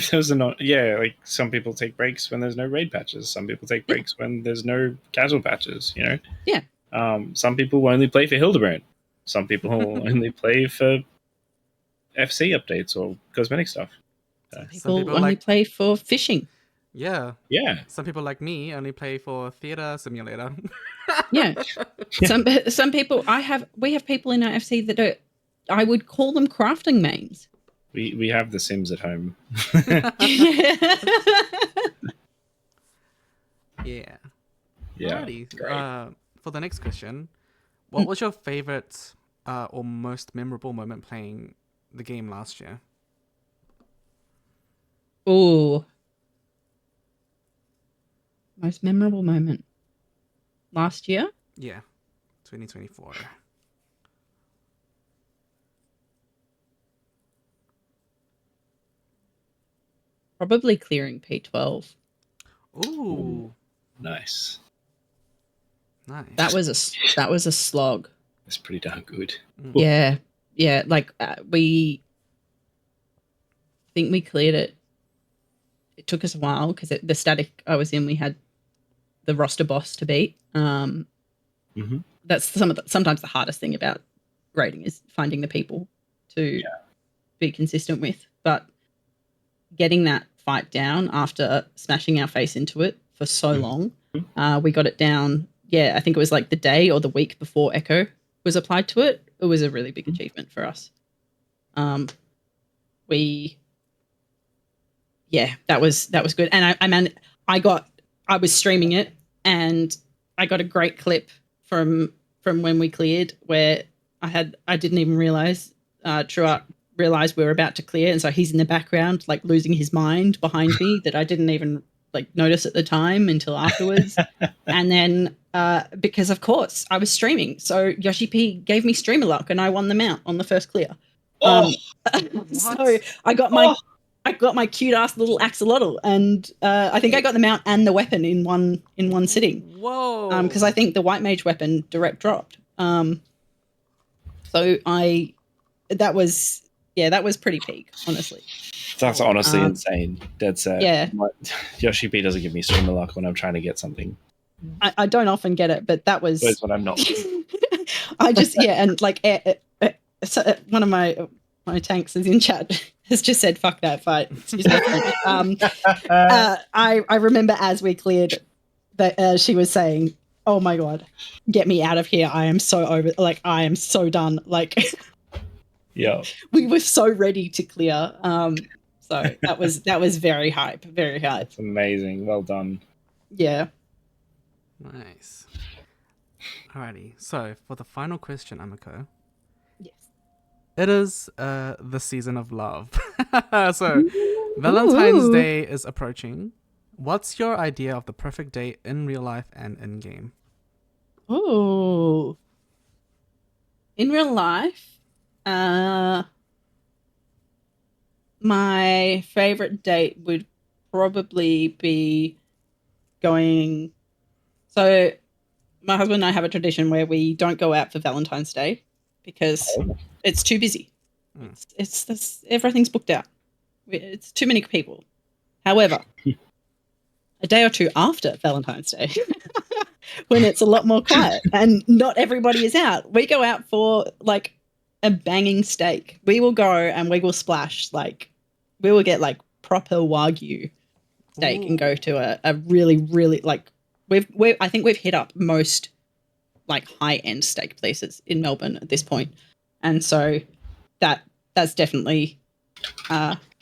there's like some people take breaks when there's no raid patches. Some people take breaks when there's no casual patches. You know. Yeah. Some people will only play for Hildebrand. Some people will only play for FC updates or cosmetic stuff. Some people only play for fishing. Yeah. Yeah. Some people like me only play for Theater Simulator. Yeah. Some people we have people in our FC that I would call them crafting mains. We have the Sims at home. Yeah. Yeah. Alrighty. For the next question, what was your favorite or most memorable moment playing the game last year? Oh, most memorable moment last year? Yeah, 2024. Probably clearing P12. Ooh, nice. That was a slog. That's pretty darn good. Yeah. Like we think we cleared it. It took us a while because the static I was in, we had the roster boss to beat. That's sometimes the hardest thing about raiding is finding the people to be consistent with. But getting that fight down after smashing our face into it for so long, we got it down. Yeah, I think it was like the day or the week before Echo was applied to it. It was a really big achievement for us. That was good. And I was streaming it and I got a great clip from when we cleared where I didn't even realize Truart realized we were about to clear, and so he's in the background like losing his mind behind me that I didn't even like notice at the time until afterwards. And then because of course I was streaming. So Yoshi P gave me streamer luck, and I won the mount on the first clear. So I got my cute ass little axolotl, and I think I got the mount and the weapon in one sitting. Whoa! Because I think the white mage weapon direct dropped. So that was pretty peak, honestly. That's honestly insane. Dead set. Yeah. Yoshi P doesn't give me streamer luck when I'm trying to get something. I don't often get it, but that was. That's what I'm not. I just and like one of my tanks is in chat has just said "fuck that fight." Excuse me. I remember as we cleared that she was saying, "Oh my god, get me out of here! I am so over. Like I am so done. Like yeah, we were so ready to clear." So that was very hype, very hype. That's amazing. Well done. Yeah. Nice. Alrighty. So for the final question, Ameko. Yes. It is the season of love. So Valentine's Day is approaching. What's your idea of the perfect date in real life and in game? Oh. In real life, my favorite date would probably be going. So my husband and I have a tradition where we don't go out for Valentine's Day because it's too busy. It's everything's booked out. It's too many people. However, a day or two after Valentine's Day, when it's a lot more quiet and not everybody is out, we go out for like a banging steak. We will go and we will splash, like we will get like proper Wagyu steak and go to a really, really like I think we've hit up most like high end steak places in Melbourne at this point. And so that's definitely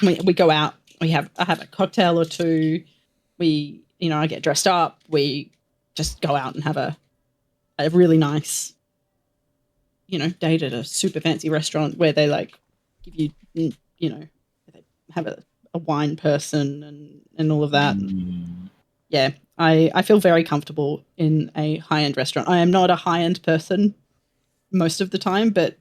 we go out, I have a cocktail or two, I get dressed up, we just go out and have a really nice date at a super fancy restaurant where they like give you they have a wine person and all of that. Yeah, I feel very comfortable in a high-end restaurant. I am not a high-end person most of the time, but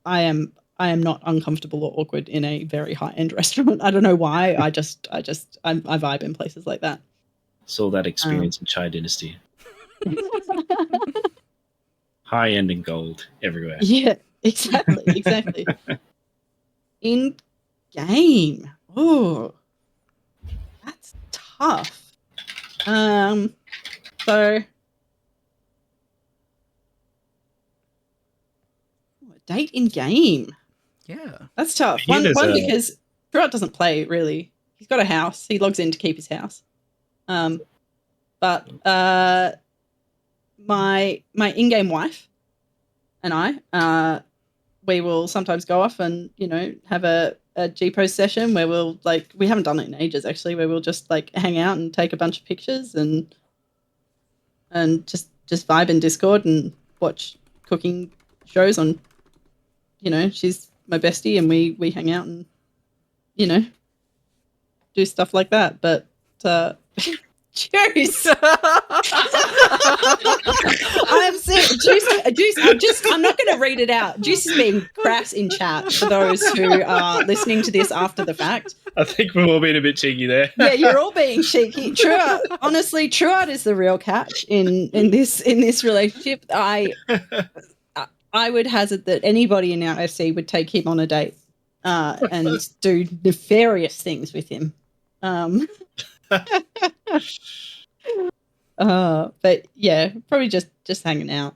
I am not uncomfortable or awkward in a very high-end restaurant. I don't know why. I vibe in places like that. Saw that experience in Chai Dynasty. High-end and gold everywhere. Yeah, exactly. In game. Oh, that's tough. So date in game. Yeah. That's tough. One because Truart doesn't play really. He's got a house. He logs in to keep his house. But my in-game wife and I, we will sometimes go off and, have a G-Post session where we'll we haven't done it in ages actually, where we'll just hang out and take a bunch of pictures and just vibe in Discord and watch cooking shows on, she's my bestie and we hang out and, do stuff like that. But Juice. I'm Juice. I'm not going to read it out. Juice is being crass in chat for those who are listening to this after the fact. I think we're all being a bit cheeky there. Yeah, you're all being cheeky. Truart is the real catch in this relationship. I would hazard that anybody in our FC would take him on a date and do nefarious things with him. But yeah, probably just hanging out.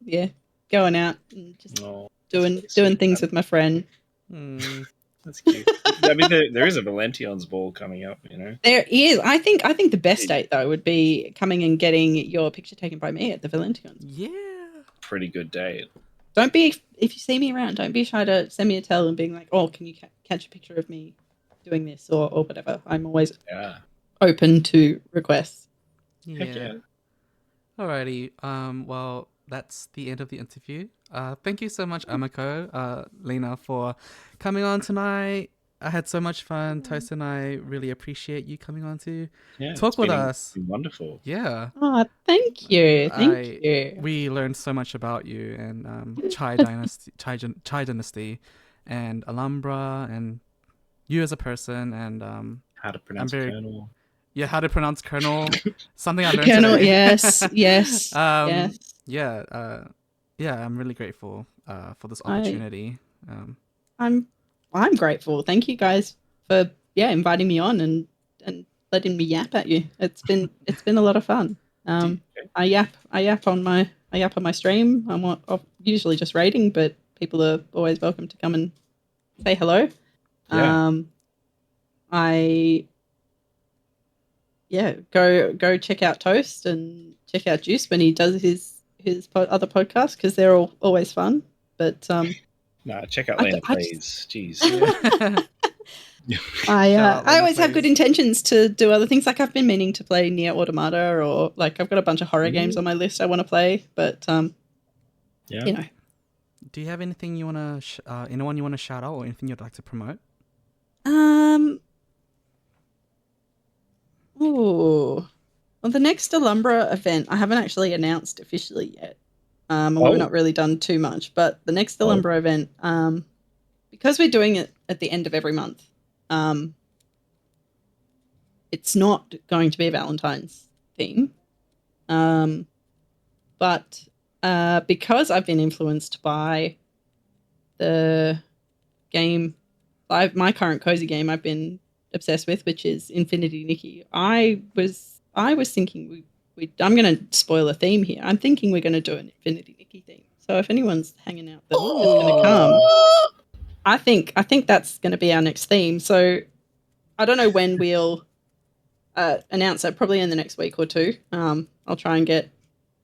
Yeah, going out and just doing things with my friend. That's cute. I mean, there is a Valention's ball coming up, There is. I think the best date though would be coming and getting your picture taken by me at the Valention. Yeah. Pretty good date. Don't be, if you see me around, don't be shy to send me a tell and being like, oh, can you catch a picture of me doing this or whatever. I'm always open to requests. Yeah. Alrighty. Well, that's the end of the interview. Thank you so much, Ameko, Llaina, for coming on tonight. I had so much fun. Toast and I really appreciate you coming on to talk it's with been us. wonderful. Yeah. Oh, thank you. Thank you. We learned so much about you and Chai Dynasty, Chai Dynasty, and Alhambra, and you as a person, and How to pronounce Colonel. Yeah, how to pronounce Colonel. Something I learned Colonel, today. yes, yes, yes. Yeah, I'm really grateful for this opportunity. I'm grateful. Thank you guys for inviting me on and letting me yap at you. It's been a lot of fun. I yap on my stream. I'm usually just raiding, but people are always welcome to come and say hello. Go check out Toast and check out Juice when he does his other podcasts, because they're always fun. But check out Llaina, please. Jeez. I always have good intentions to do other things. Like I've been meaning to play Nier Automata, or like I've got a bunch of horror games on my list I want to play. But you know. Do you have anything you want to anyone you want to shout out, or anything you'd like to promote? Well, the next Alhambra event I haven't actually announced officially yet. We've not really done too much, but the next Alhambra event, because we're doing it at the end of every month, it's not going to be a Valentine's theme. But because I've been influenced by the game, my current cozy game I've been obsessed with, which is Infinity Nikki, I was thinking I'm going to spoil a theme here. I'm thinking we're going to do an Infinity Nikki theme. So if anyone's hanging out that's going to come, I think that's going to be our next theme. So I don't know when we'll announce it, probably in the next week or two. I'll try and get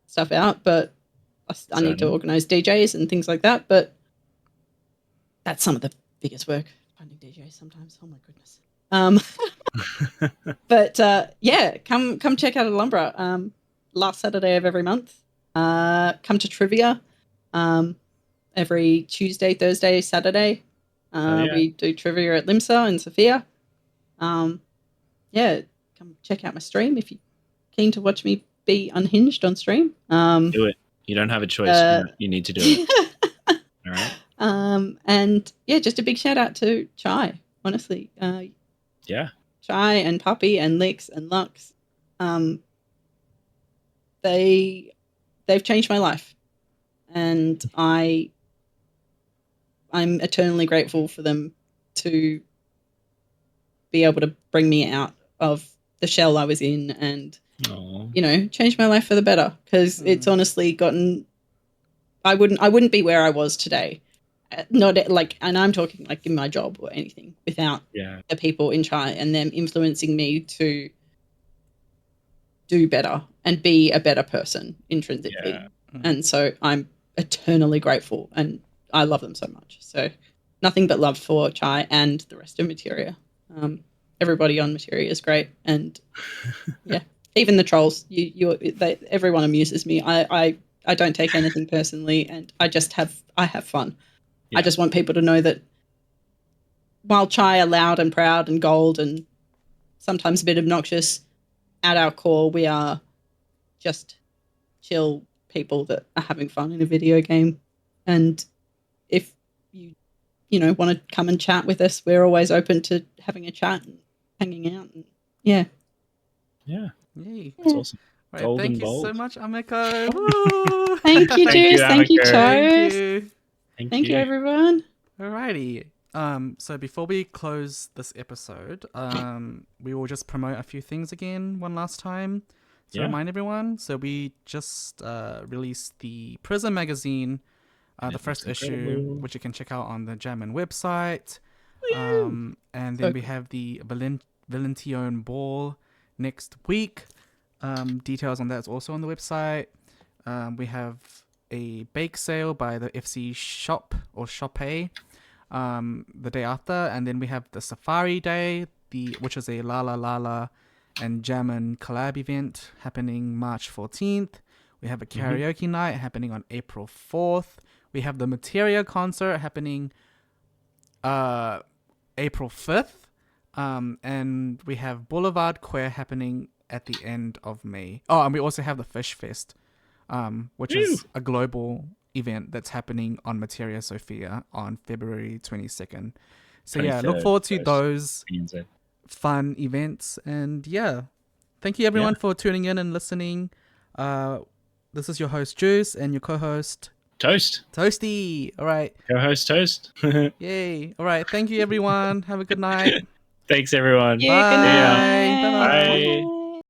stuff out, but I need to organize DJs and things like that. But that's some of the biggest work, finding DJs sometimes. Oh my goodness. But come check out Alhambra. Last Saturday of every month. Come to trivia. Every Tuesday, Thursday, Saturday. We do trivia at Limsa in Sofia. Come check out my stream if you're keen to watch me be unhinged on stream. Do it. You don't have a choice. You need to do it. All right. And just a big shout out to Chai, honestly. Chai and Puppy and Lix and Lux. They've changed my life, and I'm eternally grateful for them to be able to bring me out of the shell I was in and change my life for the better, because it's honestly gotten I wouldn't be where I was today, not like, and I'm talking like in my job or anything, without the people in Chai and them influencing me to do better and be a better person intrinsically. And so I'm eternally grateful, and I love them so much. So nothing but love for Chai and the rest of Materia. Everybody on Materia is great, and even the trolls. Everyone amuses me. I don't take anything personally, and I have fun. I just want people to know that while Chai are loud and proud and gold and sometimes a bit obnoxious, at our core we are just chill people that are having fun in a video game. And if you want to come and chat with us, we're always open to having a chat and hanging out. And Yay. That's awesome. Right, thank you so much, Ameko. Thank you, Juice. Thank you, Toast. Thank you, everyone. Alrighty. So before we close this episode, we will just promote a few things again one last time. So remind everyone. So we just released the PRISM magazine, the first issue, which you can check out on the JJammin website. And then we have the Valentine Ball next week. Details on that is also on the website. We have a bake sale by the FC Shop or Shopee the day after, and then we have the Safari Day, which is a La La La La and JJammin collab event happening March 14th. We have a karaoke night happening on April 4th. We have the Materia concert happening April 5th. And we have Boulevard Queer happening at the end of May. Oh, and we also have the Fish Fest, which is a global event that's happening on Materia Sofia on February 22nd. So yeah, look forward to those fun events. And yeah, thank you everyone for tuning in and listening. This is your host Juice and your co-host Toasty. All right, co-host Toast. Yay. All right, thank you everyone. Have a good night. Thanks everyone. Yeah, Bye. good night. Bye. Bye.